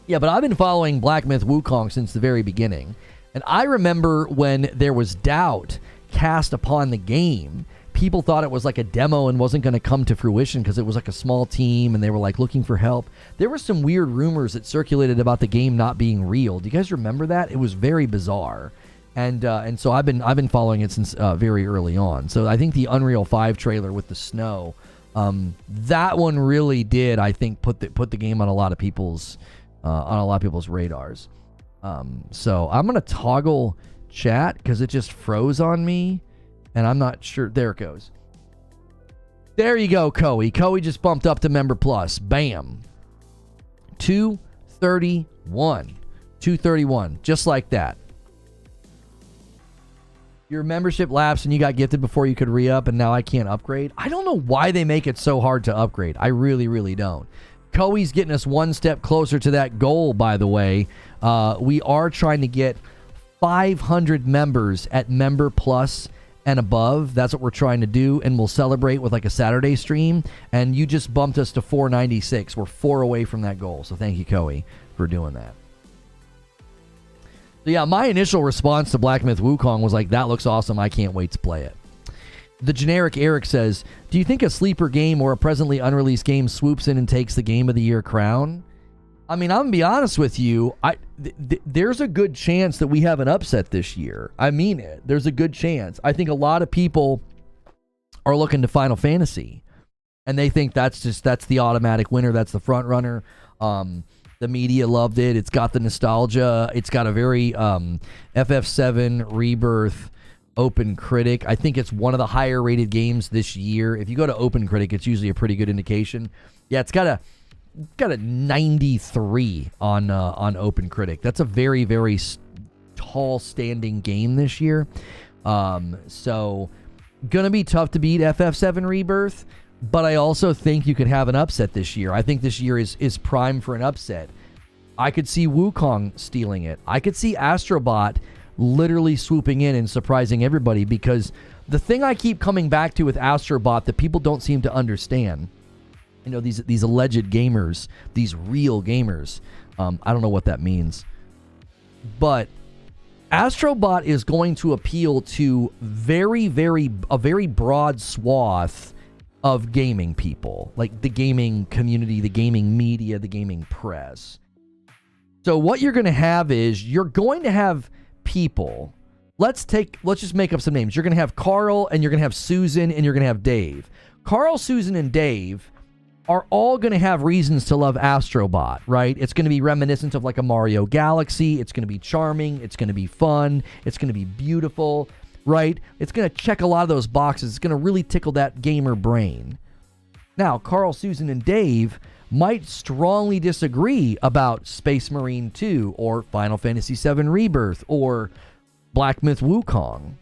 yeah, but I've been following Black Myth Wukong since the very beginning. And I remember when there was doubt cast upon the game, people thought it was like a demo and wasn't going to come to fruition because it was like a small team and they were looking for help. There were some weird rumors that circulated about the game not being real. Do you guys remember that? It was very bizarre. And so I've been following it since very early on. So I think the Unreal 5 trailer with the snow, that one really did, I think, put the game on a lot of people's radars. So I'm going to toggle chat because it just froze on me and I'm not sure. There it goes. There you go, Koei. Koei just bumped up to Member Plus. Bam. 231. 231. Just like that. Your membership lapsed and you got gifted before you could re-up and now I can't upgrade. I don't know why they make it so hard to upgrade. I really, really don't. Koei's getting us one step closer to that goal, by the way. We are trying to get 500 members at Member Plus and above. That's what we're trying to do, and we'll celebrate with a Saturday stream. And you just bumped us to 496. We're 4 away from that goal, so thank you, Koei, for doing that. So yeah, my initial response to Black Myth Wukong was that looks awesome. I can't wait to play it. The generic Eric says, do you think a sleeper game or a presently unreleased game swoops in and takes the Game of the Year crown? I mean, I'm going to be honest with you. There's a good chance that we have an upset this year. I mean it. There's a good chance. I think a lot of people are looking to Final Fantasy, and they think that's the automatic winner. That's the front runner. The media loved it. It's got the nostalgia. It's got a very FF7 Rebirth Open Critic. I think it's one of the higher rated games this year. If you go to Open Critic, it's usually a pretty good indication. Yeah, it's got a got a 93 on OpenCritic. That's a very, very tall standing game this year. So gonna be tough to beat FF7 Rebirth, but I also think you could have an upset this year. I think this year is prime for an upset. I could see Wukong stealing it. I could see Astrobot literally swooping in and surprising everybody, because the thing I keep coming back to with Astrobot that people don't seem to understand, you know, these alleged gamers, these real gamers, I don't know what that means, but Astrobot is going to appeal to a very broad swath of gaming people, like the gaming community, the gaming media, the gaming press. So what you're going to have is you're going to have people. Let's just make up some names. You're going to have Carl, and you're going to have Susan, and you're going to have Dave. Carl, Susan, and Dave are all going to have reasons to love Astrobot, right? It's going to be reminiscent of like a Mario Galaxy. It's going to be charming. It's going to be fun. It's going to be beautiful, right? It's going to check a lot of those boxes. It's going to really tickle that gamer brain. Now, Carl, Susan, and Dave might strongly disagree about Space Marine 2 or Final Fantasy VII Rebirth or Black Myth Wukong.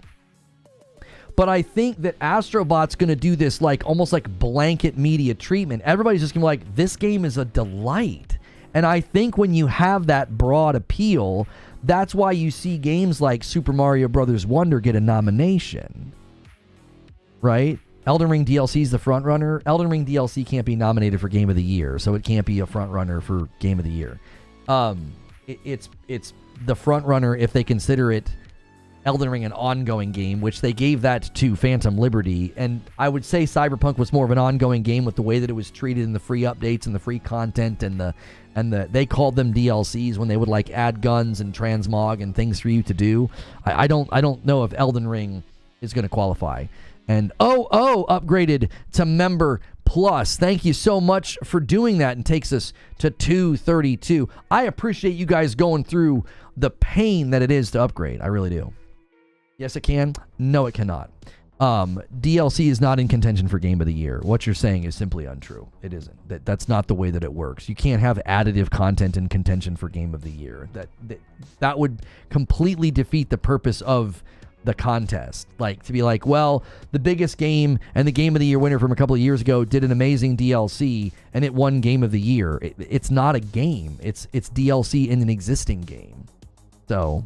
But I think that Astrobot's going to do this like almost like blanket media treatment. Everybody's just going to be like, this game is a delight. And I think when you have that broad appeal, that's why you see games like Super Mario Bros. Wonder get a nomination. Right? Elden Ring DLC is the front runner. Elden Ring DLC can't be nominated for Game of the Year, so it can't be a front runner for Game of the Year. It's the front runner if they consider it Elden Ring an ongoing game, which they gave that to Phantom Liberty. And I would say Cyberpunk was more of an ongoing game with the way that it was treated in the free updates and the free content and the they called them DLCs when they would like add guns and transmog and things for you to do. I don't know if Elden Ring is going to qualify. And upgraded to Member Plus. Thank you so much for doing that, and takes us to 232. I appreciate you guys going through the pain that it is to upgrade. I really do. Yes, it can. No, it cannot. DLC is not in contention for Game of the Year. What you're saying is simply untrue. It isn't. That's not the way that it works. You can't have additive content in contention for Game of the Year. That would completely defeat the purpose of the contest. Like, to be like, well, the biggest game and the Game of the Year winner from a couple of years ago did an amazing DLC and it won Game of the Year. It's not a game. It's DLC in an existing game. So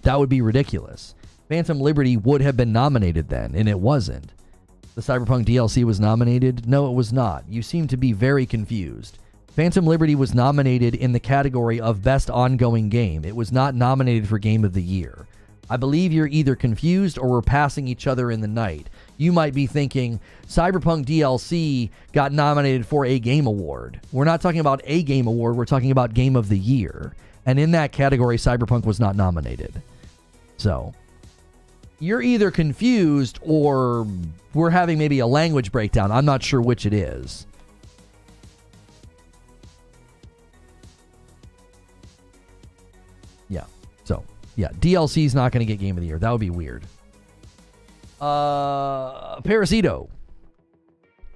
that would be ridiculous. Phantom Liberty would have been nominated then, and it wasn't. The Cyberpunk DLC was nominated? No, it was not. You seem to be very confused. Phantom Liberty was nominated in the category of Best Ongoing Game. It was not nominated for Game of the Year. I believe you're either confused or we're passing each other in the night. You might be thinking Cyberpunk DLC got nominated for a game award. We're not talking about a game award. We're talking about Game of the Year. And in that category, Cyberpunk was not nominated. So you're either confused or we're having maybe a language breakdown. I'm not sure which it is. Yeah. So, yeah, DLC is not going to get Game of the Year. That would be weird. Parasito.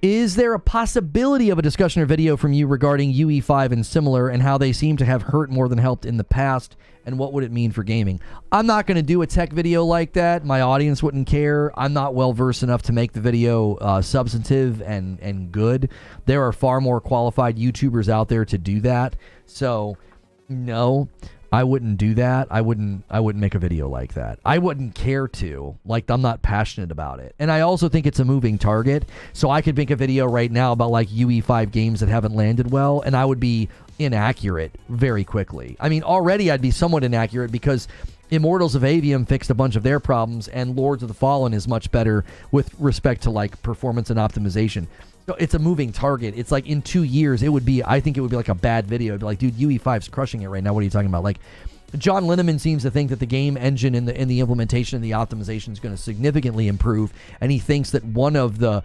Is there a possibility of a discussion or video from you regarding UE5 and similar, and how they seem to have hurt more than helped in the past, and what would it mean for gaming? I'm not going to do a tech video like that. My audience wouldn't care. I'm not well versed enough to make the video substantive and good. There are far more qualified YouTubers out there to do that. So, no, I wouldn't do that. I wouldn't make a video like that. I wouldn't care to. Like, I'm not passionate about it. And I also think it's a moving target. So I could make a video right now about like UE5 games that haven't landed well, and I would be inaccurate very quickly. I mean, already I'd be somewhat inaccurate because Immortals of Avium fixed a bunch of their problems, and Lords of the Fallen is much better with respect to like performance and optimization. So it's a moving target. It's like in 2 years, I think it would be like a bad video. It'd be like, dude, UE5's crushing it right now. What are you talking about? Like, John Linneman seems to think that the game engine and the implementation and the optimization is going to significantly improve, and he thinks that one of the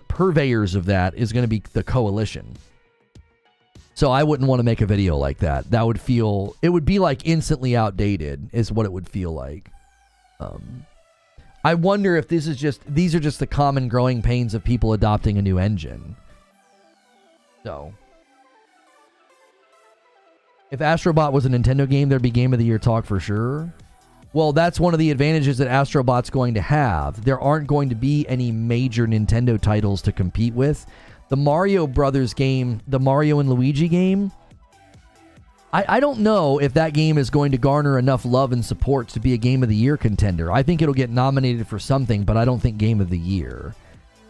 purveyors of that is going to be the Coalition. So I wouldn't want to make a video like that. It would be like instantly outdated is what it would feel like. I wonder if these are just the common growing pains of people adopting a new engine. So, if Astrobot was a Nintendo game, there'd be Game of the Year talk for sure. Well, that's one of the advantages that Astrobot's going to have. There aren't going to be any major Nintendo titles to compete with. The Mario Brothers game, the Mario and Luigi game, I don't know if that game is going to garner enough love and support to be a Game of the Year contender. I think it'll get nominated for something, but I don't think Game of the Year.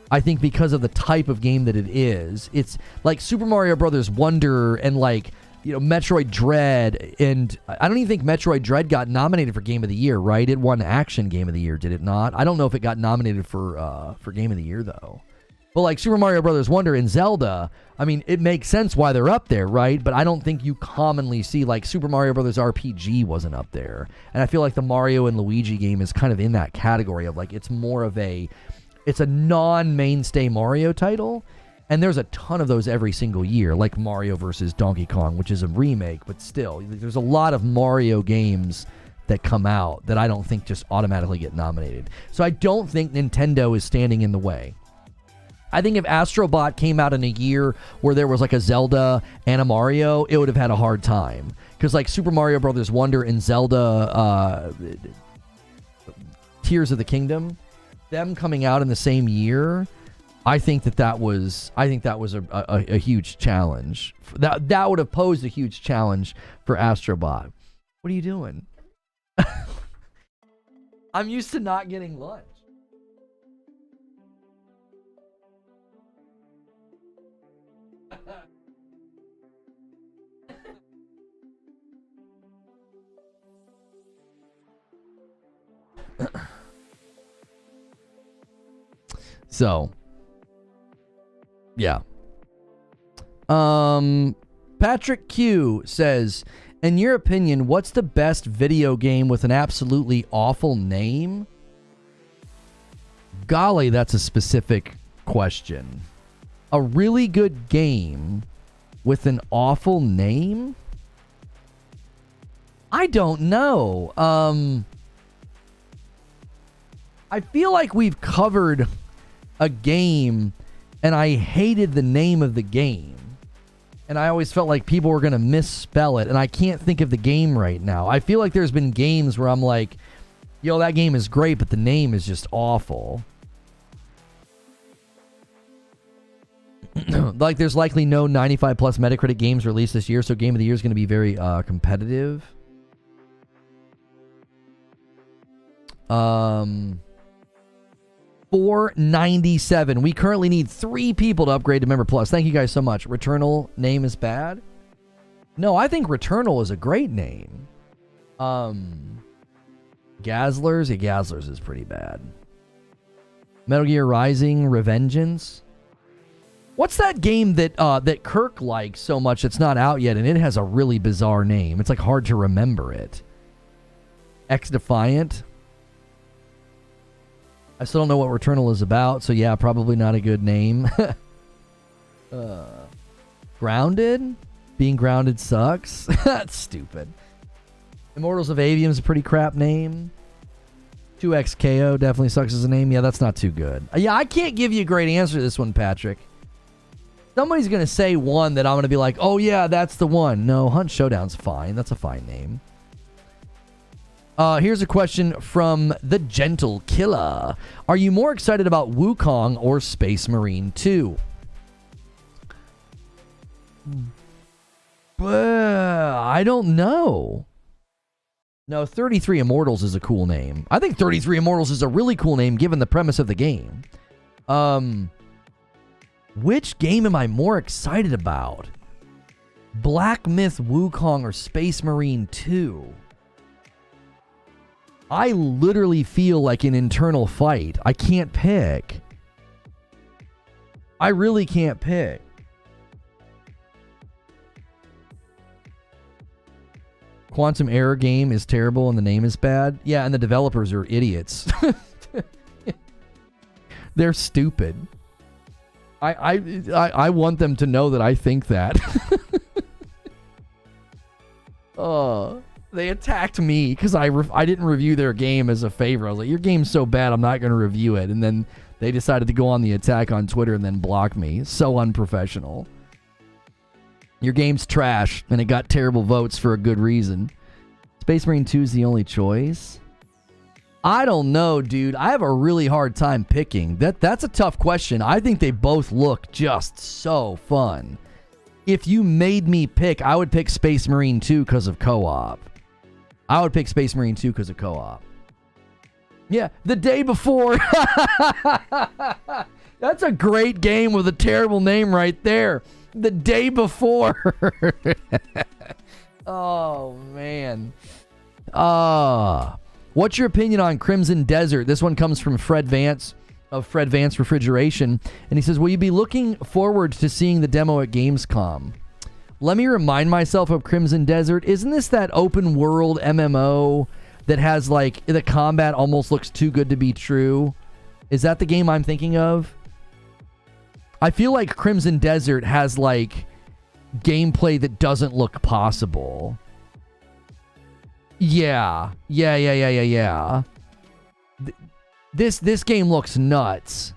I think because of the type of game that it is, it's like Super Mario Brothers Wonder and like, you know, Metroid Dread, and I don't even think Metroid Dread got nominated for Game of the Year, right? It won Action Game of the Year, did it not? I don't know if it got nominated for Game of the Year, though. But like Super Mario Brothers Wonder and Zelda, I mean, it makes sense why they're up there, right? But I don't think you commonly see, like, Super Mario Brothers RPG wasn't up there. And I feel like the Mario and Luigi game is kind of in that category of, like, it's more of it's a non-mainstay Mario title. And there's a ton of those every single year, like Mario versus Donkey Kong, which is a remake, but still, there's a lot of Mario games that come out that I don't think just automatically get nominated. So I don't think Nintendo is standing in the way. I think if Astrobot came out in a year where there was like a Zelda and a Mario, it would have had a hard time. Because like Super Mario Brothers Wonder and Zelda Tears of the Kingdom, them coming out in the same year, I think that was a huge challenge. That would have posed a huge challenge for Astrobot. What are you doing? I'm used to not getting lunch. So, yeah. Patrick Q says, in your opinion, what's the best video game with an absolutely awful name? Golly, that's a specific question. A really good game with an awful name? I don't know. I feel like we've covered a game and I hated the name of the game. And I always felt like people were going to misspell it. And I can't think of the game right now. I feel like there's been games where I'm like, yo, that game is great, but the name is just awful. Like, there's likely no 95 plus Metacritic games released this year, so Game of the Year is going to be very competitive. 497. We currently need 3 people to upgrade to Member Plus. Thank you guys so much. Returnal name is bad? No, I think Returnal is a great name. Gazzlers? Yeah, Gazzlers is pretty bad. Metal Gear Rising Revengeance? What's that game that that Kirk likes so much it's not out yet, and it has a really bizarre name? It's like hard to remember it. X-Defiant? I still don't know what Returnal is about, so yeah, probably not a good name. Grounded? Being grounded sucks? That's stupid. Immortals of Avium is a pretty crap name. 2XKO definitely sucks as a name. Yeah, that's not too good. Yeah, I can't give you a great answer to this one, Patrick. Somebody's going to say one that I'm going to be like, oh yeah, that's the one. No, Hunt Showdown's fine. That's a fine name. Here's a question from The Gentle Killer. Are you more excited about Wukong or Space Marine 2? I don't know. No, 33 Immortals is a cool name. I think 33 Immortals is a really cool name given the premise of the game. Which game am I more excited about? Black Myth Wukong or Space Marine 2? I literally feel like an internal fight. I can't pick. I really can't pick. Quantum Error game is terrible and the name is bad. Yeah, and the developers are idiots. They're stupid. I want them to know that I think that. They attacked me because I didn't review their game as a favor. I was like, your game's so bad, I'm not going to review it. And then they decided to go on the attack on Twitter and then block me. So unprofessional. Your game's trash, and it got terrible votes for a good reason. Space Marine 2 is the only choice? I don't know, dude. I have a really hard time picking. That's a tough question. I think they both look just so fun. If you made me pick, I would pick Space Marine 2 because of co-op. I would pick Space Marine 2 because of co-op. Yeah, the day before. That's a great game with a terrible name right there. The day before. Oh, man. What's your opinion on Crimson Desert? This one comes from Fred Vance of Fred Vance Refrigeration. And he says, will you be looking forward to seeing the demo at Gamescom? Let me remind myself of Crimson Desert. Isn't this that open world MMO that has like the combat almost looks too good to be true? Is that the game I'm thinking of? I feel like Crimson Desert has like gameplay that doesn't look possible. Yeah. This game looks nuts.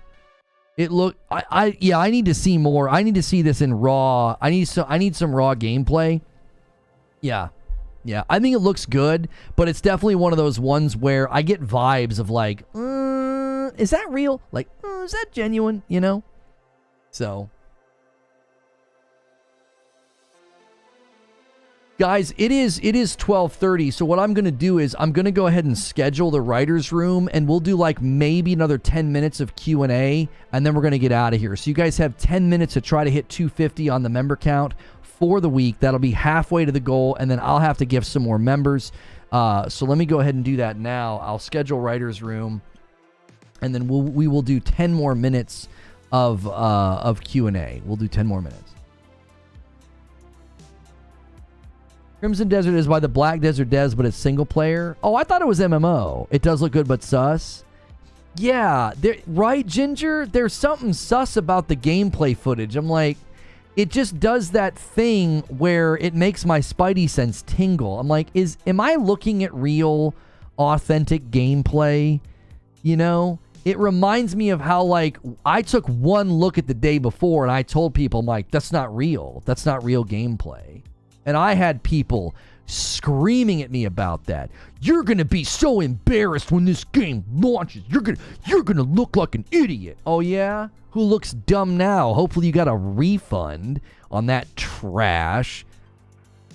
I need to see more. I need to see this in raw. I need some raw gameplay. Yeah. I think it looks good, but it's definitely one of those ones where I get vibes of like, is that real? Like, is that genuine? You know? So, guys, it is 12:30. So what I'm going to do is I'm going to go ahead and schedule the writer's room, and we'll do like maybe another 10 minutes of Q&A, and then we're going to get out of here. So you guys have 10 minutes to try to hit 250 on the member count for the week. That'll be halfway to the goal, and then I'll have to give some more members. So let me go ahead and do that now. I'll schedule writer's room, and then we will do 10 more minutes of Q&A. We'll do 10 more minutes. Crimson Desert is by the Black Desert Devs, but it's single player. Oh, I thought it was MMO. It does look good, but sus. Yeah, right, Ginger? There's something sus about the gameplay footage. I'm like, it just does that thing where it makes my spidey sense tingle. I'm like, am I looking at real, authentic gameplay? You know? It reminds me of how, like, I took one look at the day before and I told people, I'm like, that's not real. That's not real gameplay. And I had people screaming at me about that. You're going to be so embarrassed when this game launches. You're going to look like an idiot. Oh, yeah? Who looks dumb now? Hopefully you got a refund on that trash.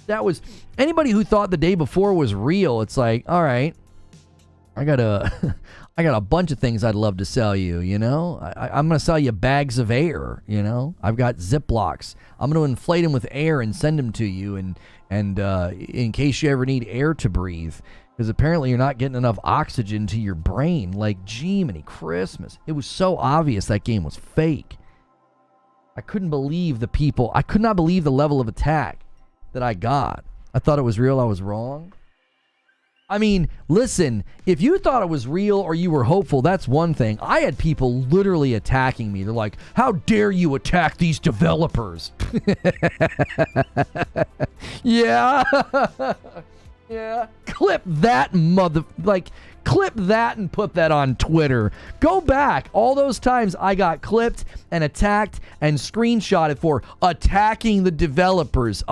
That was... Anybody who thought the day before was real, it's like, all right, I got a bunch of things I'd love to sell you, you know? I'm going to sell you bags of air, you know? I've got Ziplocs. I'm going to inflate them with air and send them to you and in case you ever need air to breathe. Because apparently you're not getting enough oxygen to your brain. Like, gee, many Christmas. It was so obvious that game was fake. I couldn't believe the people. I could not believe the level of attack that I got. I thought it was real. I was wrong. I mean, listen, if you thought it was real or you were hopeful, that's one thing. I had people literally attacking me. They're like, how dare you attack these developers? Yeah. Yeah. Clip that clip that and put that on Twitter. Go back. All those times I got clipped and attacked and screenshotted for attacking the developers.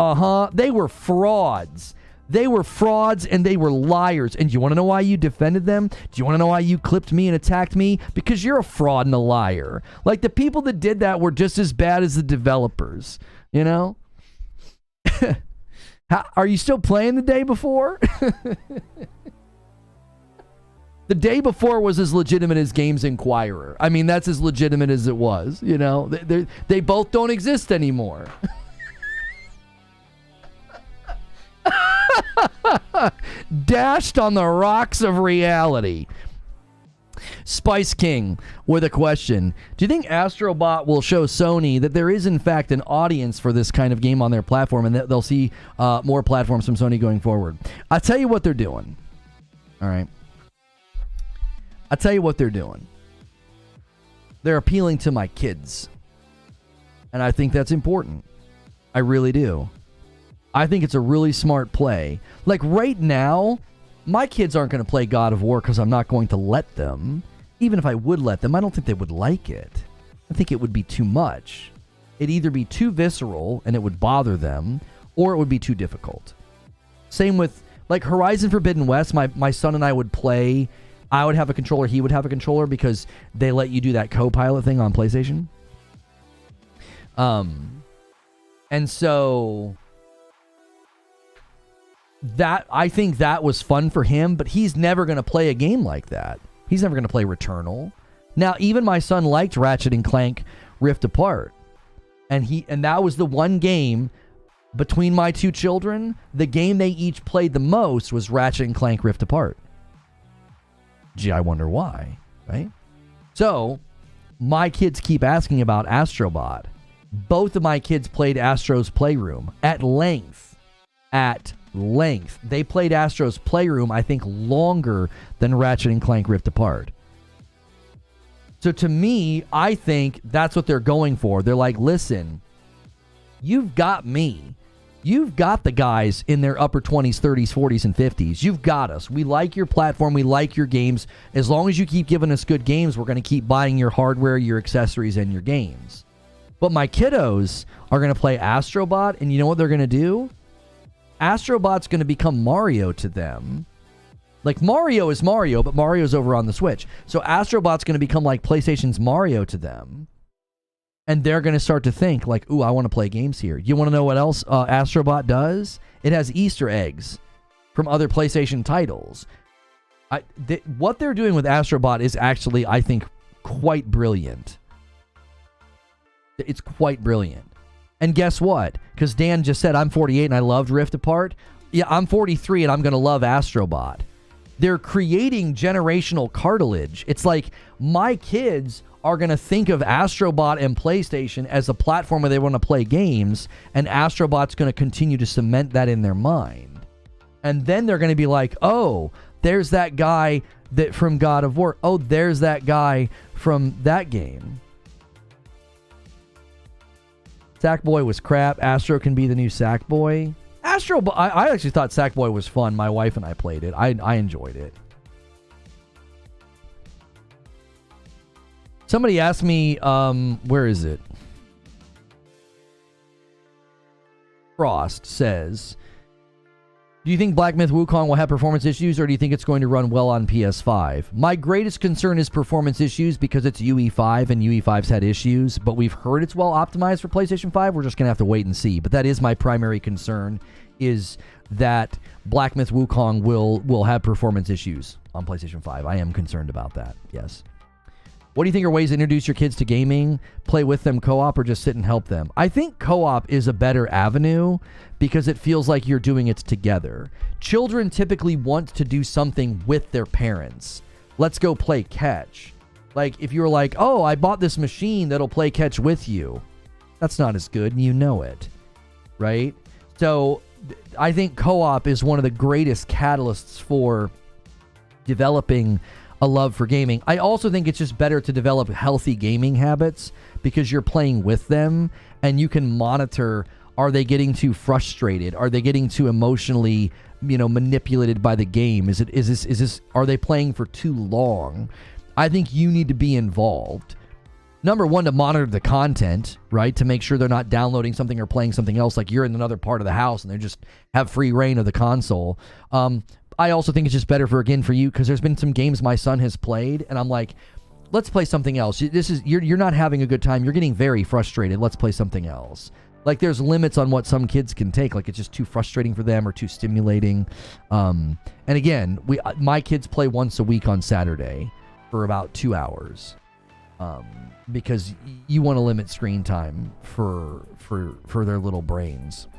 They were frauds. They were frauds and they were liars. And do you want to know why you defended them? Do you want to know why you clipped me and attacked me? Because you're a fraud and a liar. Like, the people that did that were just as bad as the developers, you know? Are you still playing the day before? The day before was as legitimate as Games Inquirer. I mean, that's as legitimate as it was, you know? They both don't exist anymore. Dashed on the rocks of reality. Spice King with a question. Do you think Astrobot will show Sony that there is in fact an audience for this kind of game on their platform and that they'll see more platforms from Sony going forward? I'll tell you what they're doing. All right. I'll tell you what they're doing. They're appealing to my kids. And I think that's important. I really do. I think it's a really smart play. Like, right now, my kids aren't going to play God of War because I'm not going to let them. Even if I would let them, I don't think they would like it. I think it would be too much. it'd either be too visceral and it would bother them, or it would be too difficult. Same with, like, Horizon Forbidden West, my son and I would play. I would have a controller, he would have a controller, because they let you do that co-pilot thing on PlayStation. And so that, I think that was fun for him, but he's never going to play a game like that. He's never going to play Returnal. Now, even my son liked Ratchet and Clank Rift Apart. And that was the one game between my two children, the game they each played the most was Ratchet and Clank Rift Apart. Gee, I wonder why, right? So, my kids keep asking about Astrobot. Both of my kids played Astro's Playroom at length. At length. They played Astro's Playroom, I think, longer than Ratchet and Clank Rift Apart. So to me, I think that's what they're going for. They're like, listen, you've got me. You've got the guys in their upper 20s, 30s, 40s, and 50s. You've got us. We like your platform. We like your games. As long as you keep giving us good games, we're going to keep buying your hardware, your accessories, and your games. But my kiddos are going to play Astrobot, and you know what they're going to do? Astrobot's going to become Mario to them. Like, Mario is Mario, but Mario's over on the Switch. So Astrobot's going to become like PlayStation's Mario to them. And they're going to start to think, like, ooh, I want to play games here. You want to know what else Astrobot does? It has Easter eggs from other PlayStation titles. What they're doing with Astrobot is actually, I think, quite brilliant. It's quite brilliant. And guess what? Because Dan just said, I'm 48 and I loved Rift Apart. Yeah, I'm 43 and I'm going to love Astrobot. They're creating generational cartilage. It's like my kids are going to think of Astrobot and PlayStation as a platform where they want to play games, and Astrobot's going to continue to cement that in their mind. And then they're going to be like, oh, there's that guy that from God of War. Oh, there's that guy from that game. Sackboy was crap. Astro can be the new Sackboy. I actually thought Sackboy was fun. My wife and I played it. I enjoyed it. Somebody asked me, where is it? Frost says, do you think Black Myth Wukong will have performance issues, or do you think it's going to run well on PS5? My greatest concern is performance issues because it's UE5 and UE5's had issues, but we've heard it's well optimized for PlayStation 5. We're just going to have to wait and see. But that is my primary concern, is that Black Myth Wukong will have performance issues on PlayStation 5. I am concerned about that, yes. What do you think are ways to introduce your kids to gaming? Play with them co-op or just sit and help them? I think co-op is a better avenue because it feels like you're doing it together. Children typically want to do something with their parents. Let's go play catch. Like, if you're like, oh, I bought this machine that'll play catch with you. That's not as good, and you know it, right? So I think co-op is one of the greatest catalysts for developing a love for gaming. I also think it's just better to develop healthy gaming habits because you're playing with them and you can monitor, are they getting too frustrated? Are they getting too emotionally, manipulated by the game? Is this are they playing for too long? I think you need to be involved. Number one, to monitor the content, right? To make sure they're not downloading something or playing something else, like you're in another part of the house and they just have free reign of the console. I also think it's just better for you, because there's been some games my son has played and I'm like, let's play something else. You're not having a good time. You're getting very frustrated. Let's play something else. Like, there's limits on what some kids can take. Like, it's just too frustrating for them or too stimulating. And again, my kids play once a week on Saturday for about 2 hours. Because you want to limit screen time for their little brains.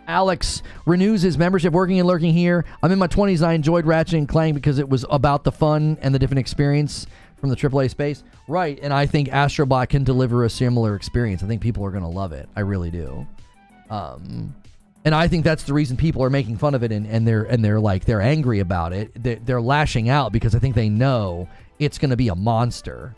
Alex renews his membership, working and lurking here. I'm in my 20s. I enjoyed Ratchet and Clank because it was about the fun and the different experience from the AAA space. Right, and I think Astrobot can deliver a similar experience. I think people are going to love it. I really do. And I think that's the reason people are making fun of it and they're angry about it. They're lashing out because I think they know it's going to be a monster.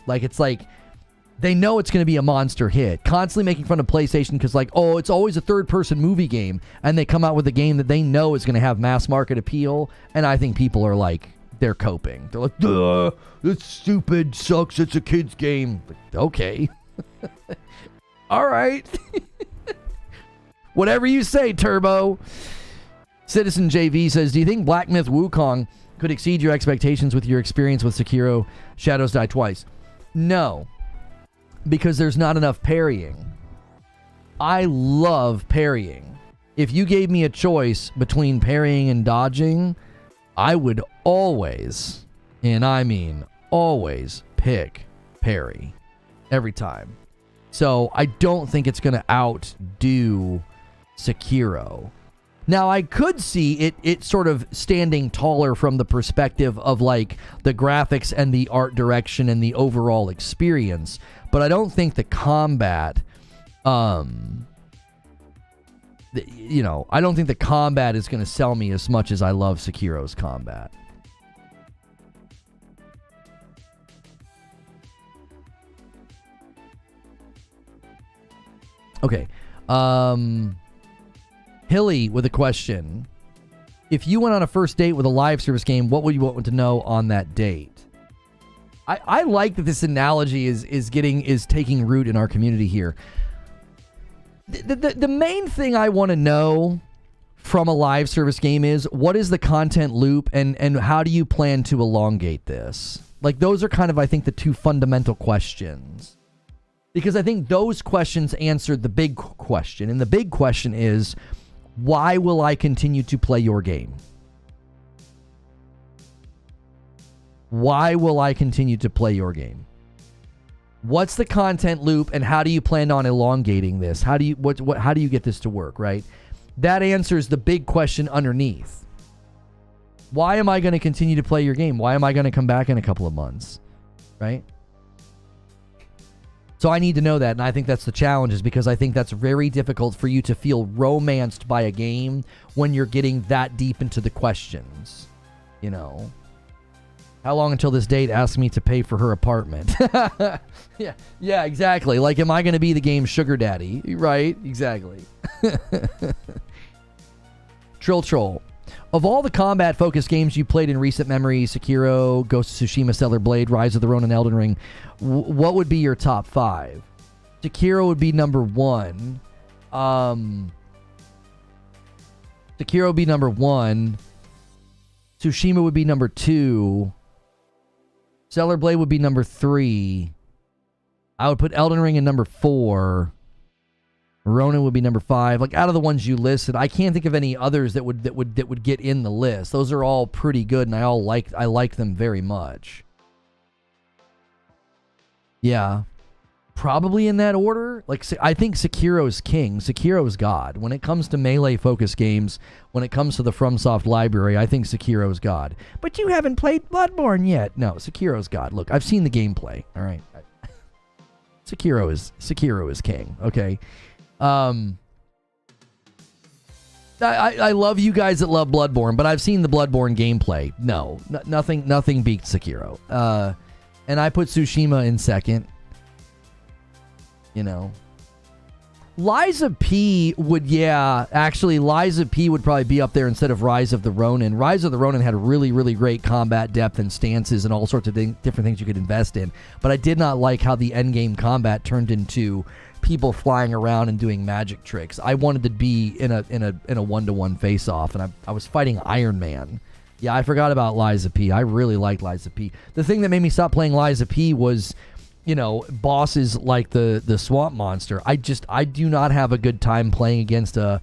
They know it's going to be a monster hit. Constantly making fun of PlayStation because, it's always a third-person movie game. And they come out with a game that they know is going to have mass market appeal. And I think people are they're coping. They're like, duh, it's stupid, sucks, it's a kid's game. Okay. All right. Whatever you say, Turbo. Citizen JV says, do you think Black Myth Wukong could exceed your expectations with your experience with Sekiro Shadows Die Twice? No, because there's not enough parrying. I love parrying. If you gave me a choice between parrying and dodging, I would always, and I mean always, pick parry every time. So I don't think it's going to outdo Sekiro. Now, I could see it sort of standing taller from the perspective of, like, the graphics and the art direction and the overall experience, but I don't think the combat, I don't think the combat is going to sell me as much as I love Sekiro's combat. Okay. Hilly with a question. If you went on a first date with a live service game, what would you want to know on that date? I like that this analogy is taking root in our community here. The main thing I want to know from a live service game is, what is the content loop and how do you plan to elongate this? Like, those are kind of, I think, the two fundamental questions. Because I think those questions answer the big question. And the big question is, why will I continue to play your game? Why will I continue to play your game? What's the content loop and how do you plan on elongating this? How do you get this to work, right? That answers the big question underneath. Why am I going to continue to play your game? Why am I going to come back in a couple of months? Right? So I need to know that, and I think that's the challenge, is because I think that's very difficult for you to feel romanced by a game when you're getting that deep into the questions. You know? How long until this date asks me to pay for her apartment? Yeah, exactly. Like, am I going to be the game's sugar daddy? Right? Exactly. Troll. Of all the combat-focused games you played in recent memory, Sekiro, Ghost of Tsushima, Stellar Blade, Rise of the Ronin, Elden Ring, what would be your top 5? Sekiro would be number 1. Sekiro would be number 1. Tsushima would be number 2. Stellar Blade would be number 3. I would put Elden Ring in number 4. Ronin would be number 5. Like, out of the ones you listed, I can't think of any others that would get in the list. Those are all pretty good, and I like them very much. Yeah, probably in that order. Like, I think Sekiro's king. Sekiro's god. When it comes to melee-focused games, when it comes to the FromSoft library, I think Sekiro's god. But you haven't played Bloodborne yet. No, Sekiro's god. Look, I've seen the gameplay. All right, Sekiro is king. Okay. I love you guys that love Bloodborne, but I've seen the Bloodborne gameplay. No, nothing beats Sekiro. And I put Tsushima in second. You know, Liza P would, Liza P would probably be up there instead of Rise of the Ronin. Rise of the Ronin had really, really great combat depth and stances and all sorts of different things you could invest in. But I did not like how the endgame combat turned into people flying around and doing magic tricks. I wanted to be in a one-to-one face-off, and I was fighting Iron Man. Yeah, I forgot about Liza P. I really liked Liza P. The thing that made me stop playing Liza P was, bosses like the swamp monster. I do not have a good time playing against a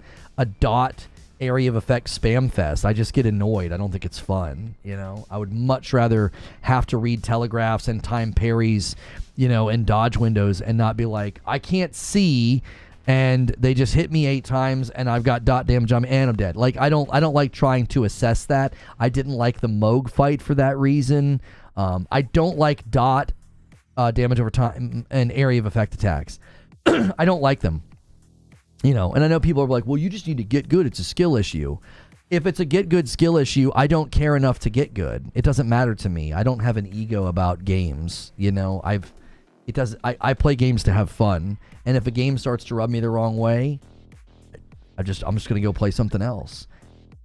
dot area of effect spam fest. I just get annoyed. I don't think it's fun. I would much rather have to read telegraphs and time parries, and dodge windows, and not be like, I can't see, and they just hit me 8 times, and I've got dot damage on me, and I'm dead. Like, I don't like trying to assess that. I didn't like the Moog fight for that reason. I don't like dot damage over time and area of effect attacks. I don't like them. And I know people are like, well, you just need to get good. It's a skill issue. If it's a get good skill issue, I don't care enough to get good. It doesn't matter to me. I don't have an ego about games. I play games to have fun. And if a game starts to rub me the wrong way, I'm just going to go play something else.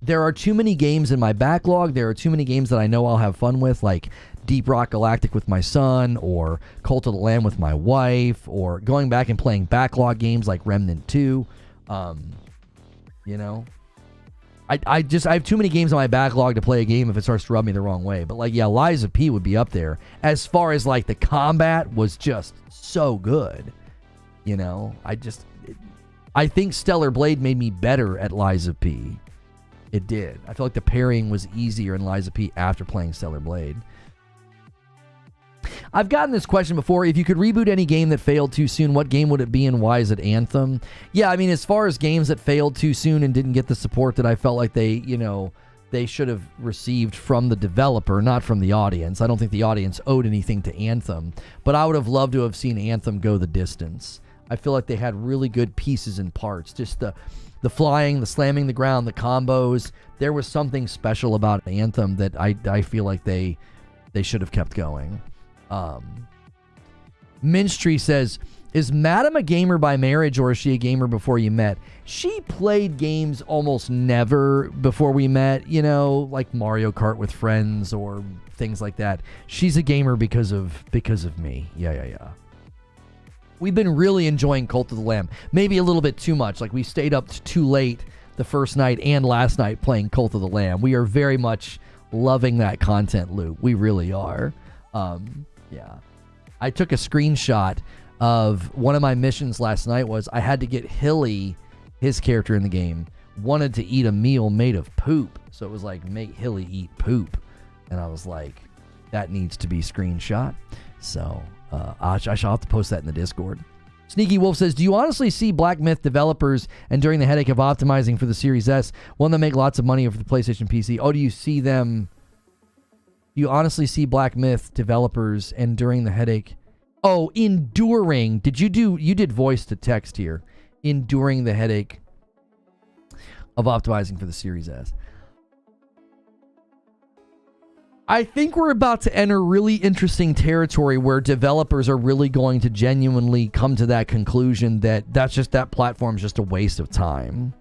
there are too many games in my backlog. There are too many games that I know I'll have fun with, like Deep Rock Galactic with my son, or Cult of the Lamb with my wife, or going back and playing backlog games like Remnant 2. You know, I have too many games on my backlog to play a game if it starts to rub me the wrong way. But like, yeah, Lies of P would be up there as far as like the combat was just so good. You know, I think Stellar Blade made me better at Lies of P. It did. I feel like the parrying was easier in Lies of P after playing Stellar Blade. I've gotten this question before. If you could reboot any game that failed too soon, what game would it be and why is it Anthem? Yeah, I mean, as far as games that failed too soon and didn't get the support that I felt like they should have received from the developer, not from the audience. I don't think the audience owed anything to Anthem, but I would have loved to have seen Anthem go the distance. I feel like they had really good pieces and parts. Just the flying, the slamming the ground, the combos. There was something special about Anthem that I feel like they should have kept going. Minstree says, is Madam a gamer by marriage or is she a gamer before you met? She played games almost never before we met, you know, like Mario Kart with friends or things like that. She's a gamer because of me. Yeah. We've been really enjoying Cult of the Lamb. Maybe a little bit too much. Like, we stayed up too late the first night and last night playing Cult of the Lamb. We are very much loving that content loop. We really are. Yeah. I took a screenshot of one of my missions last night was I had to get Hilly, his character in the game, wanted to eat a meal made of poop. So it was like, make Hilly eat poop. And I was like, that needs to be screenshot. So I shall have to post that in the Discord. Sneaky Wolf says, do you honestly see Black Myth developers enduring the headache of optimizing for the Series S, one that make lots of money for the PlayStation PC? Oh, do you honestly see Black Myth developers enduring the headache? Oh, enduring. You did voice to text here. Enduring the headache of optimizing for the Series S. I think we're about to enter really interesting territory where developers are really going to genuinely come to that conclusion that that platform's just a waste of time.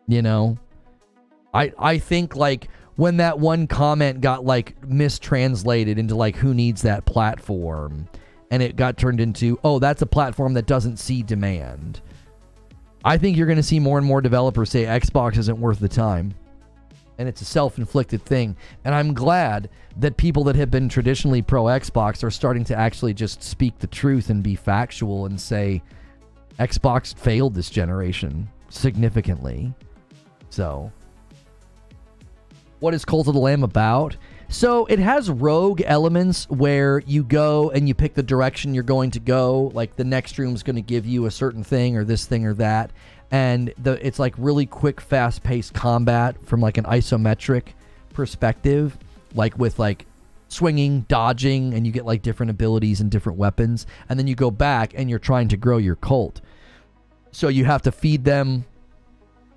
You know? I think like when that one comment got like mistranslated into like who needs that platform, and it got turned into, oh, that's a platform that doesn't see demand. I think you're going to see more and more developers say Xbox isn't worth the time. And it's a self-inflicted thing. And I'm glad that people that have been traditionally pro Xbox are starting to actually just speak the truth and be factual and say Xbox failed this generation significantly. So, what is Cult of the Lamb about? So it has rogue elements where you go and you pick the direction you're going to go. Like the next room is going to give you a certain thing or this thing or that. And it's like really quick, fast-paced combat from like an isometric perspective, like with like swinging, dodging, and you get like different abilities and different weapons. And then you go back and you're trying to grow your cult. So you have to feed them,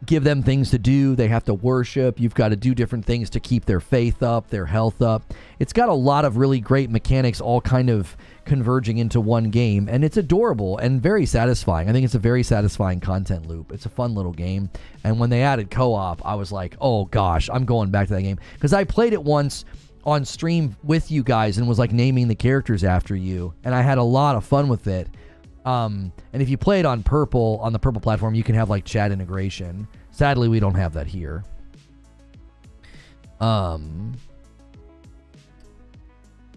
give them things to do. They have to worship. You've got to do different things to keep their faith up, their health up. It's got a lot of really great mechanics all kind of converging into one game, and it's adorable and very satisfying. I think it's a very satisfying content loop. It's a fun little game, and when they added co-op, I was like, oh gosh, I'm going back to that game, because I played it once on stream with you guys and was like naming the characters after you, and I had a lot of fun with it. And if you play it on the Purple platform, you can have like chat integration. Sadly, we don't have that here.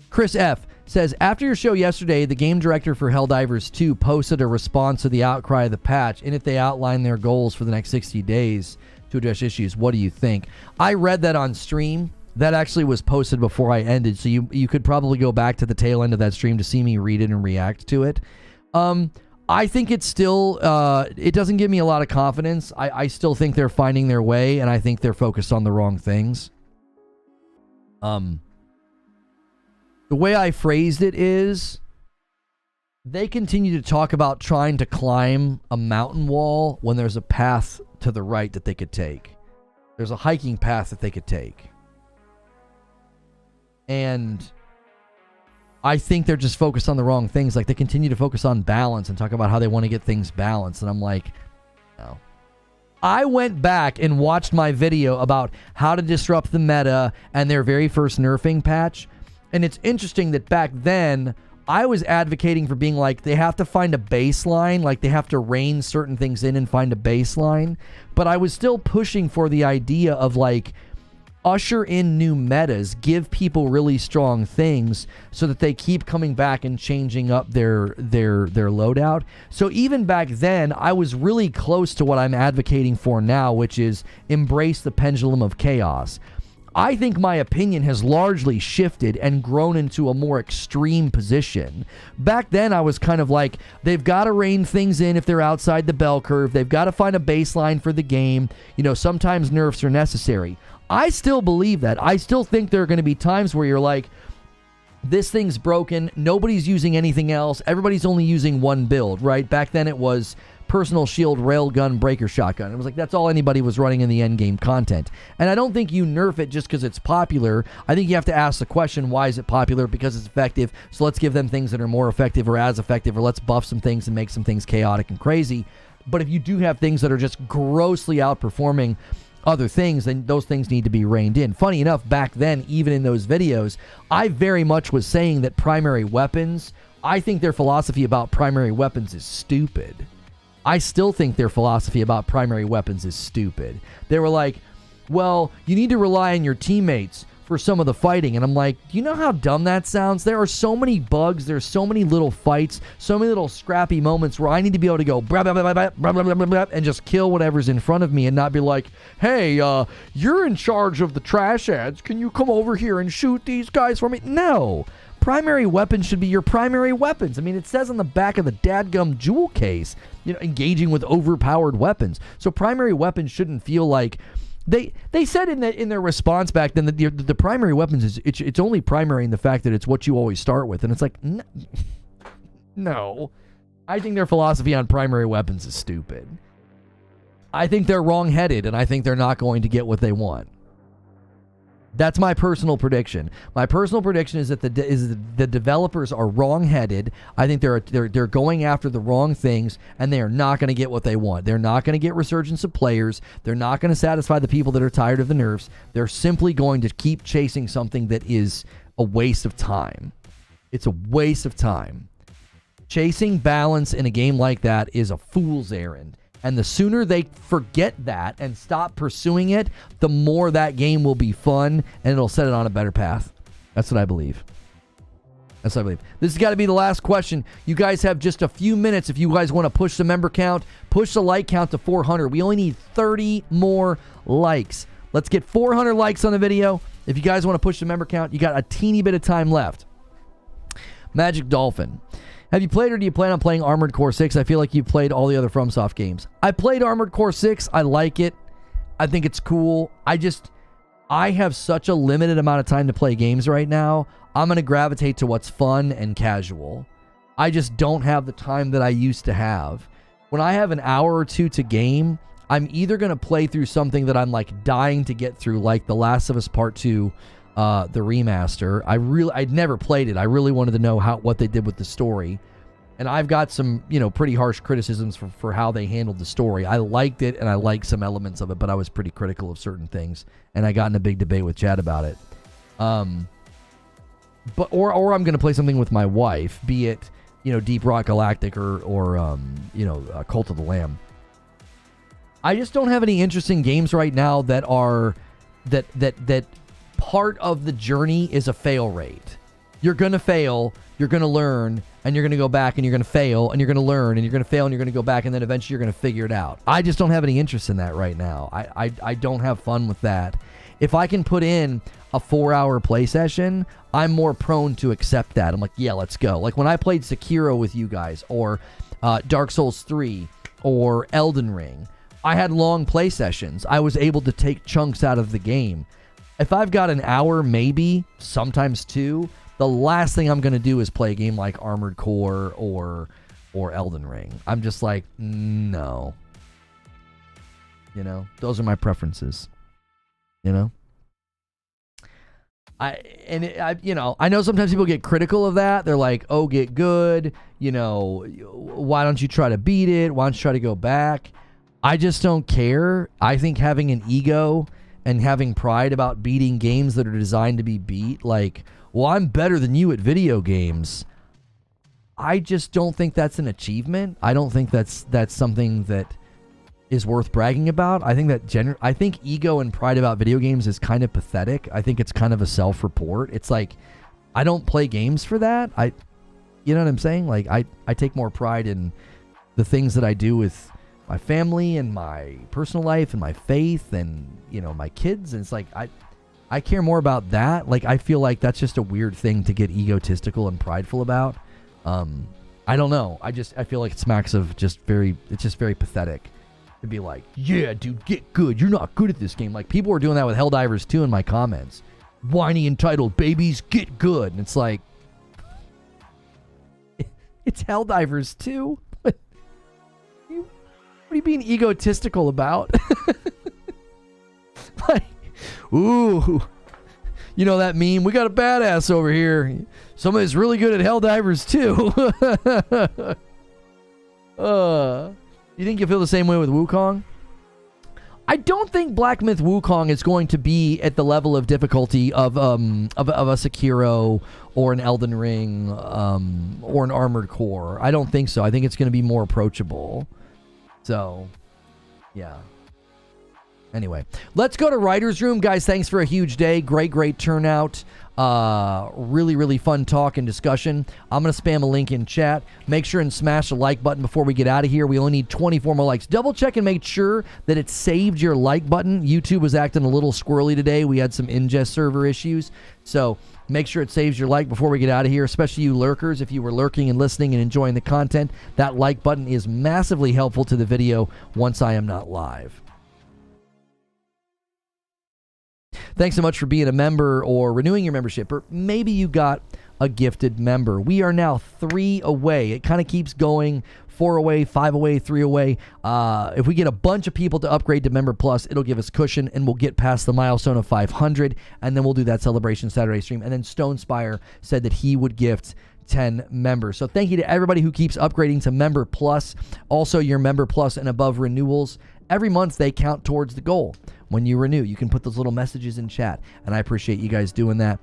Chris F. says, after your show yesterday, the game director for Helldivers 2 posted a response to the outcry of the patch. In it, they outlined their goals for the next 60 days to address issues. What do you think? I read that on stream. That actually was posted before I ended, so you could probably go back to the tail end of that stream to see me read it and react to it. I think it's still, it doesn't give me a lot of confidence. I still think they're finding their way, and I think they're focused on the wrong things. The way I phrased it is, they continue to talk about trying to climb a mountain wall when there's a path to the right that they could take. There's a hiking path that they could take. And I think they're just focused on the wrong things. Like, they continue to focus on balance and talk about how they want to get things balanced. And I'm like, no. I went back and watched my video about how to disrupt the meta and their very first nerfing patch. And it's interesting that back then, I was advocating for being like, they have to find a baseline, like they have to rein certain things in and find a baseline. But I was still pushing for the idea of like, usher in new metas, give people really strong things so that they keep coming back and changing up their loadout. So even back then, I was really close to what I'm advocating for now, which is embrace the pendulum of chaos. I think my opinion has largely shifted and grown into a more extreme position. Back then, I was kind of like, they've got to rein things in if they're outside the bell curve. They've got to find a baseline for the game. You know, sometimes nerfs are necessary. I still believe that. I still think there are going to be times where you're like, this thing's broken. Nobody's using anything else. Everybody's only using one build, right? Back then it was personal shield, railgun, breaker shotgun. It was like that's all anybody was running in the end game content. And I don't think you nerf it just because it's popular. I think you have to ask the question, why is it popular? Because it's effective. So let's give them things that are more effective or as effective, or let's buff some things and make some things chaotic and crazy. But if you do have things that are just grossly outperforming other things, then those things need to be reined in. Funny enough, back then, even in those videos, I very much was saying that primary weapons, I think their philosophy about primary weapons is stupid. I still think their philosophy about primary weapons is stupid. They were like, well, you need to rely on your teammates for some of the fighting. And I'm like, do you know how dumb that sounds? There are so many bugs. There's so many little fights, so many little scrappy moments where I need to be able to go blah, blah, blah, blah, blah, blah, blah, blah, and just kill whatever's in front of me and not be like, hey, you're in charge of the trash ads. Can you come over here and shoot these guys for me? No. Primary weapons should be your primary weapons. I mean, it says on the back of the dadgum jewel case, you know, engaging with overpowered weapons. So primary weapons shouldn't feel like They said in their response back then that the primary weapons is it's only primary in the fact that it's what you always start with, and it's like no. I think their philosophy on primary weapons is stupid. I think they're wrong-headed, and I think they're not going to get what they want. That's my personal prediction. My personal prediction is that the developers are wrong-headed. I think they're going after the wrong things, and they are not going to get what they want. They're not going to get resurgence of players. They're not going to satisfy the people that are tired of the nerfs. They're simply going to keep chasing something that is a waste of time. It's a waste of time. Chasing balance in a game like that is a fool's errand. And the sooner they forget that and stop pursuing it, the more that game will be fun and it'll set it on a better path. That's what I believe. That's what I believe. This has got to be the last question. You guys have just a few minutes if you guys want to push the member count, push the like count to 400. We only need 30 more likes. Let's get 400 likes on the video. If you guys want to push the member count, you got a teeny bit of time left. Magic Dolphin. Have you played or do you plan on playing Armored Core 6? I feel like you played all the other FromSoft games. I played Armored Core 6. I like it. I think it's cool. I have such a limited amount of time to play games right now. I'm going to gravitate to what's fun and casual. I just don't have the time that I used to have. When I have an hour or two to game, I'm either going to play through something that I'm like dying to get through, like The Last of Us Part 2, the remaster. I'd never played it. I really wanted to know what they did with the story. And I've got some, pretty harsh criticisms for how they handled the story. I liked it and I liked some elements of it, but I was pretty critical of certain things. And I got in a big debate with Chad about it. Or I'm going to play something with my wife, be it, Deep Rock Galactic or Cult of the Lamb. I just don't have any interesting games right now that are that part of the journey is a fail rate. You're going to fail, you're going to learn, and you're going to go back and you're going to fail, and you're going to learn, and you're going to fail, and you're going to go back, and then eventually you're going to figure it out. I just don't have any interest in that right now. I don't have fun with that. If I can put in a 4-hour play session, I'm more prone to accept that. I'm like, yeah, let's go. Like when I played Sekiro with you guys, or Dark Souls 3, or Elden Ring, I had long play sessions. I was able to take chunks out of the game. If I've got an hour, maybe, sometimes 2, the last thing I'm going to do is play a game like Armored Core or Elden Ring. I'm just like, no. Those are my preferences. I know sometimes people get critical of that. They're like, oh, get good. Why don't you try to beat it? Why don't you try to go back? I just don't care. I think having an ego and having pride about beating games that are designed to be beat, like, well, I'm better than you at video games. I just don't think that's an achievement. I don't think that's something that is worth bragging about. I think that I think ego and pride about video games is kind of pathetic. I think it's kind of a self-report. It's like, I don't play games for that. You know what I'm saying? Like, I take more pride in the things that I do with my family and my personal life and my faith and, you know, my kids. And it's like, I care more about that. Like, I feel like that's just a weird thing to get egotistical and prideful about. I don't know. I feel like it smacks of it's just very pathetic to be like, yeah, dude, get good. You're not good at this game. Like, people were doing that with Helldivers 2 in my comments. Whiny entitled babies, get good. And it's like, it's Helldivers 2. What are you being egotistical about? Like, ooh, you know that meme? We got a badass over here. Somebody's really good at Helldivers 2. You think you feel the same way with Wukong? I don't think Black Myth Wukong is going to be at the level of difficulty of a Sekiro or an Elden Ring or an Armored Core. I don't think so. I think it's going to be more approachable. So, yeah. Anyway, let's go to Writer's Room. Guys, thanks for a huge day. Great turnout. Really fun talk and discussion. I'm going to spam a link in chat. Make sure and smash the like button before we get out of here. We only need 24 more likes. Double check and make sure that it saved your like button. YouTube was acting a little squirrely today. We had some ingest server issues. So make sure it saves your like before we get out of here, especially you lurkers. If you were lurking and listening and enjoying the content, that like button is massively helpful to the video once I am not live. Thanks so much for being a member or renewing your membership, or maybe you got a gifted member. We are now 3 away. It kind of keeps going. 4 away, 5 away, 3 away. If we get a bunch of people to upgrade to Member Plus, it'll give us cushion, and we'll get past the milestone of 500, and then we'll do that Celebration Saturday stream. And then Stone Spire said that he would gift 10 members. So thank you to everybody who keeps upgrading to Member Plus. Also, your Member Plus and above renewals, every month they count towards the goal. When you renew, you can put those little messages in chat, and I appreciate you guys doing that.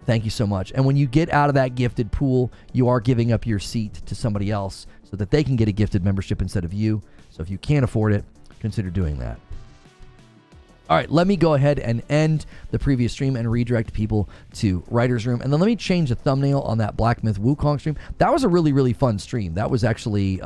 Thank you so much. And when you get out of that gifted pool, you are giving up your seat to somebody else so that they can get a gifted membership instead of you. So if you can't afford it, consider doing that. All right, let me go ahead and end the previous stream and redirect people to Writer's Room. And then let me change the thumbnail on that Black Myth Wukong stream. That was a really fun stream. That was actually